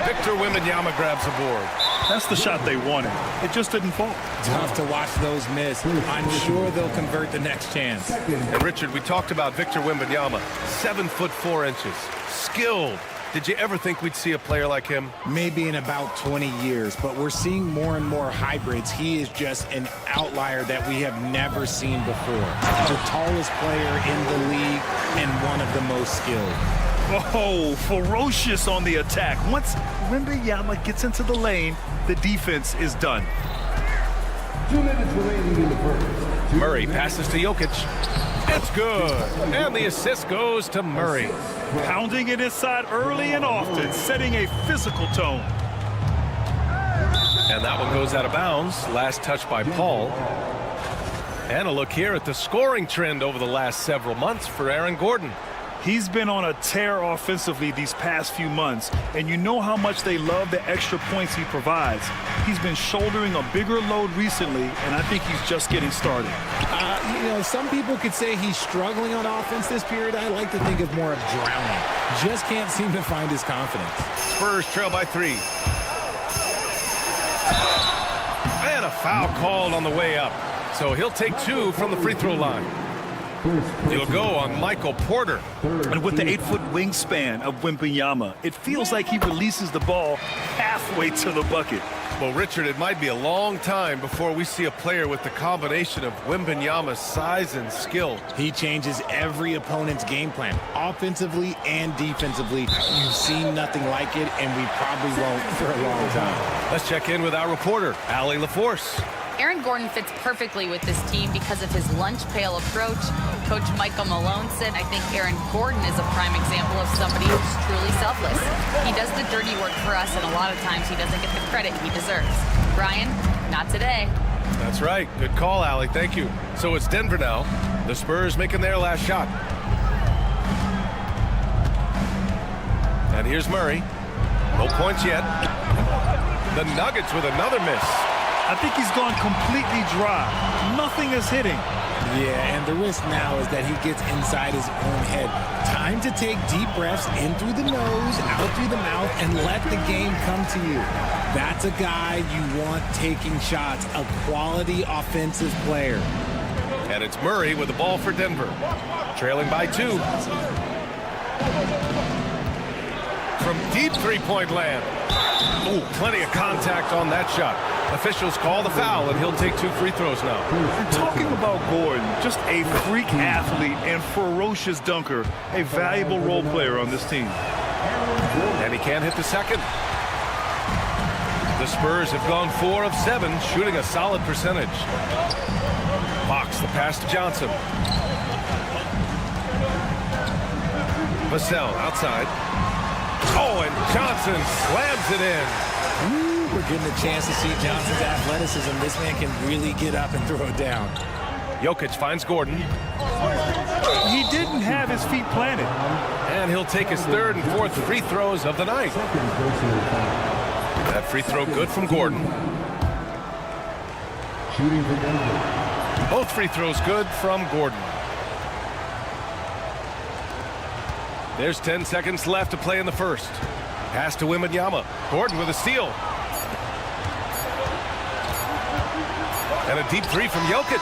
Victor Wembanyama grabs the board.
That's the shot they wanted. It just didn't fall.
Tough to watch those miss. I'm sure they'll convert the next chance.
And Richard, we talked about Victor Wembanyama, 7'4". Skilled. Did you ever think we'd see a player like him?
Maybe in about 20 years, but we're seeing more and more hybrids. He is just an outlier that we have never seen before. The tallest player in the league and one of the most skilled.
Oh, ferocious on the attack. Once Wembanyama gets into the lane, the defense is done.
2 minutes remaining in the first.
Murray passes to Jokic. It's good. And the assist goes to Murray.
Pounding it inside early and often, setting a physical tone.
And that one goes out of bounds. Last touch by Paul. And a look here at the scoring trend over the last several months for Aaron Gordon.
He's been on a tear offensively these past few months, and you know how much they love the extra points he provides. He's been shouldering a bigger load recently, and I think he's just getting started.
You know, some people could say he's struggling on offense this period. I like to think of more of drowning. Just can't seem to find his confidence.
Spurs trail by 3. And a foul called on the way up. So he'll take 2 from the free throw line. He'll go on Michael Porter.
And with the 8-foot wingspan of Wembanyama, it feels like he releases the ball halfway to the bucket.
Well, Richard, it might be a long time before we see a player with the combination of Wembanyama's size and skill.
He changes every opponent's game plan, offensively and defensively. You've seen nothing like it, and we probably won't for a long time.
Let's check in with our reporter, Allie LaForce.
Aaron Gordon fits perfectly with this team because of his lunch pail approach. Coach Michael Malone said, I think Aaron Gordon is a prime example of somebody who's truly selfless. He does the dirty work for us, and a lot of times he doesn't get the credit he deserves. Brian, not today.
That's right. Good call, Allie. Thank you. So it's Denver now. The Spurs making their last shot. And here's Murray. No points yet. The Nuggets with another miss.
I think he's gone completely dry. Nothing is hitting.
Yeah, and the risk now is that he gets inside his own head. Time to take deep breaths in through the nose, out through the mouth, and let the game come to you. That's a guy you want taking shots, a quality offensive player.
And it's Murray with the ball for Denver. Trailing by 2. From deep three-point land. Ooh, plenty of contact on that shot. Officials call the foul, and he'll take 2 free throws now.
And talking about Gordon, just a freak athlete and ferocious dunker, a valuable role player on this team.
And he can't hit the second. The Spurs have gone 4 of 7, shooting a solid percentage. Fox, the pass to Johnson. Vassell outside. Oh, and Johnson slams it in.
Ooh, we're getting a chance to see Johnson's athleticism. This man can really get up and throw it down.
Jokic finds Gordon.
He didn't have his feet planted.
And he'll take his 3rd and 4th free throws of the night. That free throw good from Gordon.
Shooting for Denver.
Both free throws good from Gordon. There's 10 seconds left to play in the first. Pass to Wembanyama. Gordon with a steal. And a deep 3 from Jokic.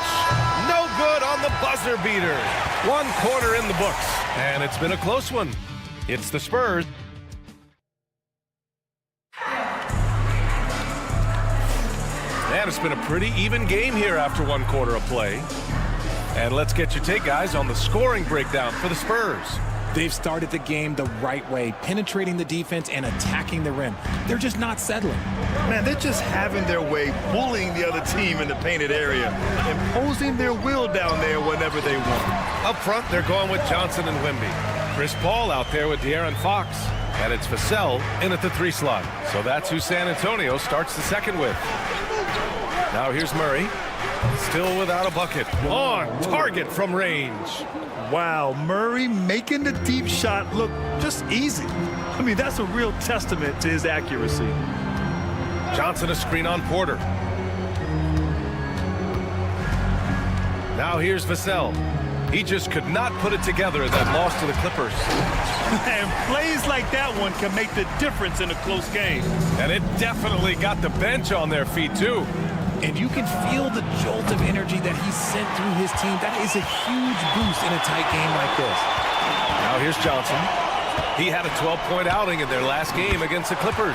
No good on the buzzer beater. 1 quarter in the books. And it's been a close one. It's the Spurs. And it's been a pretty even game here after 1 quarter of play. And let's get your take, guys, on the scoring breakdown for the Spurs.
They've started the game the right way, penetrating the defense and attacking the rim. They're just not settling.
Man, they're just having their way, bullying the other team in the painted area, imposing their will down there whenever they want.
Up front, they're going with Johnson and Wemby. Chris Paul out there with De'Aaron Fox. And it's Vassell in at the 3 slot. So that's who San Antonio starts the second with. Now here's Murray. Still without a bucket. On target from range.
Wow, Murray making the deep shot look just easy. I mean, that's a real testament to his accuracy.
Johnson a screen on Porter. Now here's Vassell. He just could not put it together in that loss to the Clippers.
And plays like that one can make the difference in a close game.
And it definitely got the bench on their feet, too.
And you can feel the jolt of energy that he sent through his team. That is a huge boost in a tight game like this.
Now here's Johnson. He had a 12-point outing in their last game against the Clippers.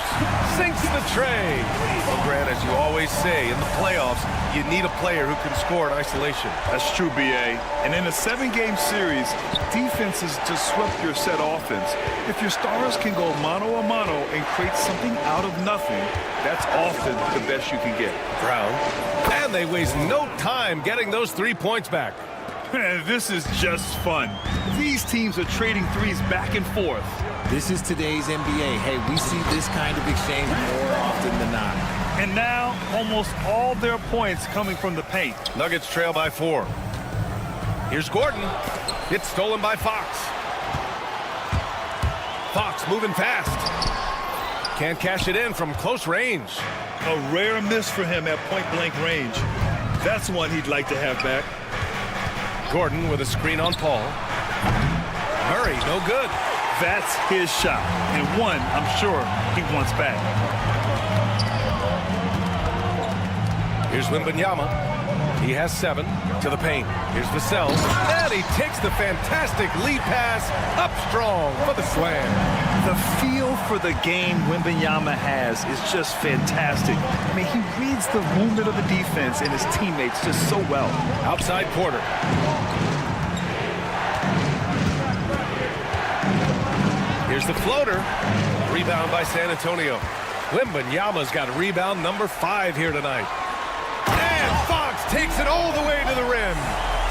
Sinks the tray. Well, Grant, as you always say, in the playoffs, you need a player who can score in isolation.
That's true, B.A. And in a 7-game series, defenses disrupt your set offense. If your stars can go mano-a-mano and create something out of nothing, that's often the best you can get.
Brown. And they waste no time getting those 3 points back.
This is just fun. These teams are trading threes back and forth.
This is today's NBA. Hey, we see this kind of exchange more often than not.
And now, almost all their points coming from the paint.
Nuggets trail by 4. Here's Gordon. It's stolen by Fox. Fox moving fast. Can't cash it in from close range.
A rare miss for him at point-blank range. That's one he'd like to have back.
Gordon with a screen on Paul. Murray, no good.
That's his shot, and one I'm sure he wants back.
Here's Wembanyama. He has 7 to the paint. Here's Vassell. And he takes the fantastic lead pass up strong for the slam.
The feel for the game Wembanyama has is just fantastic. I mean, he reads the movement of the defense and his teammates just so well.
Outside Porter. Here's the floater. Rebound by San Antonio. Wembanyama's got rebound number 5 here tonight. And Fox takes it all the way to the rim.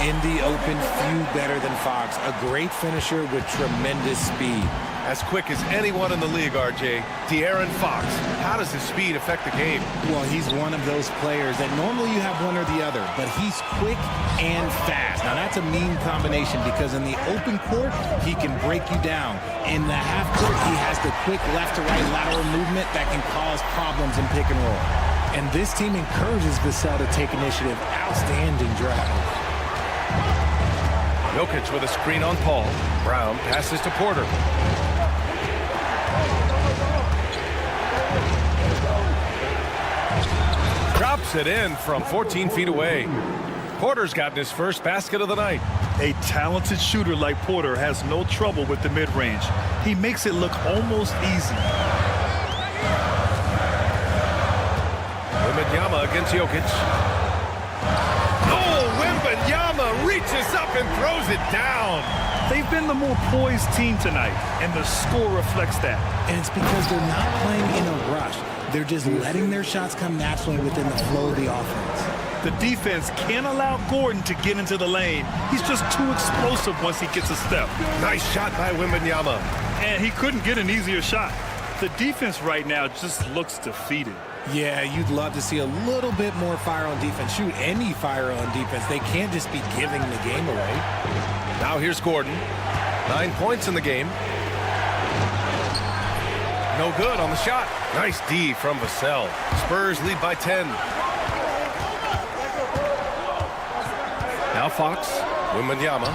In the open, few better than Fox. A great finisher with tremendous speed.
As quick as anyone in the league, RJ. De'Aaron Fox. How does his speed affect the game?
Well, he's one of those players that normally you have one or the other, but he's quick and fast. Now, that's a mean combination because in the open court, he can break you down. In the half court, he has the quick left-to-right lateral movement that can cause problems in pick and roll. And this team encourages Vassell to take initiative. Outstanding drive.
Jokic with a screen on Paul. Brown passes to Porter. Drops it in from 14 feet away. Porter's gotten his first basket of the night.
A talented shooter like Porter has no trouble with the mid-range. He makes it look almost easy.
Wembanyama against Jokic. Oh, Wembanyama reaches up and throws it down.
They've been the more poised team tonight, and the score reflects that.
And it's because they're not playing in a rush. They're just letting their shots come naturally within the flow of the offense.
The defense can't allow Gordon to get into the lane. He's just too explosive once he gets a step.
Nice shot by Wembanyama.
And he couldn't get an easier shot. The defense right now just looks defeated.
Yeah, you'd love to see a little bit more fire on defense. Shoot, any fire on defense. They can't just be giving the game away.
Now here's Gordon. 9 points in the game. No good on the shot. Nice D from Vassell. Spurs lead by 10. Now Fox. Wembanyama.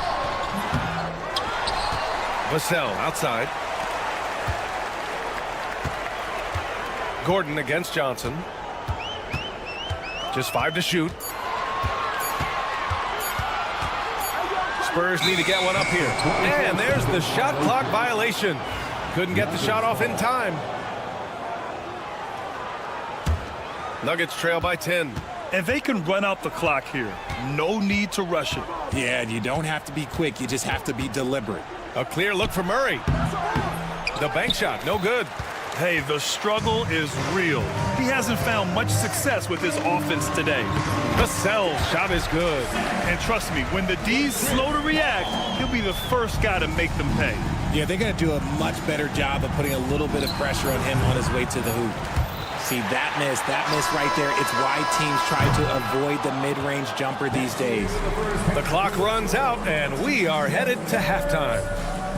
Vassell outside. Gordon against Johnson. Just 5 to shoot. Spurs need to get one up here. And there's the shot clock violation. Couldn't get the shot off in time. Nuggets trail by 10.
And they can run out the clock here. No need to rush it.
Yeah, you don't have to be quick. You just have to be deliberate.
A clear look for Murray. The bank shot, no good.
Hey, the struggle is real. He hasn't found much success with his offense today.
Vassell's shot is good.
And trust me, when the D's slow to react, he'll be the first guy to make them pay.
Yeah, they're going to do a much better job of putting a little bit of pressure on him on his way to the hoop. See, that miss right there, it's why teams try to avoid the mid-range jumper these days.
The clock runs out, and we are headed to halftime.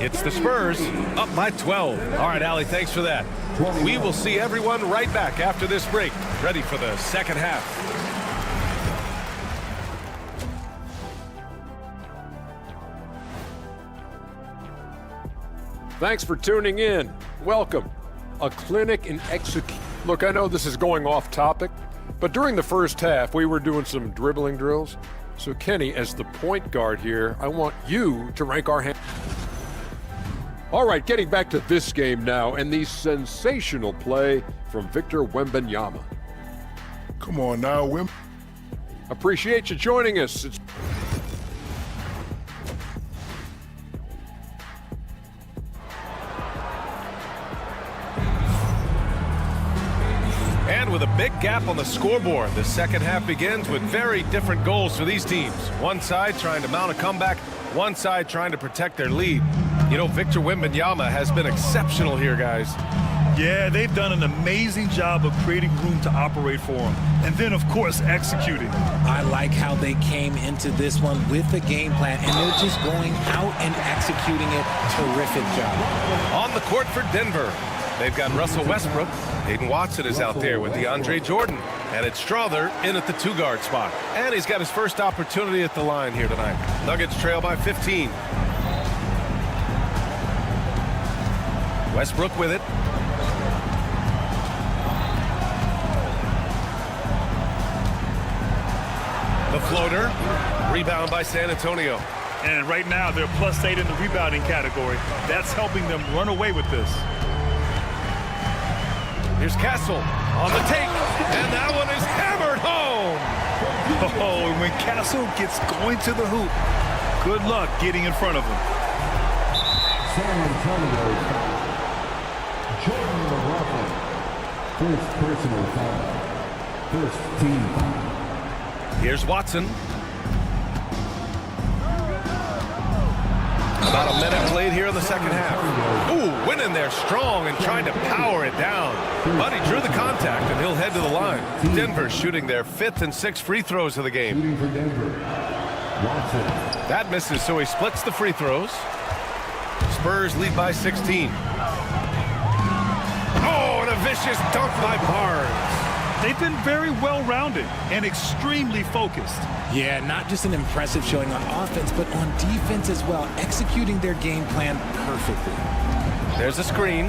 It's the Spurs up by 12. All right, Allie, thanks for that. We will see everyone right back after this break, ready for the second half.
Thanks for tuning in. Welcome. A clinic in execution. Look, I know this is going off topic, but during the first half, we were doing some dribbling drills. So, Kenny, as the point guard here, I want you to rank our hand. All right, getting back to this game now and the sensational play from Victor Wembanyama.
Come on now, Wim.
Appreciate you joining us.
And with a big gap on the scoreboard, the second half begins with very different goals for these teams. One side trying to mount a comeback, one side trying to protect their lead. You know, Victor Wembanyama has been exceptional here, guys.
Yeah, they've done an amazing job of creating room to operate for him. And then, of course, executing.
I like how they came into this one with the game plan, and they're just going out and executing it. Terrific job.
On the court for Denver, they've got Russell Westbrook. Hayden Watson is out there with DeAndre Jordan. And it's Strother in at the two-guard spot. And he's got his first opportunity at the line here tonight. Nuggets trail by 15. Westbrook with it. The floater. Rebound by San Antonio.
And right now, they're +8 in the rebounding category. That's helping them run away with this.
Here's Castle on the take, and that one is hammered home.
Oh, and when Castle gets going to the hoop, good luck getting in front of him.
San Antonio foul. Jordan McLaughlin. First personal foul. First team foul.
Here's Watson. About a minute played here in the second half. Ooh, went in there strong and tried to power it down. But he drew the contact, and he'll head to the line. Denver shooting their 5th and 6th free throws of the game.
Shooting for Denver, Watson.
That misses, so he splits the free throws. Spurs lead by 16. Oh, and a vicious dunk by Barnes.
They've been very well-rounded and extremely focused.
Yeah, not just an impressive showing on offense, but on defense as well, executing their game plan perfectly.
There's a screen.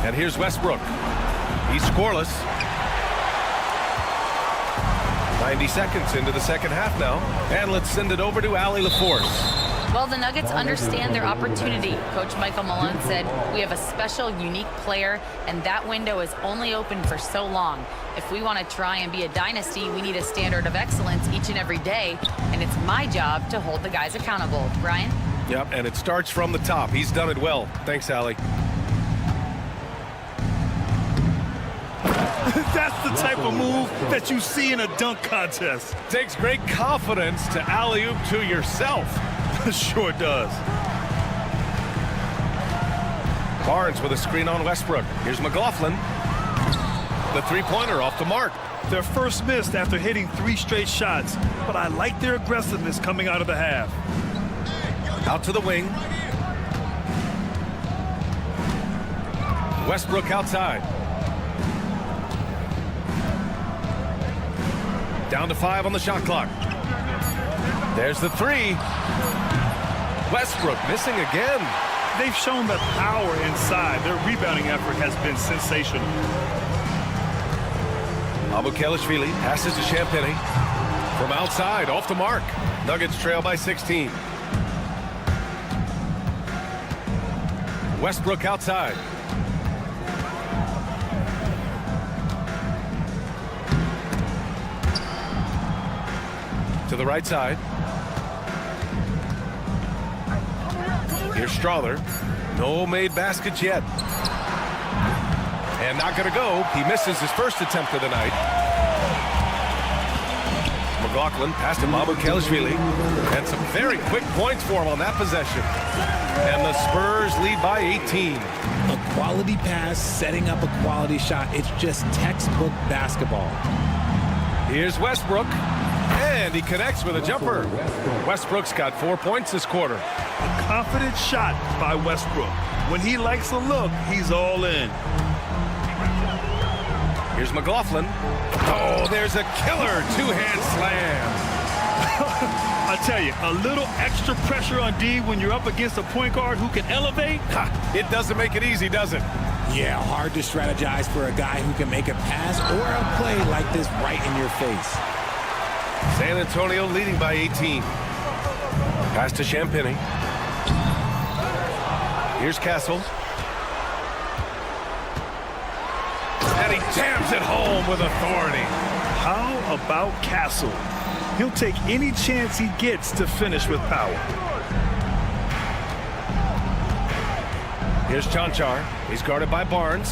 And here's Westbrook. He's scoreless. 90 seconds into the second half now. And let's send it over to Allie LaForce.
Well, the Nuggets understand their opportunity. Coach Michael Malone said, we have a special, unique player, and that window is only open for so long. If we want to try and be a dynasty, we need a standard of excellence each and every day, and it's my job to hold the guys accountable. Brian?
Yep, and it starts from the top. He's done it well. Thanks, Allie.
That's the type of move that you see in a dunk contest.
Takes great confidence to alley-oop to yourself.
Sure does.
Barnes with a screen on Westbrook. Here's McLaughlin. The three-pointer off the mark.
Their first missed after hitting 3 straight shots, but I like their aggressiveness coming out of the half.
Out to the wing. Westbrook outside. Down to 5 on the shot clock. There's the 3. Westbrook missing again.
They've shown the power inside. Their rebounding effort has been sensational.
Mamukelashvili passes to Champagnie. From outside, off the mark. Nuggets trail by 16. Westbrook outside. To the right side. Here's Strawther. No made baskets yet. And not going to go. He misses his first attempt of the night. McLaughlin passed to Mamukelashvili. And some very quick points for him on that possession. And the Spurs lead by 18.
A quality pass, setting up a quality shot. It's just textbook basketball.
Here's Westbrook. And he connects with a jumper. Westbrook's got 4 points this quarter.
A confident shot by Westbrook. When he likes a look, he's all in.
Here's McLaughlin. Oh, there's a killer two-hand slam.
I tell you, a little extra pressure on D when you're up against a point guard who can elevate.
It doesn't make it easy, does it?
Yeah, hard to strategize for a guy who can make a pass or a play like this right in your face.
San Antonio leading by 18. Pass to Champagnie. Here's Castle. And he jams it home with authority.
How about Castle? He'll take any chance he gets to finish with power.
Here's Chanchar. He's guarded by Barnes.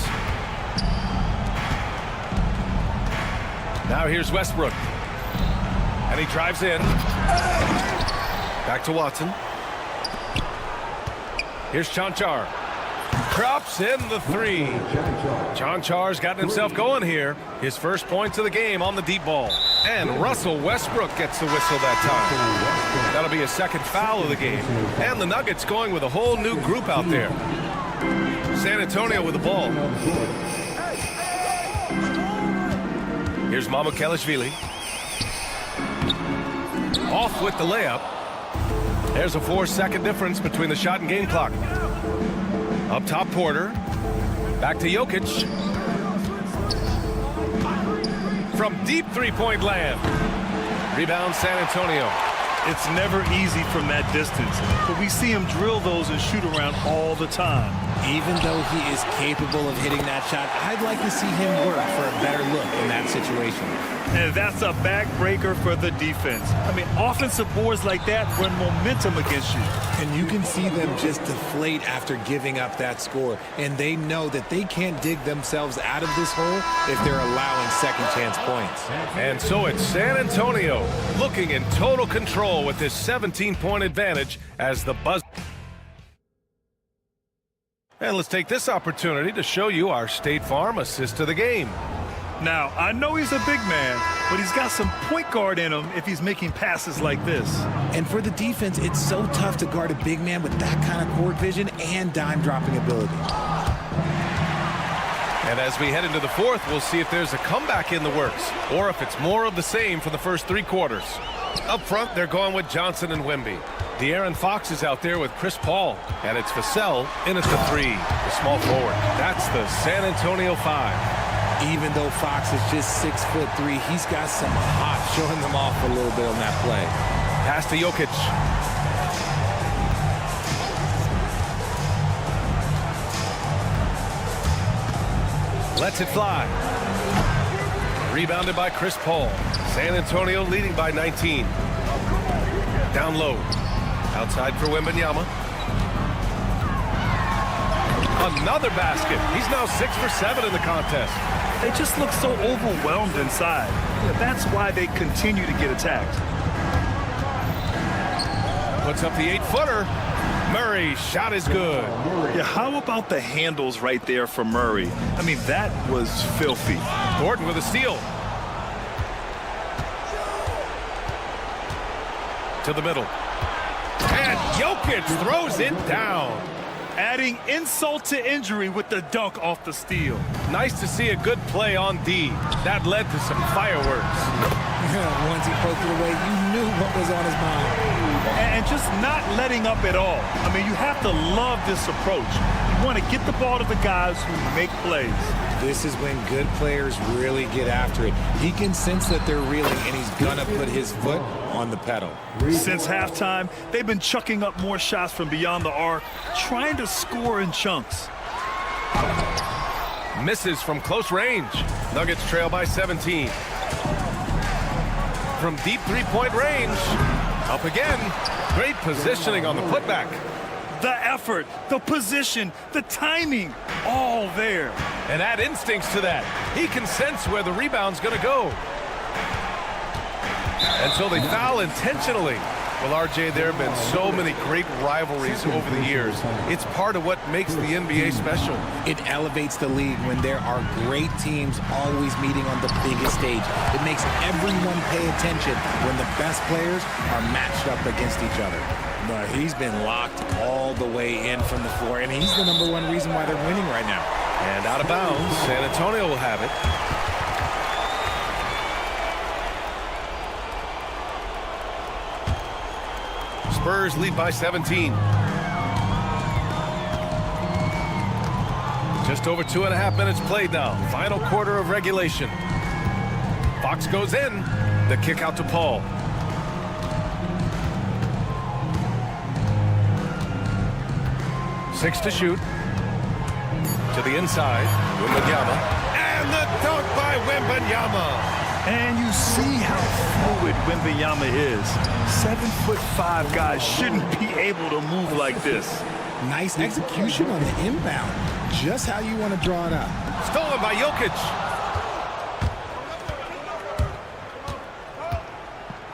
Now here's Westbrook. And he drives in. Back to Watson. Here's Chanchar. Drops in the 3. Chanchar's gotten himself going here. His first points of the game on the deep ball. And Russell Westbrook gets the whistle that time. That'll be his second foul of the game. And the Nuggets going with a whole new group out there. San Antonio with the ball. Here's Mamukelashvili. Off with the layup. There's a 4-second difference between the shot and game clock. Up top, Porter. Back to Jokic. From deep three-point land. Rebound, San Antonio.
It's never easy from that distance, but we see him drill those and shoot around all the time.
Even though he is capable of hitting that shot, I'd like to see him work for a better look in that situation.
And that's a backbreaker for the defense. I mean, offensive boards like that run momentum against you.
And you can see them just deflate after giving up that score. And they know that they can't dig themselves out of this hole if they're allowing second chance points.
And so it's San Antonio looking in total control with this 17-point advantage as the buzzer. And let's take this opportunity to show you our State Farm assist to the game.
Now, I know he's a big man, but he's got some point guard in him if he's making passes like this.
And for the defense, it's so tough to guard a big man with that kind of court vision and dime-dropping ability.
And as we head into the fourth, we'll see if there's a comeback in the works or if it's more of the same for the first three quarters. Up front, they're going with Johnson and Wemby. De'Aaron Fox is out there with Chris Paul, and it's Vassell in at the three, the small forward. That's the San Antonio 5.
Even though Fox is just 6'3", he's got some hop, showing them off a little bit on that play.
Pass to Jokic. Lets it fly. Rebounded by Chris Paul. San Antonio leading by 19. Down low. Outside for Wembanyama. Another basket. He's now 6 for 7 in the contest.
They just look so overwhelmed inside. That's why they continue to get attacked.
Puts up the 8-footer. Murray, shot is good.
Yeah, how about the handles right there for Murray? I mean, that was filthy.
Gordon with a steal. To the middle. And Jokic throws it down.
Adding insult to injury with the dunk off the steal.
Nice to see a good play on D. That led to some fireworks.
Once he poked it away, you knew what was on his mind.
And just not letting up at all. I mean, you have to love this approach. You want to get the ball to the guys who make plays.
This is when good players really get after it. He can sense that they're reeling, and he's going to put his foot on the pedal.
Since halftime, they've been chucking up more shots from beyond the arc, trying to score in chunks.
Misses from close range. Nuggets trail by 17. From deep three-point range. Up again. Great positioning on the putback.
The effort, the position, the timing, all there.
And add instincts to that. He can sense where the rebound's going to go. And so they foul intentionally. Well, RJ, there have been so many great rivalries over the years. It's part of what makes the NBA special.
It elevates the league when there are great teams always meeting on the biggest stage. It makes everyone pay attention when the best players are matched up against each other. But he's been locked all the way in from the floor, and he's the #1 reason why they're winning right now.
And out of bounds, San Antonio will have it. Spurs lead by 17. Just over 2.5 minutes played now. Final quarter of regulation. Fox goes in. The kick out to Paul. Six to shoot. To the inside. Wembanyama. And the dunk by Wembanyama.
And you see how fluid Wembanyama is. 7'5" guys shouldn't be able to move like this.
Nice execution on the inbound. Just how you want to draw it up.
Stolen by Jokic.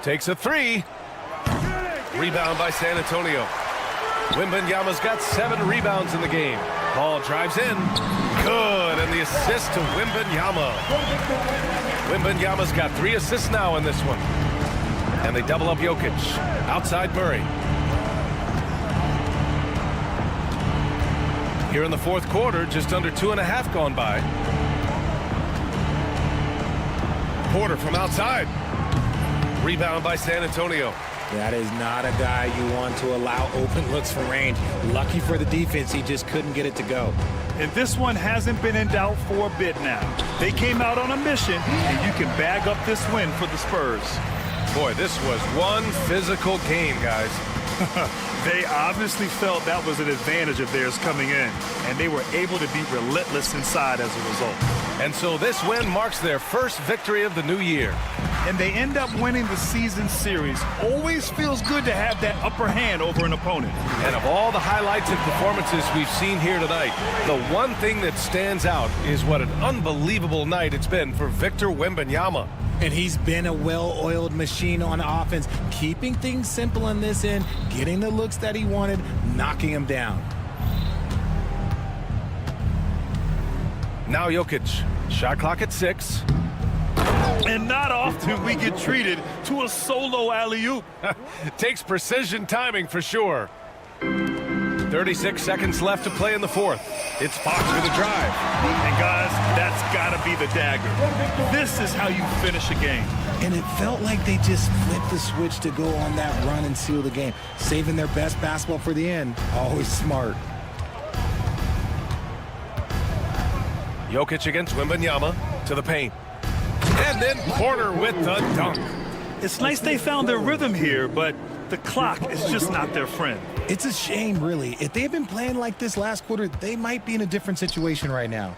Takes a three. Rebound by San Antonio. Wembanyama's got 7 rebounds in the game. Paul drives in. Good, and the assist to Wembanyama. Wembanyama's got 3 assists now in this one. And they double up Jokic. Outside Murray. Here in the fourth quarter, just under 2.5 gone by. Porter from outside. Rebound by San Antonio.
That is not a guy you want to allow open looks from range. Lucky for the defense, he just couldn't get it to go.
And this one hasn't been in doubt for a bit now. They came out on a mission, and you can bag up this win for the Spurs.
Boy, this was one physical game, guys.
They obviously felt that was an advantage of theirs coming in, and they were able to be relentless inside as a result.
And so this win marks their first victory of the new year.
And they end up winning the season series. Always feels good to have that upper hand over an opponent.
And of all the highlights and performances we've seen here tonight, the one thing that stands out is what an unbelievable night it's been for Victor Wembanyama.
And he's been a well-oiled machine on offense, keeping things simple in this end, getting the looks that he wanted, knocking him down.
Now Jokic, shot clock at 6.
And not often we get treated to a solo alley-oop.
Takes precision timing for sure. 36 seconds left to play in the fourth. It's Fox with a drive.
And guys, that's got to be the dagger. This is how you finish a game.
And it felt like they just flipped the switch to go on that run and seal the game, saving their best basketball for the end. Always smart.
Jokic against Wembanyama to the paint. And then Porter with the dunk.
It's nice they found their rhythm here, but the clock is just not their friend.
It's a shame, really. If they had been playing like this last quarter, they might be in a different situation right now.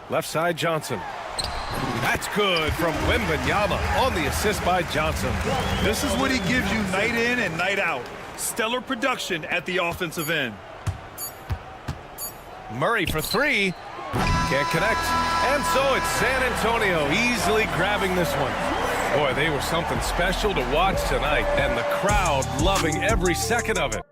Left side, Johnson. That's good from Wembanyama on the assist by Johnson.
This is what he gives you night in and night out. Stellar production at the offensive end.
Murray for 3. Can't connect. And so it's San Antonio easily grabbing this one. Boy, they were something special to watch tonight, and the crowd loving every second of it.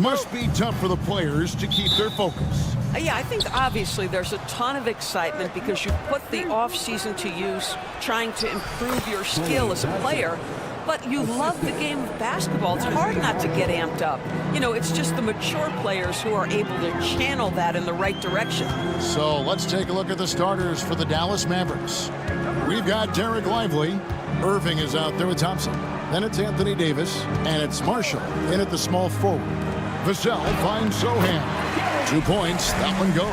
must be tough for the players to keep their focus.
Yeah, I think obviously there's a ton of excitement because you put the offseason to use trying to improve your skill as a player. But you love the game of basketball. It's hard not to get amped up. You know, it's just the mature players who are able to channel that in the right direction.
So let's take a look at the starters for the Dallas Mavericks. We've got Derek Lively. Irving is out there with Thompson. Then it's Anthony Davis, and it's Marshall in at the small forward. Vassell finds Sohan. 2 points, that one goes.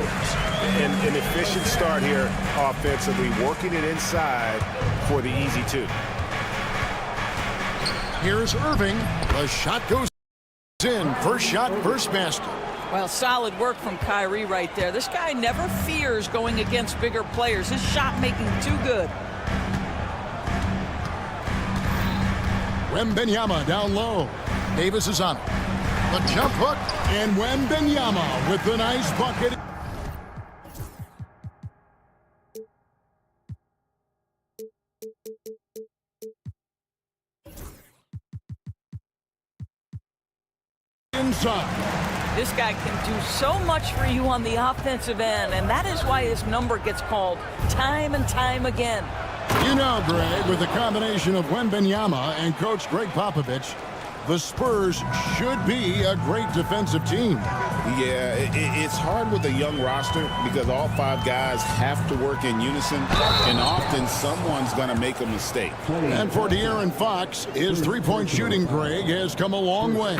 An efficient start here offensively, working it inside for the easy 2.
Here's Irving. The shot goes in. First shot, first basket.
Well, solid work from Kyrie right there. This guy never fears going against bigger players. His shot making too good.
Wembanyama down low. Davis is on it. The jump hook, and Wembanyama with the nice bucket. Inside.
This guy can do so much for you on the offensive end, and that is why his number gets called time and time again.
You know, Greg, with the combination of Wembanyama and Coach Greg Popovich, the Spurs should be a great defensive team.
Yeah, it's hard with a young roster because all 5 guys have to work in unison, and often someone's going to make a mistake.
And for De'Aaron Fox, his three-point shooting, Greg, has come a long way.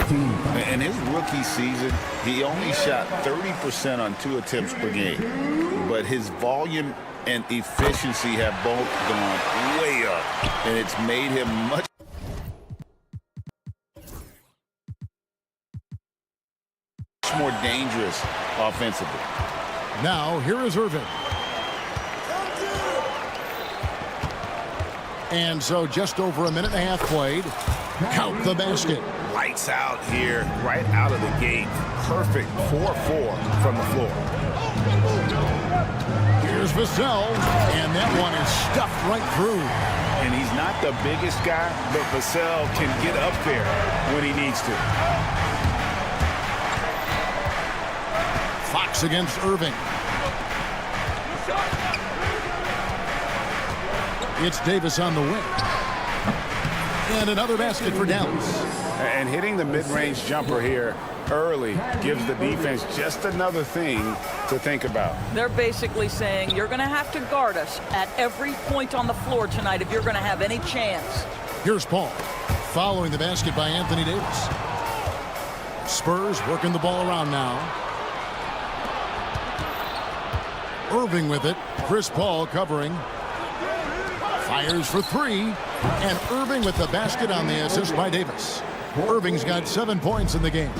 In his rookie season, he only shot 30% on 2 attempts per game, but his volume and efficiency have both gone way up, and it's made him much more dangerous offensively.
Now, here is Irving. And so just over a minute and a half played. Count the basket.
Lights out here, right out of the gate. Perfect 4-4 from the floor.
Here's Vassell, and that one is stuffed right through.
And he's not the biggest guy, but Vassell can get up there when he needs to.
Fox against Irving. It's Davis on the wing. And another basket for Dallas.
And hitting the mid-range jumper here early gives the defense just another thing to think about.
They're basically saying you're going to have to guard us at every point on the floor tonight if you're going to have any chance.
Here's Paul following the basket by Anthony Davis. Spurs working the ball around now. Irving with it. Chris Paul covering. Fires for 3. And Irving with the basket on the assist by Davis. Irving's got 7 points in the game.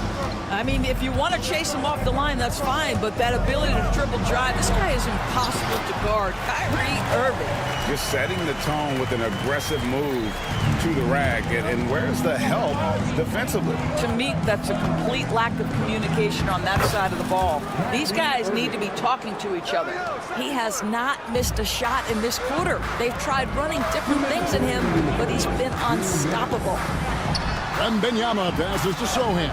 I mean, if you want to chase him off the line, that's fine. But that ability to dribble drive, this guy is impossible to guard. Kyrie Irving.
Just setting the tone with an aggressive move to the rack. And where's the help defensively?
To me, that's a complete lack of communication on that side of the ball. These guys need to be talking to each other. He has not missed a shot in this quarter. They've tried running different things at him, but he's been unstoppable.
Wembanyama passes to Sohan.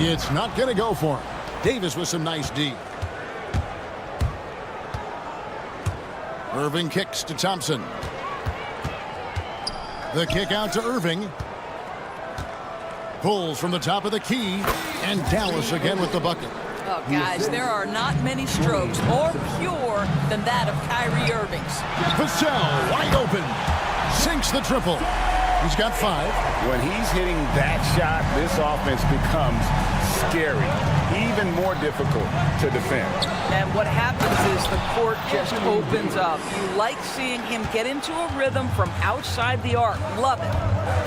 It's not going to go for him. Davis with some nice D. Irving kicks to Thompson. The kick out to Irving. Pulls from the top of the key. And Dallas again with the bucket.
Oh, guys, there are not many strokes more pure than that of Kyrie Irving's.
Vassell wide open. Sinks the triple. He's got 5.
When he's hitting that shot, this offense becomes scary, even more difficult to defend.
And what happens is the court just opens up. You like seeing him get into a rhythm from outside the arc. Love it.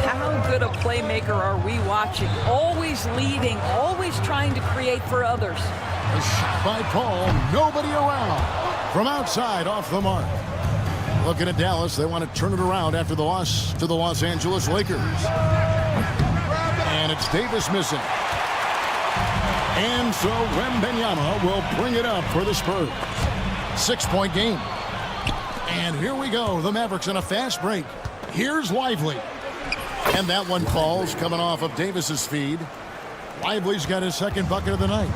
How good a playmaker are we watching? Always leading, always trying to create for others.
A shot by Paul. Nobody around. From outside, off the mark. Looking at Dallas, they want to turn it around after the loss to the Los Angeles Lakers. And it's Davis missing. And so Wembanyama will bring it up for the Spurs. 6-point game. And here we go. The Mavericks on a fast break. Here's Lively. And that one falls coming off of Davis's feed. Lively's got his second bucket of the night.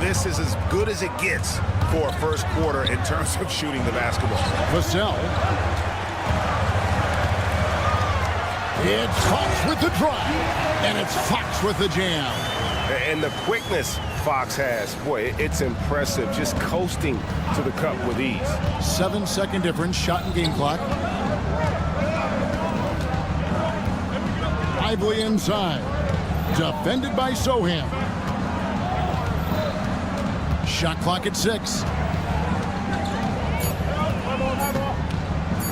This is as good as it gets for a first quarter in terms of shooting the basketball.
Vassell. It's Fox with the drive, and it's Fox with the jam.
And the quickness Fox has, boy, it's impressive. Just coasting to the cup with ease.
7-second difference, shot and game clock. Lively inside. Defended by Sohan. Shot clock at 6.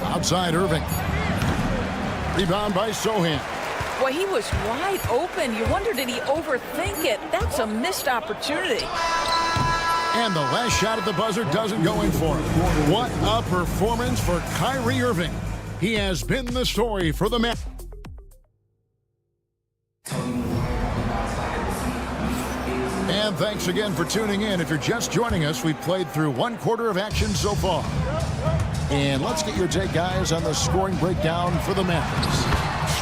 Outside Irving. Rebound by Sohan.
Boy, he was wide open. You wonder, did he overthink it? That's a missed opportunity.
And the last shot at the buzzer doesn't go in for him. What a performance for Kyrie Irving. He has been the story for the Mavericks. And thanks again for tuning in. If you're just joining us, we've played through one quarter of action so far. And let's get your take, guys, on the scoring breakdown for the Mavericks.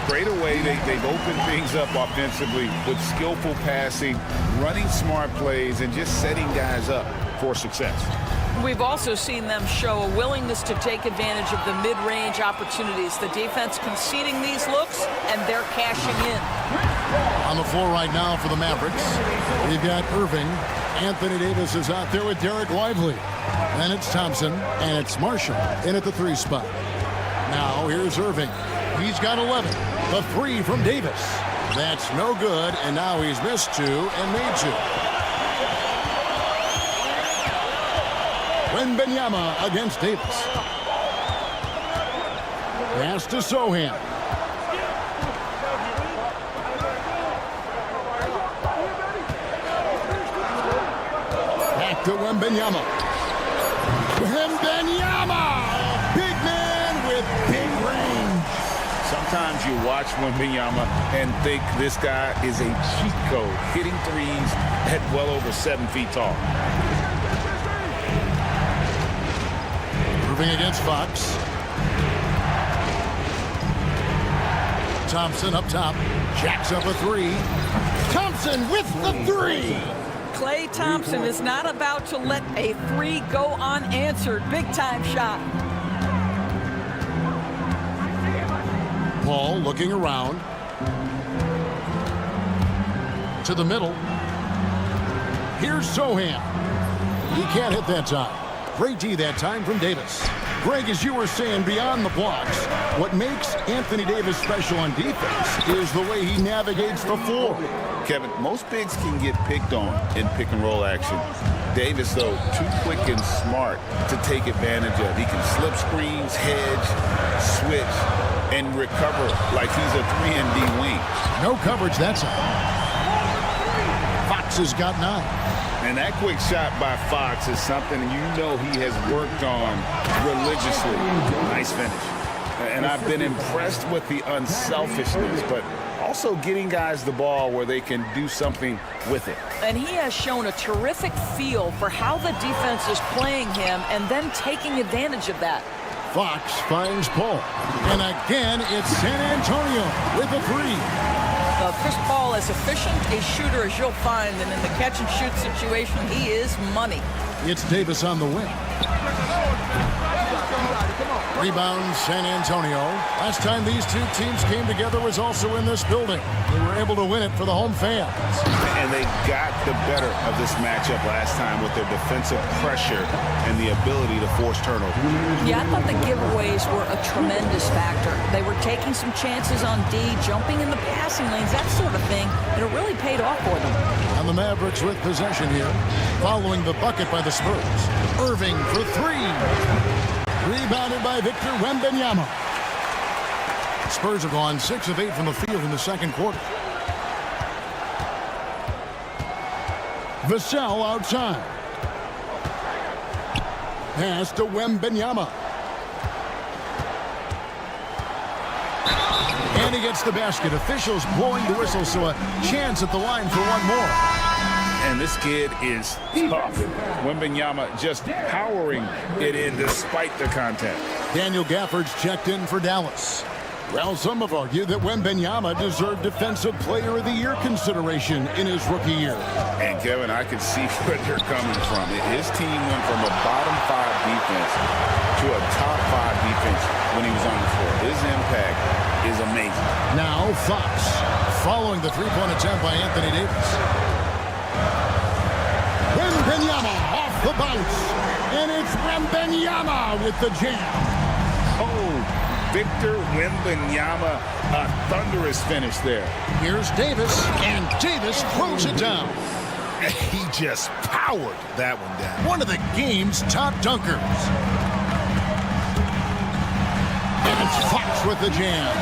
Straight away, they've opened things up offensively with skillful passing, running smart plays, and just setting guys up for success.
We've also seen them show a willingness to take advantage of the mid-range opportunities. The defense conceding these looks, and they're cashing in.
On the floor right now for the Mavericks, we've got Irving. Anthony Davis is out there with Derek Lively. Then it's Thompson, and it's Marshall in at the 3 spot. Now here's Irving. He's got 11. The 3 from Davis. That's no good, and now he's missed 2 and made 2. Wembanyama against Davis. Pass to Sohan. Back to Wembanyama. Wembanyama! Big man with big range.
Sometimes you watch Wembanyama and think this guy is a cheat code, hitting threes at well over 7 feet tall.
Irving against Fox. Thompson up top. Jacks up a 3. Thompson with the 3.
Klay Thompson is not about to let a 3 go unanswered. Big-time shot.
Paul looking around. To the middle. Here's Sohan. He can't hit that time. Great D that time from Davis. Greg, as you were saying, beyond the blocks, what makes Anthony Davis special on defense is the way he navigates the floor.
Kevin, most bigs can get picked on in pick-and-roll action. Davis, though, too quick and smart to take advantage of. He can slip screens, hedge, switch, and recover like he's a 3-and-D wing.
No coverage that side. Fox has got 9.
And that quick shot by Fox is something you know he has worked on religiously. Nice finish. And I've been impressed with the unselfishness, but also getting guys the ball where they can do something with it.
And he has shown a terrific feel for how the defense is playing him and then taking advantage of that.
Fox finds Paul. And again, it's San Antonio with a 3.
Chris Paul, as efficient a shooter as you'll find, and in the catch-and-shoot situation, he is money.
It's Davis on the wing. Rebound, San Antonio. Last time these two teams came together was also in this building. They were able to win it for the home fans.
And they got the better of this matchup last time with their defensive pressure and the ability to force turnovers.
Yeah, I thought the giveaways were a tremendous factor. They were taking some chances on D, jumping in the passing lanes, that sort of thing, and it really paid off for them.
And the Mavericks with possession here, following the bucket by the Spurs. Irving for 3. Rebounded by Victor Wembanyama. Spurs have gone 6 of 8 from the field in the second quarter. Vassell outside. Pass to Wembanyama. And he gets the basket. Officials blowing the whistle, so a chance at the line for one more.
And this kid is tough. Wembanyama just powering it in despite the contact.
Daniel Gafford's checked in for Dallas. Well, some have argued that Wembanyama deserved Defensive Player of the Year consideration in his rookie year.
And, Kevin, I can see where they're coming from. His team went from a bottom 5 defense to a top 5 defense when he was on the floor. His impact is amazing.
Now Fox, following the three-point attempt by Anthony Davis. Wembanyama off the bounce, and it's Wembanyama with the jam.
Oh, Victor Wembanyama, a thunderous finish there.
Here's Davis, and Davis throws it down.
He just powered that one down.
One of the game's top dunkers. And it's Fox with the jam.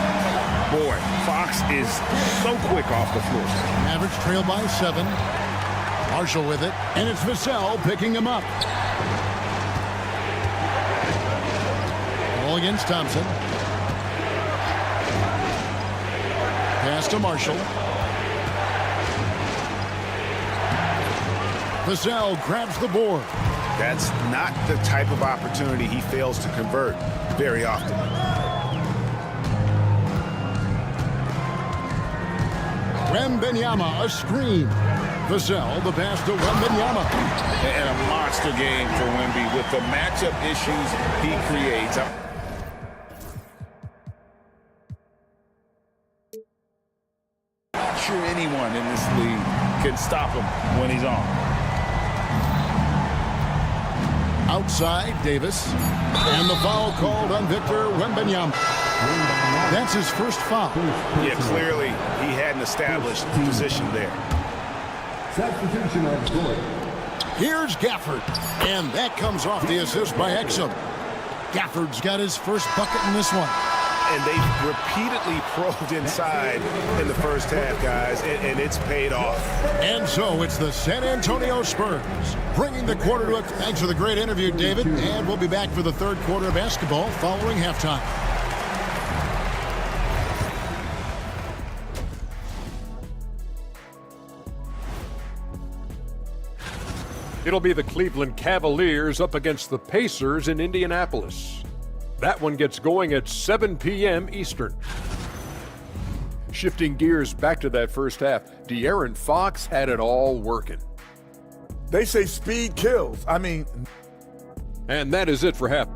Boy, Fox is so quick off the floor.
Mavericks trail by 7. Marshall with it, and it's Vassell picking him up. Ball against Thompson. Pass to Marshall. Vassell grabs the board.
That's not the type of opportunity he fails to convert very often.
Wembanyama, a screen. Vassell, the pass to Wembanyama.
And a monster game for Wemby with the matchup issues he creates. I'm not sure anyone in this league can stop him when he's on.
Outside, Davis. And the foul called on Victor Wembanyama. That's his first foul.
Yeah, clearly he hadn't established position there.
Substitution on court.
Here's Gafford. And that comes off the assist by Exum. Gafford's got his first bucket in this one.
And they repeatedly probed inside in the first half, guys, and it's paid off.
And so it's the San Antonio Spurs bringing the quarter to it. Thanks for the great interview, David. And we'll be back for the third quarter of basketball following halftime.
It'll be the Cleveland Cavaliers up against the Pacers in Indianapolis. That one gets going at 7 p.m. Eastern. Shifting gears back to that first half, De'Aaron Fox had it all working.
They say speed kills. I mean...
And that is it for half.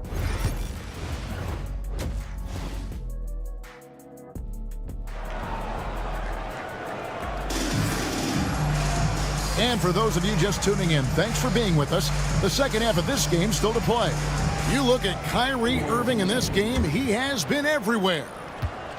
And for those of you just tuning in, thanks for being with us. The second half of this game still to play. You look at Kyrie Irving in this game, he has been everywhere.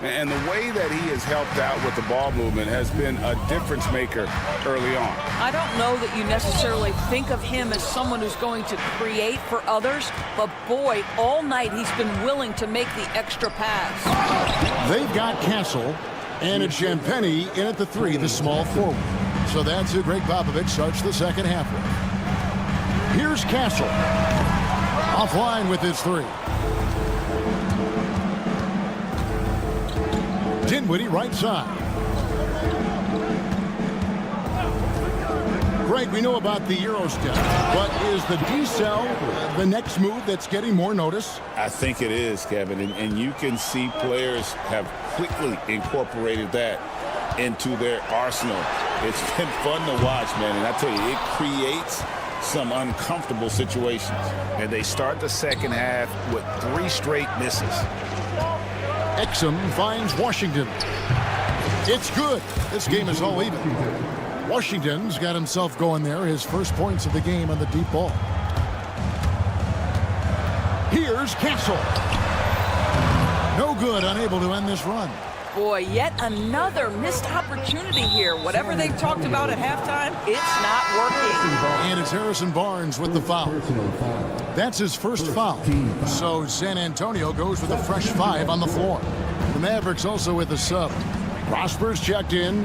And the way that he has helped out with the ball movement has been a difference maker early on.
I don't know that you necessarily think of him as someone who's going to create for others, but boy, all night he's been willing to make the extra pass.
They've got Castle, and it's Champagny in at the 3, the small forward. So that's who Greg Popovich starts the second half with. Here's Castle. Offline with his 3. Dinwiddie right side. Greg, we know about the Euro step, but is the D-cell the next move that's getting more notice?
I think it is, Kevin, and you can see players have quickly incorporated that into their arsenal. It's been fun to watch, man, and I tell you, it creates some uncomfortable situations. And they start the second half with 3 straight misses.
Exum finds Washington. It's good. This game is all even. Washington's got himself going there, his first points of the game on the deep ball. Here's Castle. No good, unable to end this run.
Boy, yet another missed opportunity here. Whatever they talked about at halftime, it's not working.
And it's Harrison Barnes with the foul. That's his first foul. So San Antonio goes with a fresh 5 on the floor. The Mavericks also with a sub. Prosper's checked in.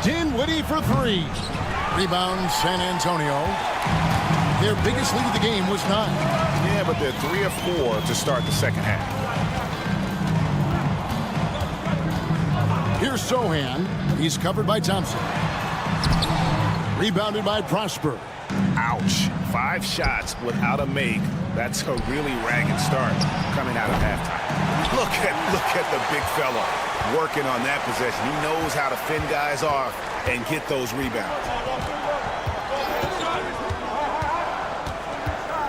Dinwiddie for 3. Rebound San Antonio. Their biggest lead of the game was 9.
Yeah, but they're 3 of 4 to start the second half.
Here's Sohan. He's covered by Thompson. Rebounded by Prosper.
Ouch. 5 shots without a make. That's a really ragged start coming out of halftime. Look at Look at the big fella working on that possession. He knows how to fend guys off and get those rebounds.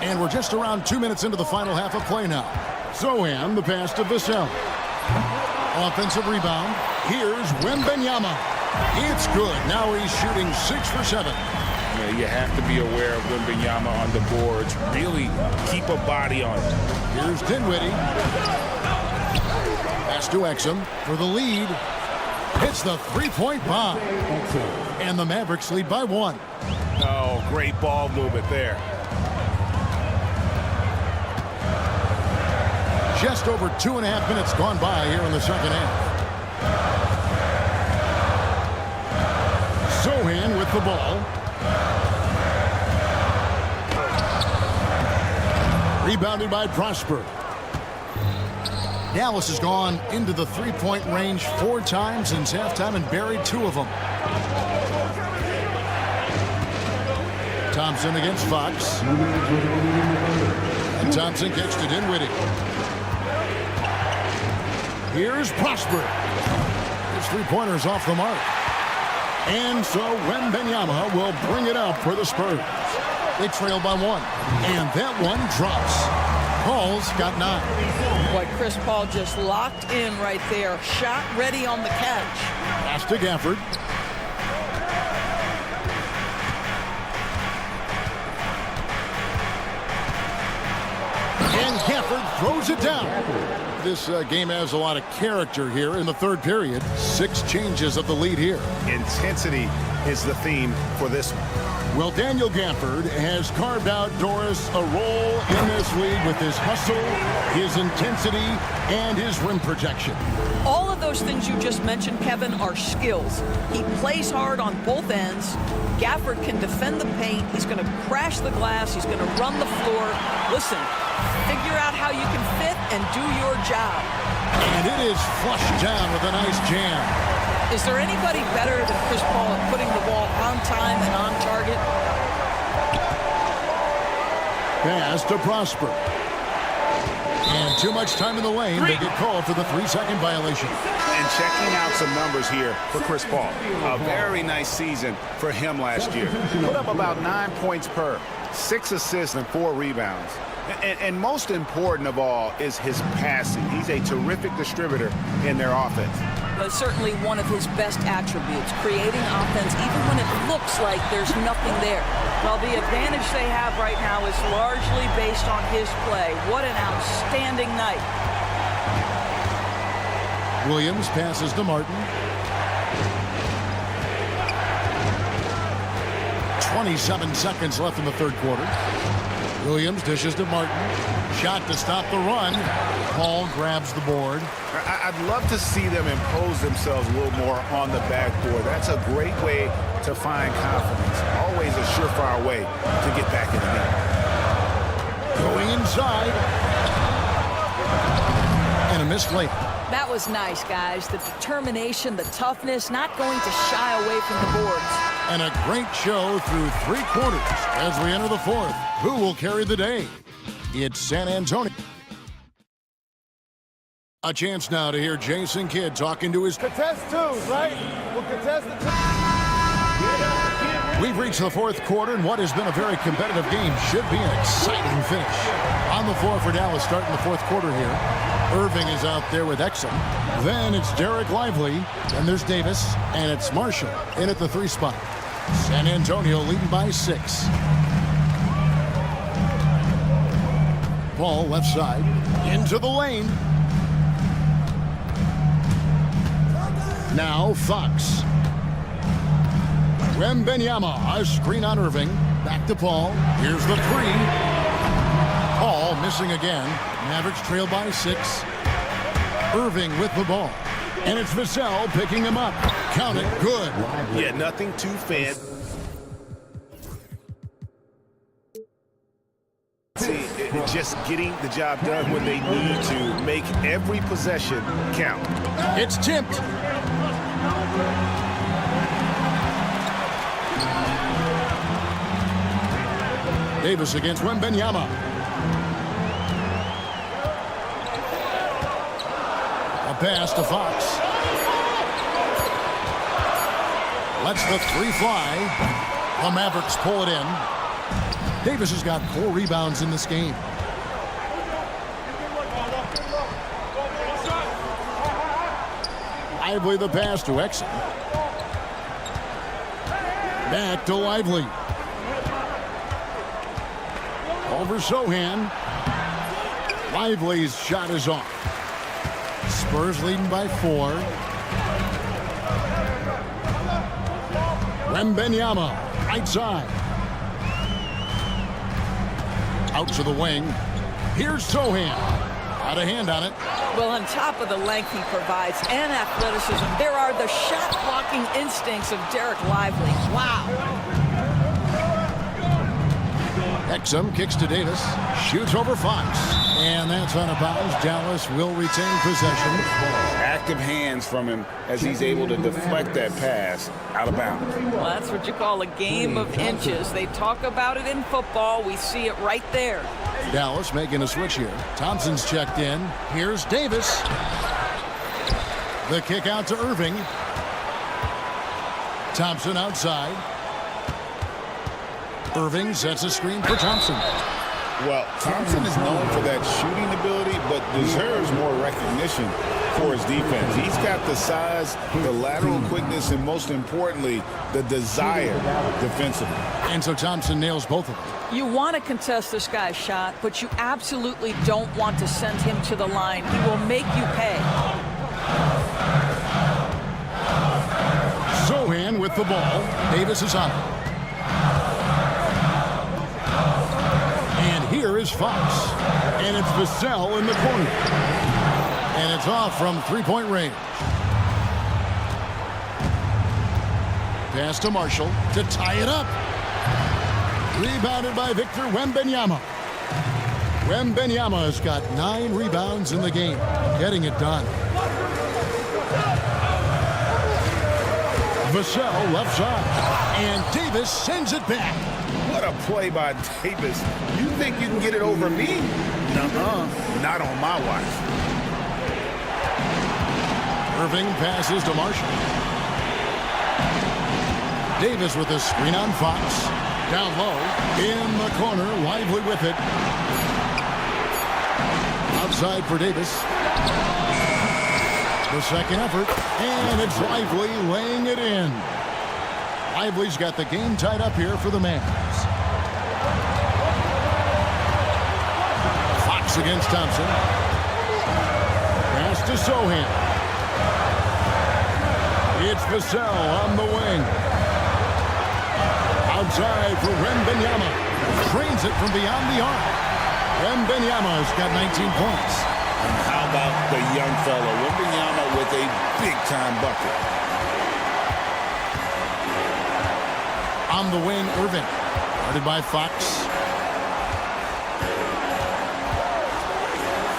And we're just around 2 minutes into the final half of play now. Zohan, the pass to Vassell. Offensive rebound. Here's Wembanyama. It's good. Now he's shooting 6 for 7.
You have to be aware of Wembanyama on the boards. Really keep a body on it.
Here's Dinwiddie. Pass to Exum for the lead. Hits the three-point bomb. And the Mavericks lead by 1.
Oh, great ball movement there.
Just over 2.5 minutes gone by here in the second half. Zohan with the ball. Rebounded by Prosper. Dallas has gone into the three-point range 4 times since halftime and buried 2 of them. Thompson against Fox. And Thompson gets to Dinwiddie. Here's Prosper. His three-pointer's off the mark. And so Wembanyama will bring it up for the Spurs. They trail by 1. And that one drops. Paul's got 9.
Boy, Chris Paul just locked in right there. Shot ready on the catch.
Pass to Gafford. And Gafford throws it down. This game has a lot of character here in the third period. 6 changes of the lead here.
Intensity is the theme for this one.
Well, Daniel Gafford has carved out Doris a role in this league with his hustle, his intensity, and his rim protection.
All of those things you just mentioned, Kevin, are skills. He plays hard on both ends. Gafford can defend the paint. He's going to crash the glass. He's going to run the floor. Listen, figure out how you can fit and do your job.
And it is flushed down with a nice jam.
Is there anybody better than Chris Paul at putting the ball on time and on target?
Pass to Prosper. And too much time in the lane. They get called for the 3-second violation.
And checking out some numbers here for Chris Paul. A very nice season for him last year. Put up about 9 points per, 6 assists and 4 rebounds. And most important of all is his passing. He's a terrific distributor in their offense.
But certainly one of his best attributes, creating offense even when it looks like there's nothing there. Well, the advantage they have right now is largely based on his play. What an outstanding night.
Williams passes to Martin. 27 seconds left in the third quarter. Williams dishes to Martin. Shot to stop the run. Paul grabs the board.
I'd love to see them impose themselves a little more on the backboard. That's a great way to find confidence. Always a surefire way to get back in the game.
Going inside. And a missed layup.
That was nice, guys. The determination, the toughness, not going to shy away from the boards.
And a great show through 3 quarters as we enter the fourth. Who will carry the day? It's San Antonio. A chance now to hear Jason Kidd talking to his...
Contest 2s, right? We'll contest the 2.
We've reached the fourth quarter, and what has been a very competitive game should be an exciting finish. On the floor for Dallas starting the fourth quarter here. Irving is out there with Exum. Then it's Derek Lively, and there's Davis, and it's Marshall in at the 3 spot. San Antonio leading by 6. Ball left side, into the lane. Now Fox. Wembanyama, a screen on Irving. Back to Paul. Here's the 3. Paul missing again. Mavericks trail by 6. Irving with the ball. And it's Vassell picking him up. Count it, good.
Yeah, nothing too fancy. Just getting the job done when they need to. Make every possession count.
It's tipped. Davis against Wembanyama. pass to Fox. Lets the three fly. The Mavericks pull it in. Davis has got 4 rebounds in this game. Lively the pass to Exum. Back to Lively. Over Sohan. Lively's shot is off. Spurs leading by 4. Wembanyama, right side. Out to the wing. Here's Sohan. Out of hand on it.
Well, on top of the length he provides and athleticism, there are the shot-blocking instincts of Derek Lively. Wow.
Exum kicks to Davis. Shoots over Fox. And that's out of bounds. Dallas will retain possession.
Active hands from him as he's able to deflect that pass out of bounds.
Well, that's what you call a game of inches. They talk about it in football. We see it right there.
Dallas making a switch here. Thompson's checked in. Here's Davis. The kick out to Irving. Thompson outside. Irving sets a screen for Thompson.
Well, Thompson is known for that shooting ability, but deserves more recognition for his defense. He's got the size, the lateral quickness, and most importantly, the desire defensively.
And so Thompson nails both of them.
You want to contest this guy's shot, but you absolutely don't want to send him to the line. He will make you pay.
Sohan with the ball. Davis is on it. And here is Fox. And it's Vassell in the corner. And it's off from three-point range. Pass to Marshall to tie it up. Rebounded by Victor Wembanyama. Wembanyama has got 9 rebounds in the game. Getting it done. Vassell left side. And Davis sends it back.
What a play by Davis. You think you can get it over me? Nuh-uh. Not on my watch.
Irving passes to Marshall. Davis with a screen on Fox. Down low. In the corner. Lively with it. Outside for Davis. The second effort. And it's Lively laying it in. Lively's got the game tied up here for the Mavs. Fox against Thompson. Pass to Sohan. It's Vassell on the wing. Outside for Wembanyama. Trains it from beyond the arc. Wembanyama's got 19 points.
And how about the young fellow? Wembanyama with a big-time bucket.
On the wing, Irving. Guarded by Fox.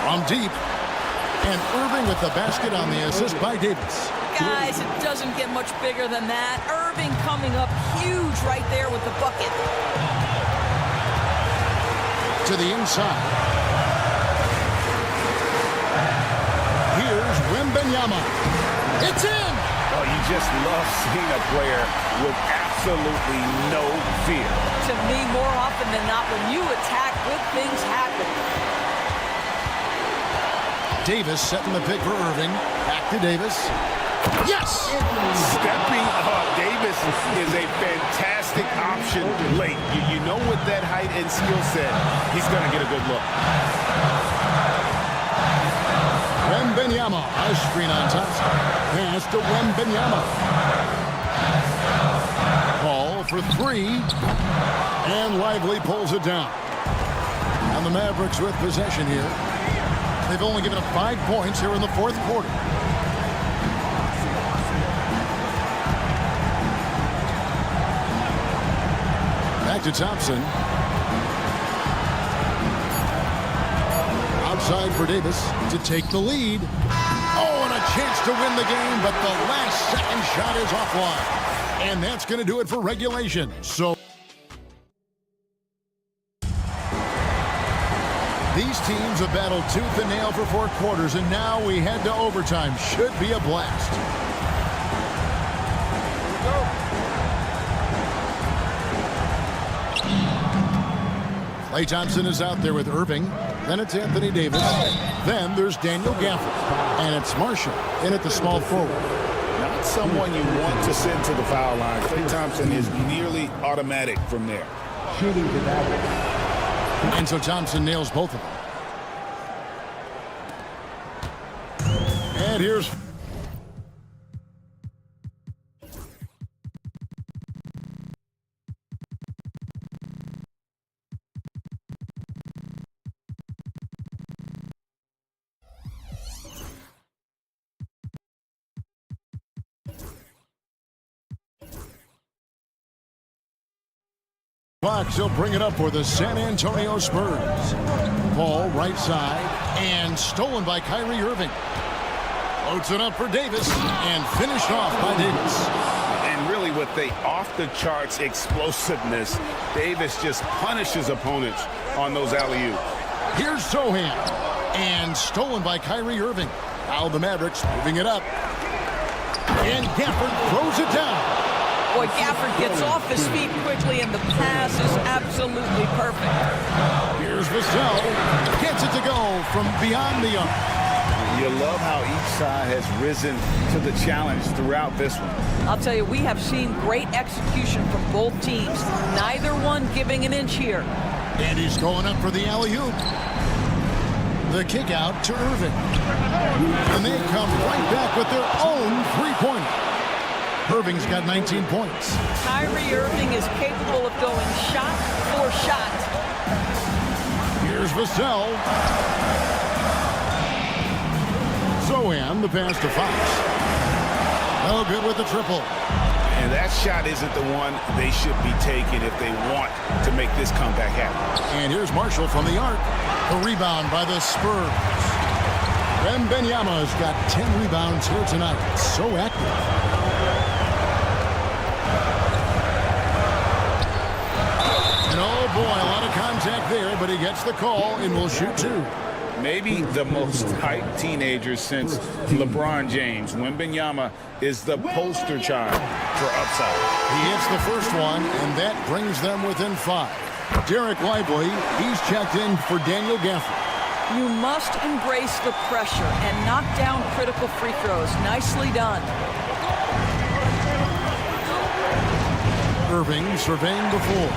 From deep. And Irving with the basket on the assist by Davis.
Guys, it doesn't get much bigger than that. Irving coming up huge right there with the bucket.
To the inside. Here's Wembanyama. It's in!
Oh, you just love seeing a player with absolutely no fear.
To me, more often than not, when you attack, good things happen.
Davis setting the pick for Irving. Back to Davis. Yes!
Stepping up. Davis is a fantastic option late. You know, with that height and skill set, he's going to get a good look.
Wembanyama. A screen on Thompson. Pass to Wembanyama. Ball for 3. And Lively pulls it down. And the Mavericks with possession here. They've only given up 5 points here in the fourth quarter. Back to Thompson. Outside for Davis to take the lead. Oh, and a chance to win the game, but the last second shot is offline. And that's going to do it for regulation. So These teams have battled tooth and nail for 4 quarters, and now we head to overtime. Should be a blast. Klay Thompson is out there with Irving. Then it's Anthony Davis. Then there's Daniel Gafford. And it's Marshall in at the small forward.
Not someone you want to send to the foul line. Klay Thompson is nearly automatic from there.
And so Thompson nails both of them. And here's... Fox will bring it up for the San Antonio Spurs. Ball right side and stolen by Kyrie Irving. Loads it up for Davis and finished off by Davis.
And really with the off-the-charts explosiveness, Davis just punishes opponents on those alley-oops.
Here's Sohan and stolen by Kyrie Irving. Now the Mavericks moving it up. And Gafford throws it down.
Boy, Gafford gets off his feet quickly, and the pass is absolutely perfect.
Here's Vassell. Gets it to go from beyond the arc.
You love how each side has risen to the challenge throughout this one.
I'll tell you, we have seen great execution from both teams. Neither one giving an inch here.
And he's going up for the alley-oop. The kick out to Irving. And they come right back with their own three-pointer. Irving's got 19 points.
Kyrie Irving is capable of going shot for shot.
Here's Vassell. Sohan, the pass to Fox. No good with the triple.
And that shot isn't the one they should be taking if they want to make this comeback happen.
And here's Marshall from the arc. The rebound by the Spurs. Wembanyama's got 10 rebounds here tonight. So active. Oh boy, a lot of contact there, but he gets the call and will shoot 2.
Maybe the most hyped teenager since LeBron James. Wembanyama is the poster child for upside.
He hits the first one, and that brings them within 5. Derek Lively, he's checked in for Daniel Gafford.
You must embrace the pressure and knock down critical free throws. Nicely done.
Irving surveying the floor.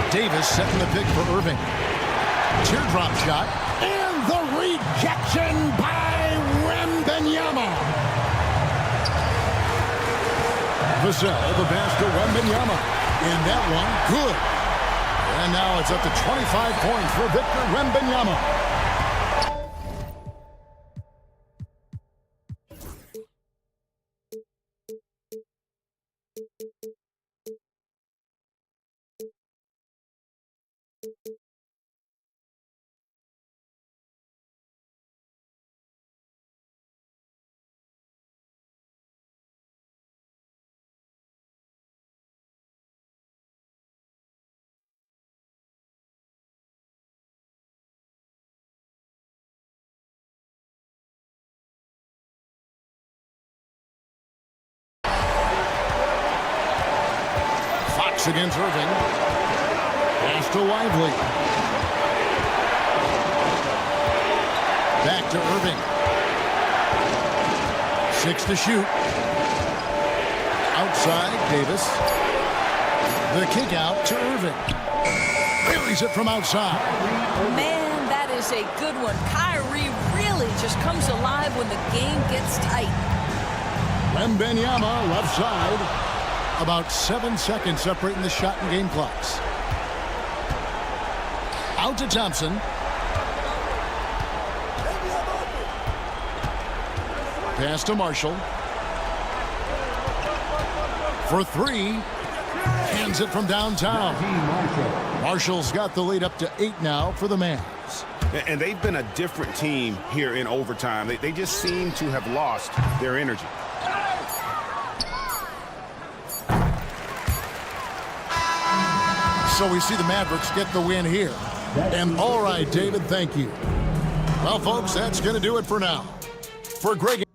Davis setting the pick for Irving. Teardrop shot. And the rejection by Wembanyama. Vassell, the pass to Wembanyama. And that one, good. And now it's up to 25 points for Victor Wembanyama. Against Irving. Pass to Lively. Back to Irving. 6 to shoot. Outside, Davis. The kick out to Irving. Release it from outside.
Man, that is a good one. Kyrie really just comes alive when the game gets tight.
Wembanyama left side. About 7 seconds separating the shot and game clocks. Out to Thompson. Pass to Marshall. For 3. Hands it from downtown. Marshall's got the lead up to 8 now for the Mavs.
And they've been a different team here in overtime. They just seem to have lost their energy.
So we see the Mavericks get the win here. And all right, David, thank you. Well, folks, that's going to do it for now. For Greg